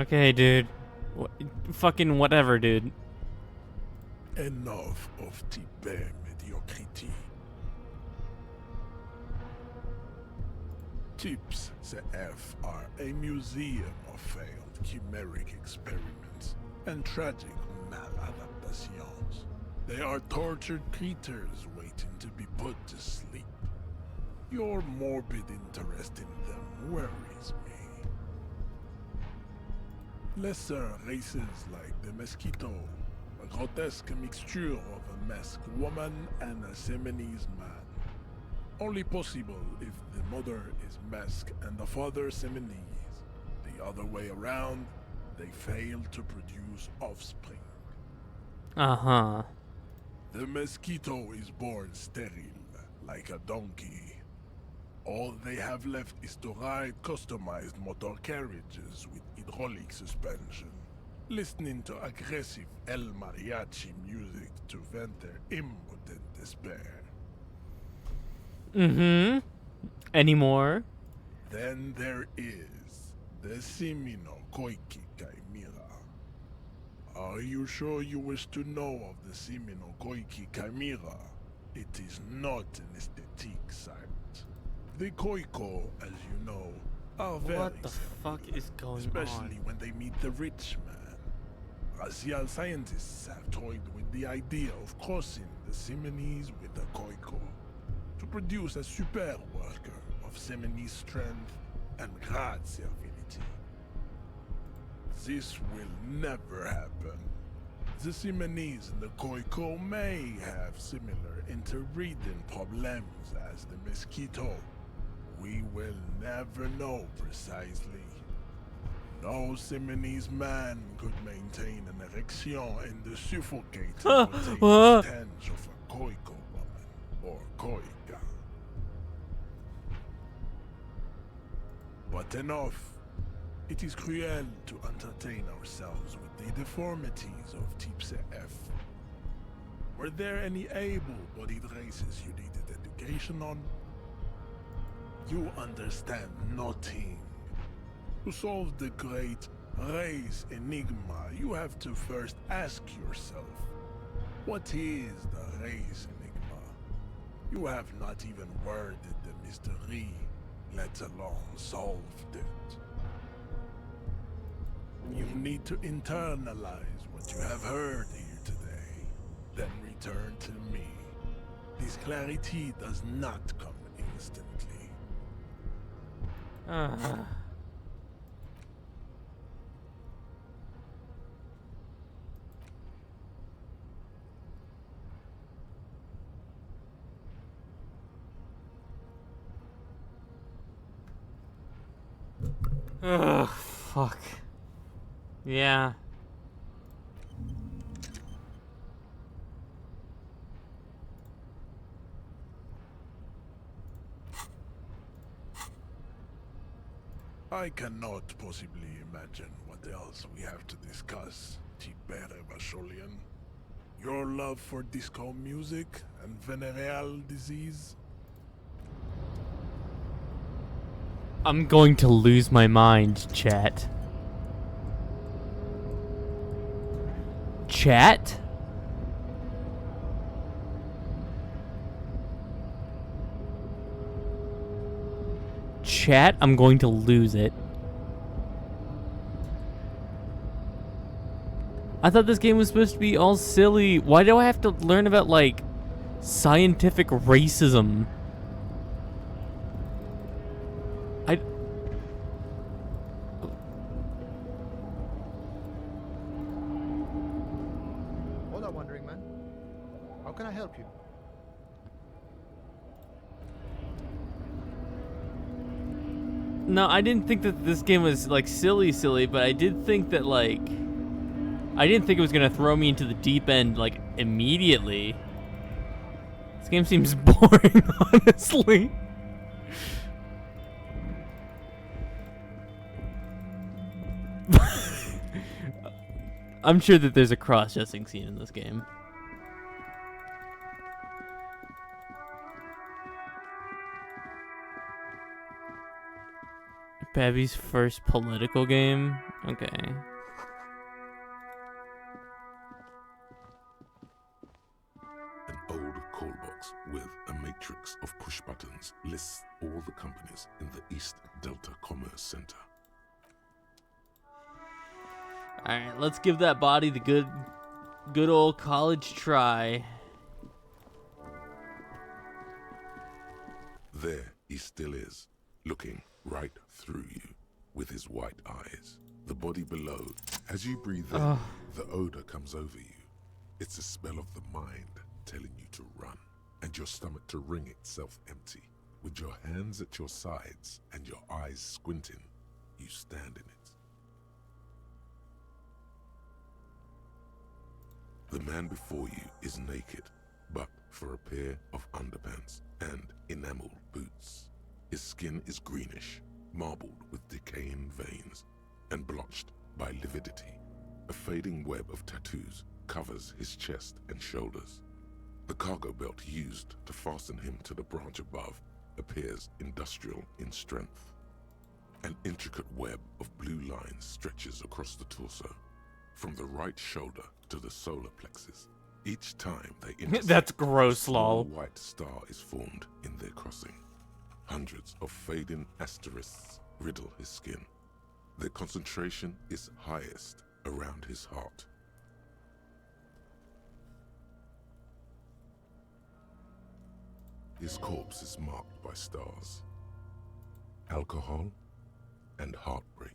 Okay, dude. Fucking whatever, dude. Enough of Tibet mediocrity. Tips CF are a museum of failed chimeric experiments and tragic maladaptations. They are tortured creatures waiting to be put to sleep. Your morbid interest in them worries me. Lesser races like the mosquito, a grotesque mixture of a masked woman and a Seminese man. Only possible if the mother is masked and the father Seminese. The other way around, they fail to produce offspring. Uh-huh. The mosquito is born sterile, like a donkey. All they have left is to ride customized motor carriages with hydraulic suspension, listening to aggressive El Mariachi music to vent their impotent despair. Mm-hmm. Any more? Then there is the Simino Koiki Chimera. Are you sure you wish to know of the Simino Koiki Chimera? It is not an aesthetic site. The Koiko, as you know, are very What the fuck is going especially on? when they meet the rich man. Racial scientists have toyed with the idea of crossing the Seminese with the Koiko to produce a super worker of Seminese strength and Grad servility. This will never happen. The Seminese and the Koiko may have similar interbreeding problems as the mosquito. We will never know precisely. No Seminese man could maintain an erection in the suffocating potato stench of a Koiko woman or Koika. But enough. It is cruel to entertain ourselves with the deformities of Type F. Were there any able-bodied races you needed education on? You understand nothing. To solve the great race enigma, you have to first ask yourself, what is the race enigma? You have not even worded the mystery, let alone solved it. You need to internalize what you have heard here today, then return to me. This clarity does not come instantly. Ugh, fuck. Yeah. I cannot possibly imagine what else we have to discuss, Tibere Vacholian. Your love for disco music and venereal disease? I'm going to lose my mind, chat. Chat? Chat, I'm going to lose it. I thought this game was supposed to be all silly. Why do I have to learn about, like, Scientific racism. Hola, wandering man. How can I help you? No, I didn't think that this game was like silly, but I did think that like I didn't think it was gonna throw me into the deep end like immediately. This game seems boring, honestly. I'm sure that there's a cross-dressing scene in this game. Babby's first political game? Okay. An old call box with a matrix of push buttons lists all the companies in the East Delta Commerce Center. Alright, let's give that body the good old college try. There he still is, looking right through you with his white eyes. The body below, as you breathe in, the odor comes over you. It's a smell of the mind telling you to run, and your stomach to wring itself empty. With your hands at your sides and your eyes squinting, you stand in it. The man before you is naked, but for a pair of underpants and enamel boots. His skin is greenish, marbled with decaying veins, and blotched by lividity. A fading web of tattoos covers his chest and shoulders. The cargo belt used to fasten him to the branch above appears industrial in strength. An intricate web of blue lines stretches across the torso, from the right shoulder to the solar plexus. Each time they intersect, That's gross, a small lol. white star is formed in their crossing. Hundreds of fading asterisks riddle his skin. Their concentration is highest around his heart. His corpse is marked by stars, alcohol, and heartbreak.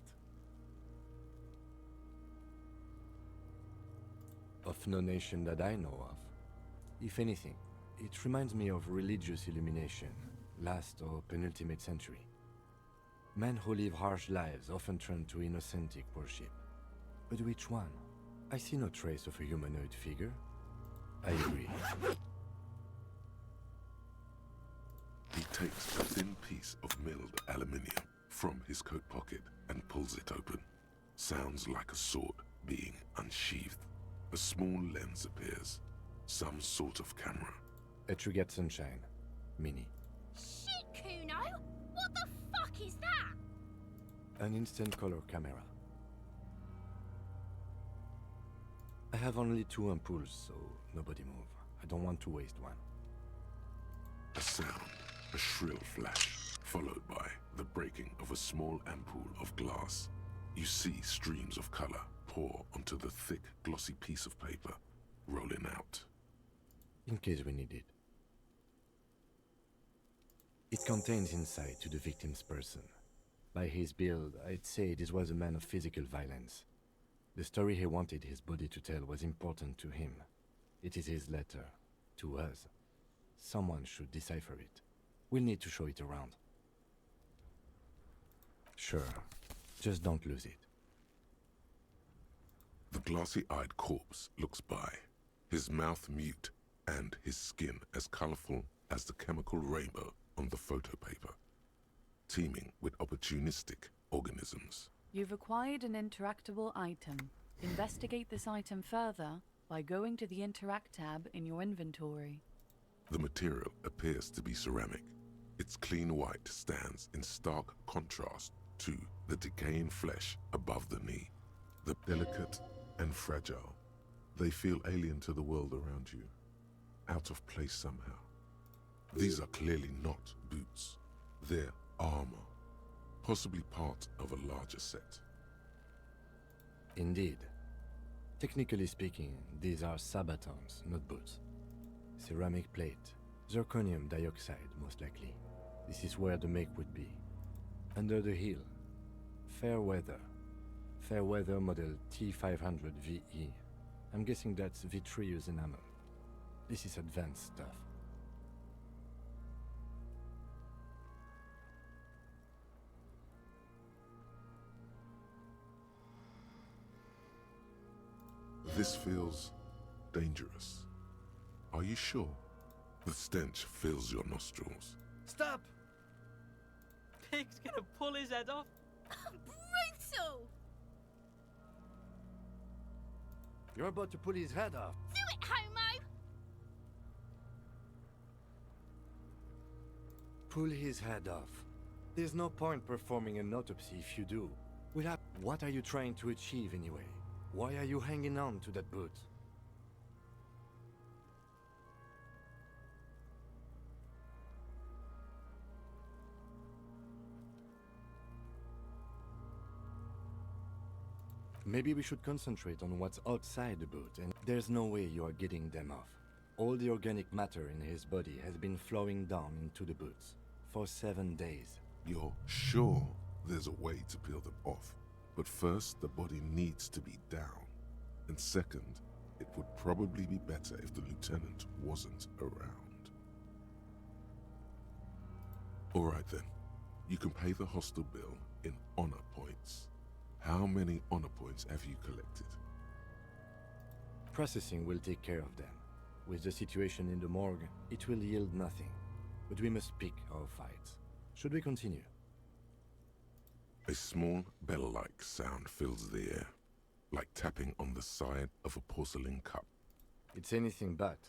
Of no nation that I know of. If anything, it reminds me of religious illumination, last or penultimate century. Men who live harsh lives often turn to innocentic worship. But which one? I see no trace of a humanoid figure. I agree. He takes a thin piece of milled aluminium from his coat pocket and pulls it open. Sounds like a sword being unsheathed. A small lens appears, some sort of camera. A Trigger Sunshine, Mini. Shit, Kuno! What the fuck is that? An instant color camera. I have only 2 ampoules, so nobody move. I don't want to waste one. A sound, a shrill flash, followed by the breaking of a small ampoule of glass. You see streams of color pour onto the thick, glossy piece of paper, rolling out. In case we need it. It contains insight to the victim's person. By his build, I'd say this was a man of physical violence. The story he wanted his body to tell was important to him. It is his letter, to us. Someone should decipher it. We'll need to show it around. Sure, just don't lose it. The glassy-eyed corpse looks by, his mouth mute and his skin as colorful as the chemical rainbow on the photo paper, teeming with opportunistic organisms. You've acquired an interactable item. Investigate this item further by going to the Interact tab in your inventory. The material appears to be ceramic. Its clean white stands in stark contrast to the decaying flesh above the knee. The delicate and fragile, they feel alien to the world around you, out of place somehow. These are clearly not boots. They're armor, possibly part of a larger set. Indeed. Technically speaking, these are sabatons, not boots. Ceramic plate. Zirconium dioxide, most likely. This is where the make would be. Under the hill. Fair weather. Fair weather model T500 VE. I'm guessing that's vitreous enamel. This is advanced stuff. This feels dangerous. Are you sure? The stench fills your nostrils. Stop! Pig's gonna pull his head off. Brutal! You're about to pull his head off. Do it, homo! Pull his head off. There's no point performing an autopsy if you do. We'll have... What are you trying to achieve anyway? Why are you hanging on to that boot? Maybe we should concentrate on what's outside the boot, and there's no way you are getting them off. All the organic matter in his body has been flowing down into the boots for 7 days. You're sure there's a way to peel them off? But first, the body needs to be down. And second, it would probably be better if the lieutenant wasn't around. Alright then, you can pay the hostel bill in honor points. How many honor points have you collected? Processing will take care of them. With the situation in the morgue, it will yield nothing. But we must pick our fights. Should we continue? A small bell-like sound fills the air, like tapping on the side of a porcelain cup. It's anything but.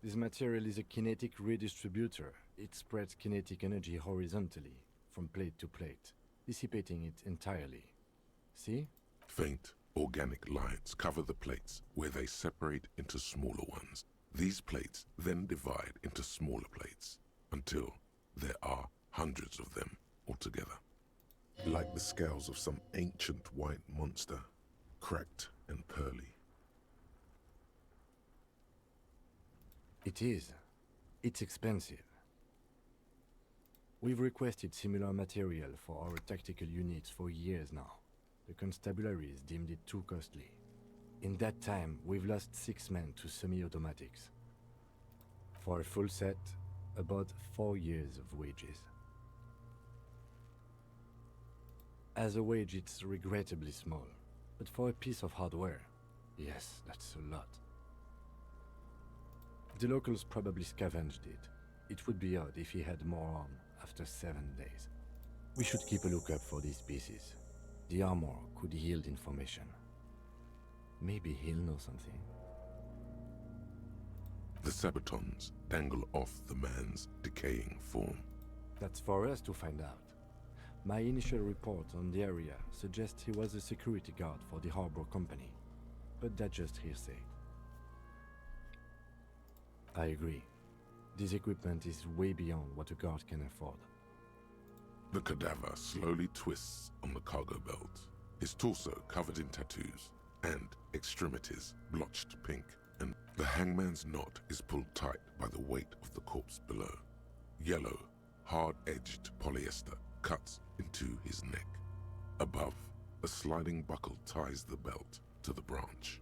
This material is a kinetic redistributor. It spreads kinetic energy horizontally, from plate to plate, dissipating it entirely. See? Faint, organic lines cover the plates where they separate into smaller ones. These plates then divide into smaller plates until there are hundreds of them altogether. Like the scales of some ancient white monster, cracked and pearly. It is. It's expensive. We've requested similar material for our tactical units for years now. The constabularies deemed it too costly. In that time, we've lost 6 men to semi-automatics. For a full set, about 4 years of wages. As a wage, it's regrettably small. But for a piece of hardware, yes, that's a lot. The locals probably scavenged it. It would be odd if he had more on after 7 days. We should keep a lookout for these pieces. The armor could yield information. Maybe he'll know something. The sabatons dangle off the man's decaying form. That's for us to find out. My initial report on the area suggests he was a security guard for the harbor company, but that's just hearsay. I agree. This equipment is way beyond what a guard can afford. The cadaver slowly twists on the cargo belt, his torso covered in tattoos, and extremities blotched pink, and the hangman's knot is pulled tight by the weight of the corpse below. Yellow, hard-edged polyester cuts into his neck. Above, a sliding buckle ties the belt to the branch.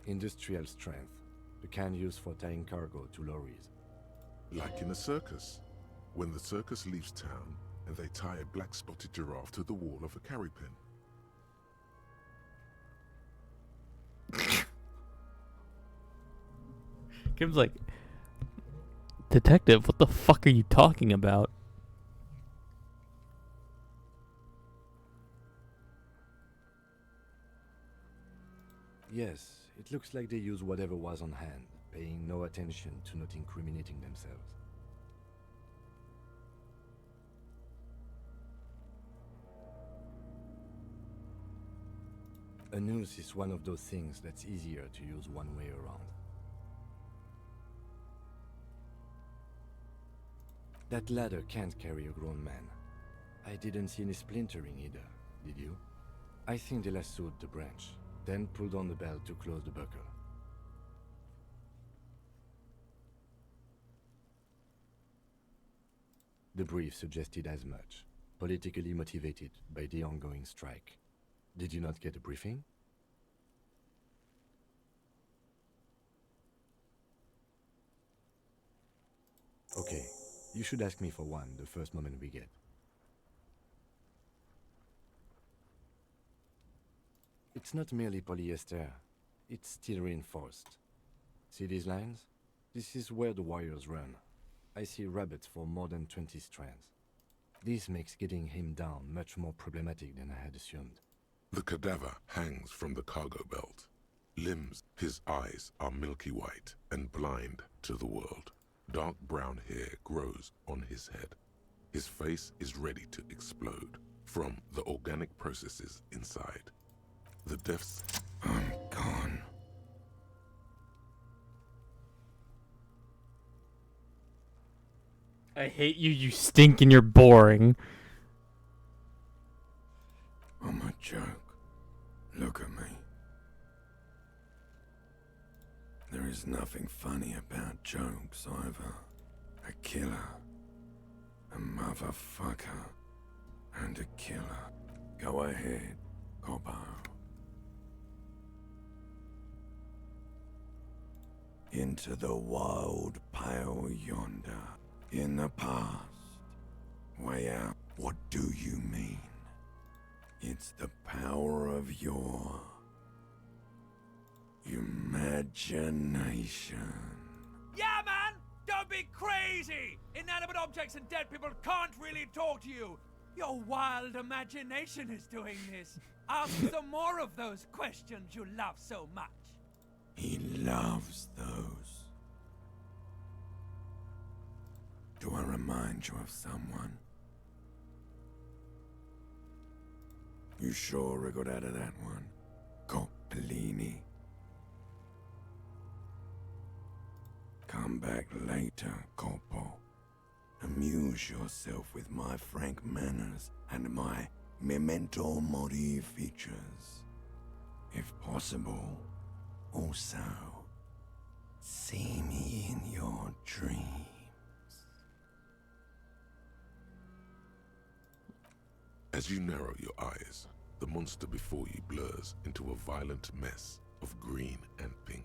Industrial strength, the kind used for tying cargo to lorries. Like in a circus, when the circus leaves town and they tie a black-spotted giraffe to the wall of a carry pin. Kim's like, Detective, what the fuck are you talking about? Yes, it looks like they use whatever was on hand, paying no attention to not incriminating themselves. A noose is one of those things that's easier to use one way around. That ladder can't carry a grown man. I didn't see any splintering either, did you? I think they lassoed the branch, then pulled on the belt to close the buckle. The brief suggested as much, politically motivated by the ongoing strike. Did you not get a briefing? Okay, you should ask me for one the first moment we get. It's not merely polyester, it's steel reinforced. See these lines? This is where the wires run. I see rabbits for more than 20 strands. This makes getting him down much more problematic than I had assumed. The cadaver hangs from the cargo belt. Limbs, his eyes are milky white and blind to the world. Dark brown hair grows on his head. His face is ready to explode from the organic processes inside. The deaths... I'm gone. I hate you, you stink and you're boring. I'm a joke. Look at me. There is nothing funny about jokes either. A killer, a motherfucker, and a killer. Go ahead, Coppo. Into the wild pale yonder. In the past. Way out. What do you mean? It's the power of your imagination. Yeah, man! Don't be crazy! Inanimate objects and dead people can't really talk to you. Your wild imagination is doing this. Ask some more of those questions you love so much. He loves those. Do I remind you of someone? You sure wriggled out of that one, Coppellini. Come back later, Coppo. Amuse yourself with my frank manners and my memento mori features. If possible, also, see me in your dreams. As you narrow your eyes, the monster before you blurs into a violent mess of green and pink.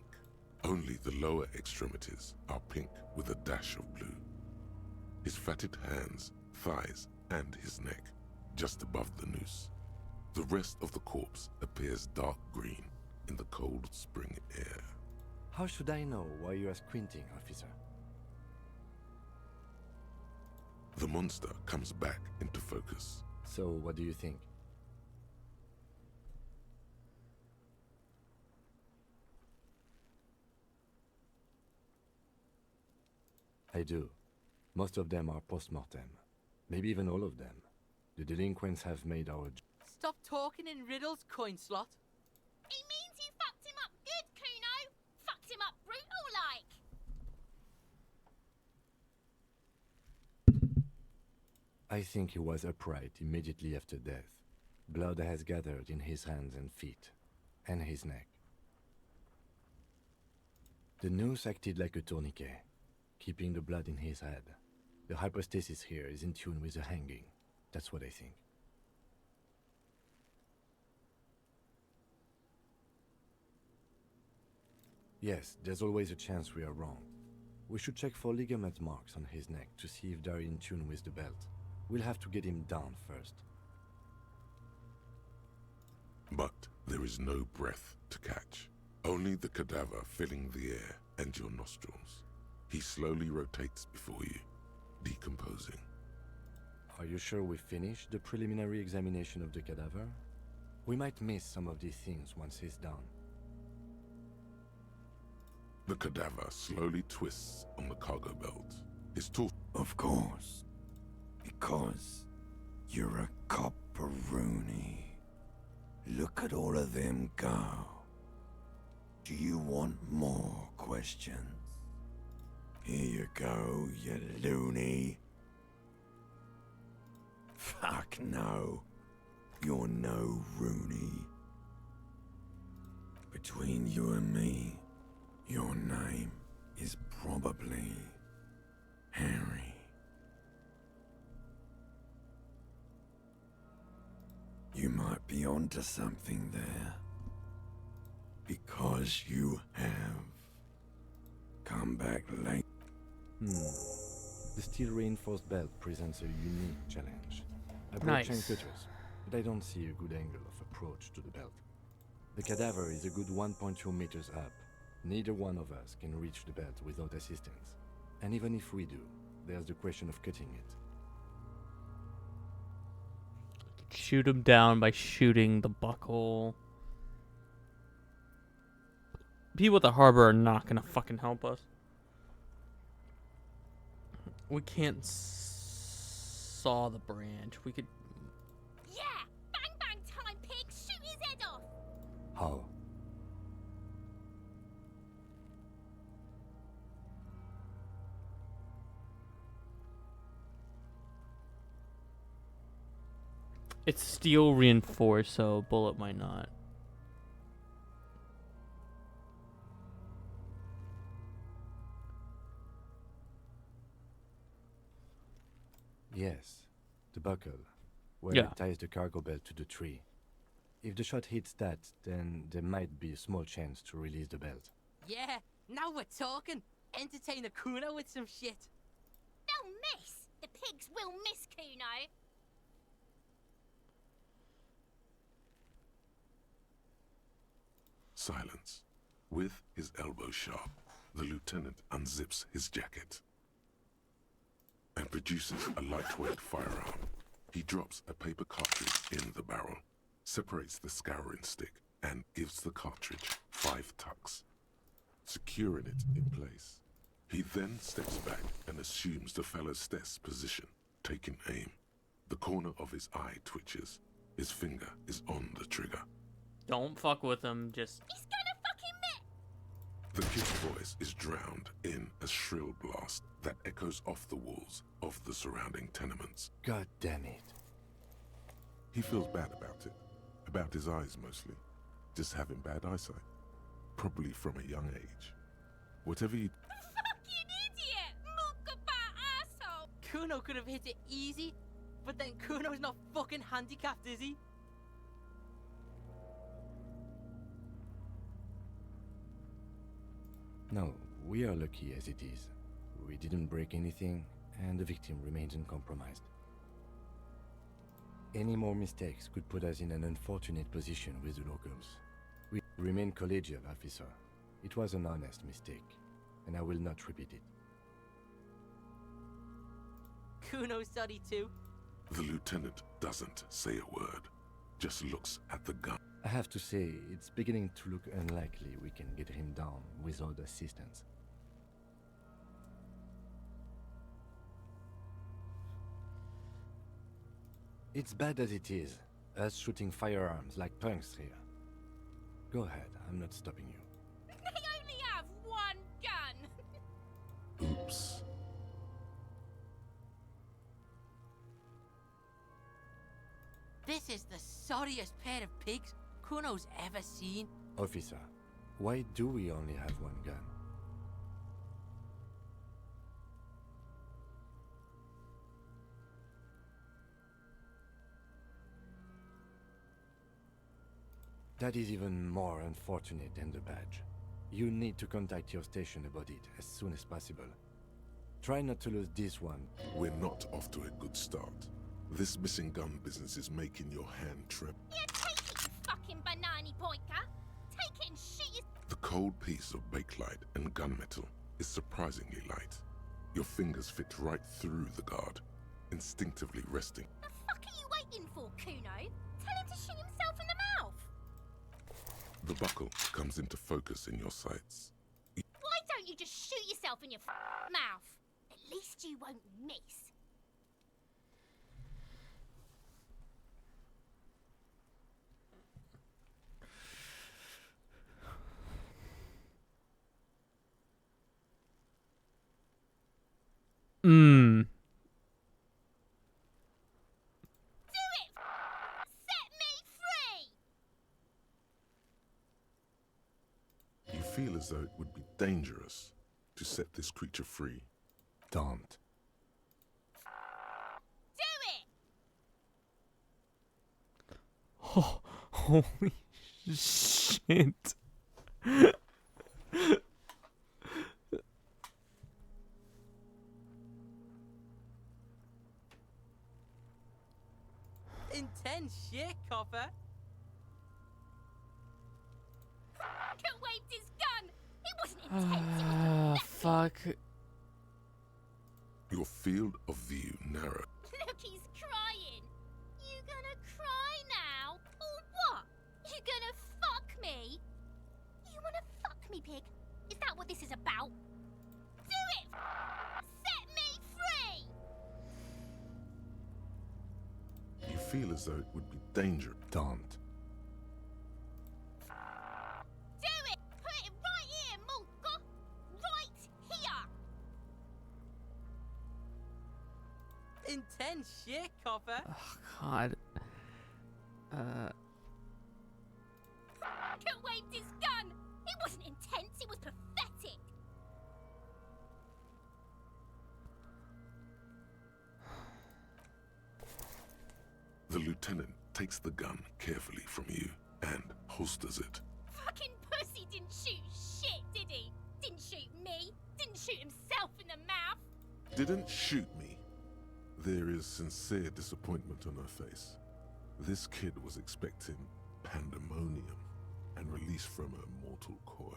Only the lower extremities are pink with a dash of blue. His fatted hands, thighs, and his neck, just above the noose. The rest of the corpse appears dark green in the cold spring air. How should I know why you are squinting, officer? The monster comes back into focus. So, what do you think? I do. Most of them are post-mortem. Maybe even all of them. The delinquents have made our... Stop talking in riddles, coin slot. He means you fucked him up good, Kuno. Fucked him up brutal like. I think he was upright immediately after death. Blood has gathered in his hands and feet, and his neck. The noose acted like a tourniquet, keeping the blood in his head. The hypostasis here is in tune with the hanging. That's what I think. Yes, there's always a chance we are wrong. We should check for ligament marks on his neck to see if they're in tune with the belt. We'll have to get him down first. But there is no breath to catch. Only the cadaver filling the air and your nostrils. He slowly rotates before you, decomposing. Are you sure we finished the preliminary examination of the cadaver? We might miss some of these things once he's done. The cadaver slowly twists on the cargo belt. His tooth... Of course. Because you're a copperoni. Look at all of them go. Do you want more questions? Here you go, you loony. Fuck no. You're no Rooney. Between you and me, your name is probably Harry. might be onto something there. Because you have come back late. The steel reinforced belt presents a unique challenge. I brought Nice. chain cutters, but I don't see a good angle of approach to the belt. The cadaver is a good 1.2 meters up. Neither one of us can reach the belt without assistance. And even if we do, there's the question of cutting it. Shoot him down by shooting the buckle. People at the harbor are not gonna fucking help us. We can't saw the branch. We could. Yeah! Bang bang time, pig! Shoot his head off! How? It's steel reinforced, so a bullet might not. Yes, the buckle, where Yeah. it ties the cargo belt to the tree. If the shot hits that, then there might be a small chance to release the belt. Yeah, now we're talking. Entertain the Kuno with some shit. They'll miss! The pigs will miss Kuno! Silence. With his elbow sharp, the lieutenant unzips his jacket and produces a lightweight firearm. He drops a paper cartridge in the barrel, separates the scouring stick, and gives the cartridge 5 tucks, securing it in place. He then steps back and assumes the fellow's desk position, taking aim. The corner of his eye twitches. His finger is on the trigger. Don't fuck with him. Just. He's gonna fucking miss! The kid's voice is drowned in a shrill blast that echoes off the walls of the surrounding tenements. God damn it. He feels bad about it. About his eyes mostly. Just having bad eyesight. Probably from a young age. Whatever he... Fucking idiot! Mookaba asshole! Kuno could have hit it easy, but then Kuno's not fucking handicapped, is he? No, we are lucky as it is. We didn't break anything, and the victim remains uncompromised. Any more mistakes could put us in an unfortunate position with the locals. We remain collegial, officer. It was an honest mistake, and I will not repeat it. Kuno's sorry too. The lieutenant doesn't say a word, just looks at the gun. I have to say, it's beginning to look unlikely we can get him down without assistance. It's bad as it is, us shooting firearms like punks here. Go ahead, I'm not stopping you. They only have one gun! Oops. This is the sorriest pair of pigs Kuno's ever seen. Officer, why do we only have one gun? That is even more unfortunate than the badge. You need to contact your station about it as soon as possible. Try not to lose this one. We're not off to a good start. This missing gun business is making your hand tremble. Yeah, take it, you fucking banana pointer! Take it and shoot your... The cold piece of bakelite and gunmetal is surprisingly light. Your fingers fit right through the guard, instinctively resting. The fuck are you waiting for, Kuno? Tell him to shoot himself in the mouth! The buckle comes into focus in your sights. Why don't you just shoot yourself in your mouth? At least you won't miss. Mmm. Do it! Set me free! You feel as though it would be dangerous to set this creature free. Don't. Do it! Oh, holy shit. Intense shit, copper. Could waved his gun. It wasn't intense. It was Ah, pathetic. fuck. Your field of view narrowed. Look, he's crying. You gonna cry now? Or what? You gonna fuck me? You wanna fuck me, pig? Is that what this is about? Do it! Set me free! You feel as though it would be dangerous. Don't. Do it! Put it right here, Mulka! Right here! Intense shit, copper. Oh, God. Could waved his gun. It wasn't intense. It was pathetic. The lieutenant takes the gun carefully from you and holsters it. Fucking pussy didn't shoot shit, did he? Didn't shoot me. Didn't shoot himself in the mouth. Didn't shoot me. There is sincere disappointment on her face. This kid was expecting pandemonium and release from her mortal coil.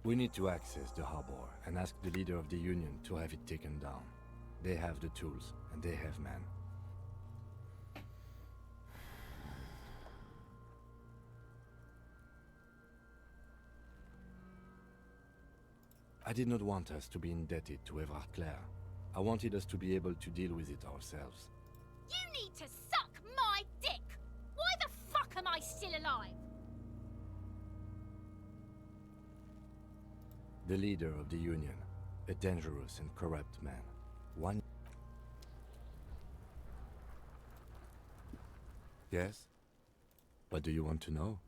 We need to access the harbor and ask the leader of the Union to have it taken down. They have the tools, and they have men. I did not want us to be indebted to Evrard Clare. I wanted us to be able to deal with it ourselves. You need to suck my dick. Why the fuck am I still alive? The leader of the Union, a dangerous and corrupt man. One... Yes? What do you want to know?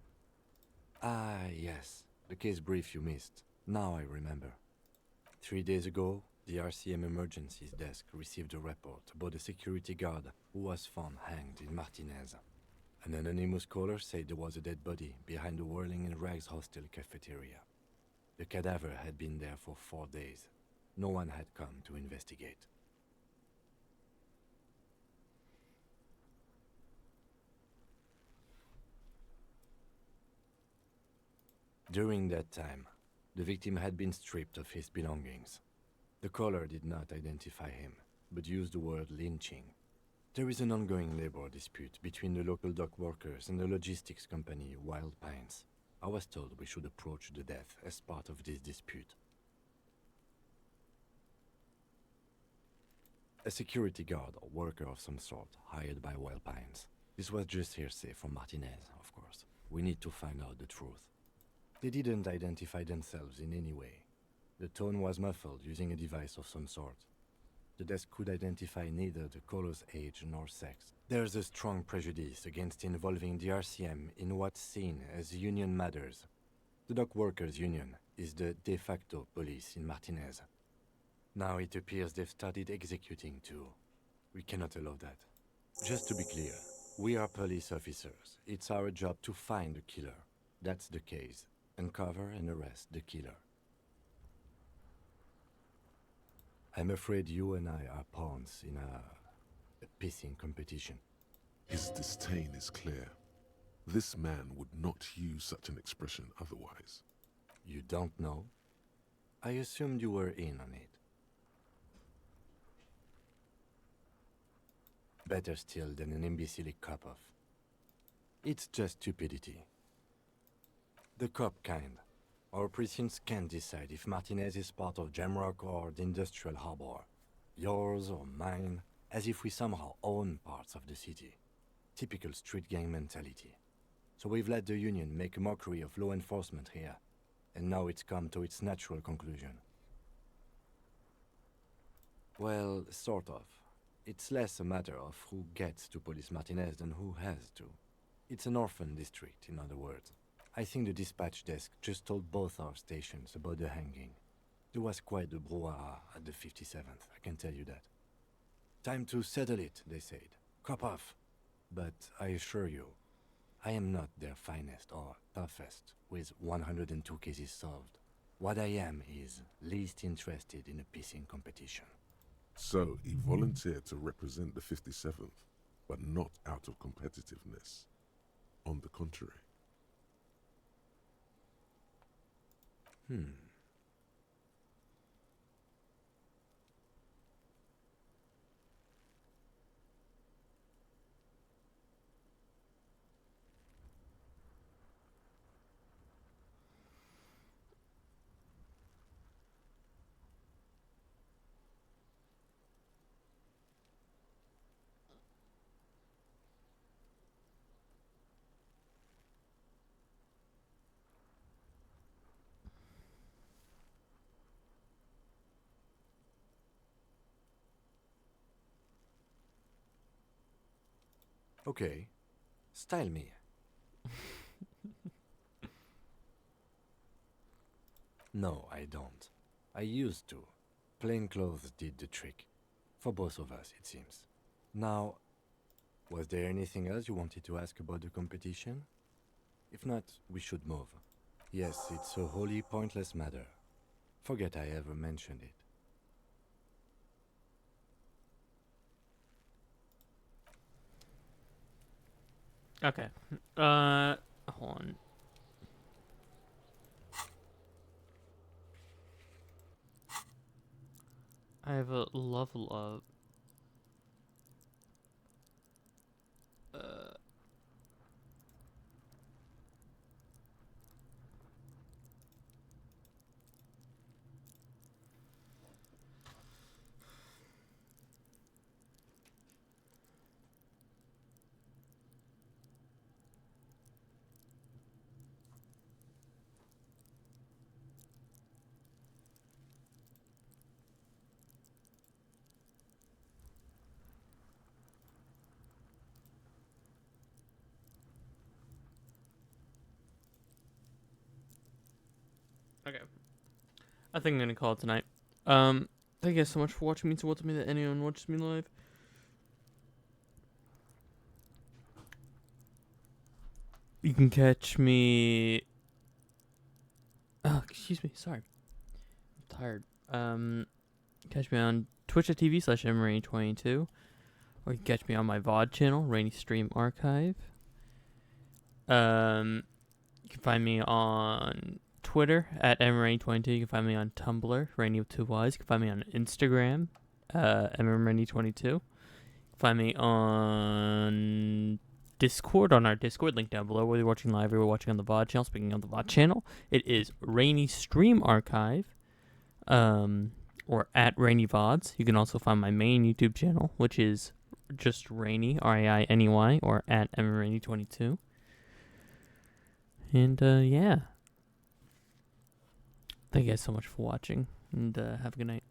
Ah, yes. The case brief you missed. Now I remember. 3 days ago, the RCM Emergencies Desk received a report about a security guard who was found hanged in Martinez. An anonymous caller said there was a dead body behind the Whirling in Rags hostel cafeteria. The cadaver had been there for 4 days. No one had come to investigate. During that time, the victim had been stripped of his belongings. The caller did not identify him, but used the word lynching. There is an ongoing labor dispute between the local dock workers and the logistics company Wild Pines. I was told we should approach the death as part of this dispute. A security guard or worker of some sort hired by Wild Pines. This was just hearsay from Martinez, of course. We need to find out the truth. They didn't identify themselves in any way. The tone was muffled using a device of some sort. The desk could identify neither the caller's age nor sex. There's a strong prejudice against involving the RCM in what's seen as union matters. The Dock Workers Union is the de facto police in Martinez. Now it appears they've started executing too. We cannot allow that. Just to be clear, we are police officers. It's our job to find the killer. That's the case. Uncover and arrest the killer. I'm afraid you and I are pawns in a pissing competition. His disdain is clear. This man would not use such an expression otherwise. You don't know? I assumed you were in on it. Better still than an imbecile cop-off. It's just stupidity. The cop kind. Our precincts can't decide if Martinez is part of Jamrock or the industrial harbor. Yours or mine, as if we somehow own parts of the city. Typical street gang mentality. So we've let the Union make a mockery of law enforcement here, and now it's come to its natural conclusion. Well, sort of. It's less a matter of who gets to police Martinez than who has to. It's an orphan district, in other words. I think the dispatch desk just told both our stations about the hanging. There was quite the brouhaha at the 57th, I can tell you that. Time to settle it, they said. Crop off. But I assure you, I am not their finest or toughest with 102 cases solved. What I am is least interested in a pissing competition. So he volunteered to represent the 57th, but not out of competitiveness. On the contrary. Okay, style me. No, I don't. I used to. Plain clothes did the trick. For both of us, it seems. Now, was there anything else you wanted to ask about the competition? If not, we should move. Yes, it's a wholly pointless matter. Forget I ever mentioned it. Okay. Hold on. I have a level up. Okay. I think I'm gonna call it tonight. Thank you guys so much for watching me. To welcome me that anyone watches me live. You can catch me. Oh, excuse me. Sorry. I'm tired. Catch me on twitch.tv/mrain22, or you can catch me on my VOD channel, Rainy Stream Archive. You can find me on Twitter at mrain22. You can find me on Tumblr, Rainy with 2 Ys. You can find me on Instagram, mrain22. You can find me on Discord, on our Discord, link down below, whether you're watching live or you're watching on the VOD channel. Speaking of the VOD channel, it is Rainy Stream Archive, or at Rainy VODs. You can also find my main YouTube channel, which is just Rainy, Rainey, or at mrain22. And, yeah. Thank you guys so much for watching, and have a good night.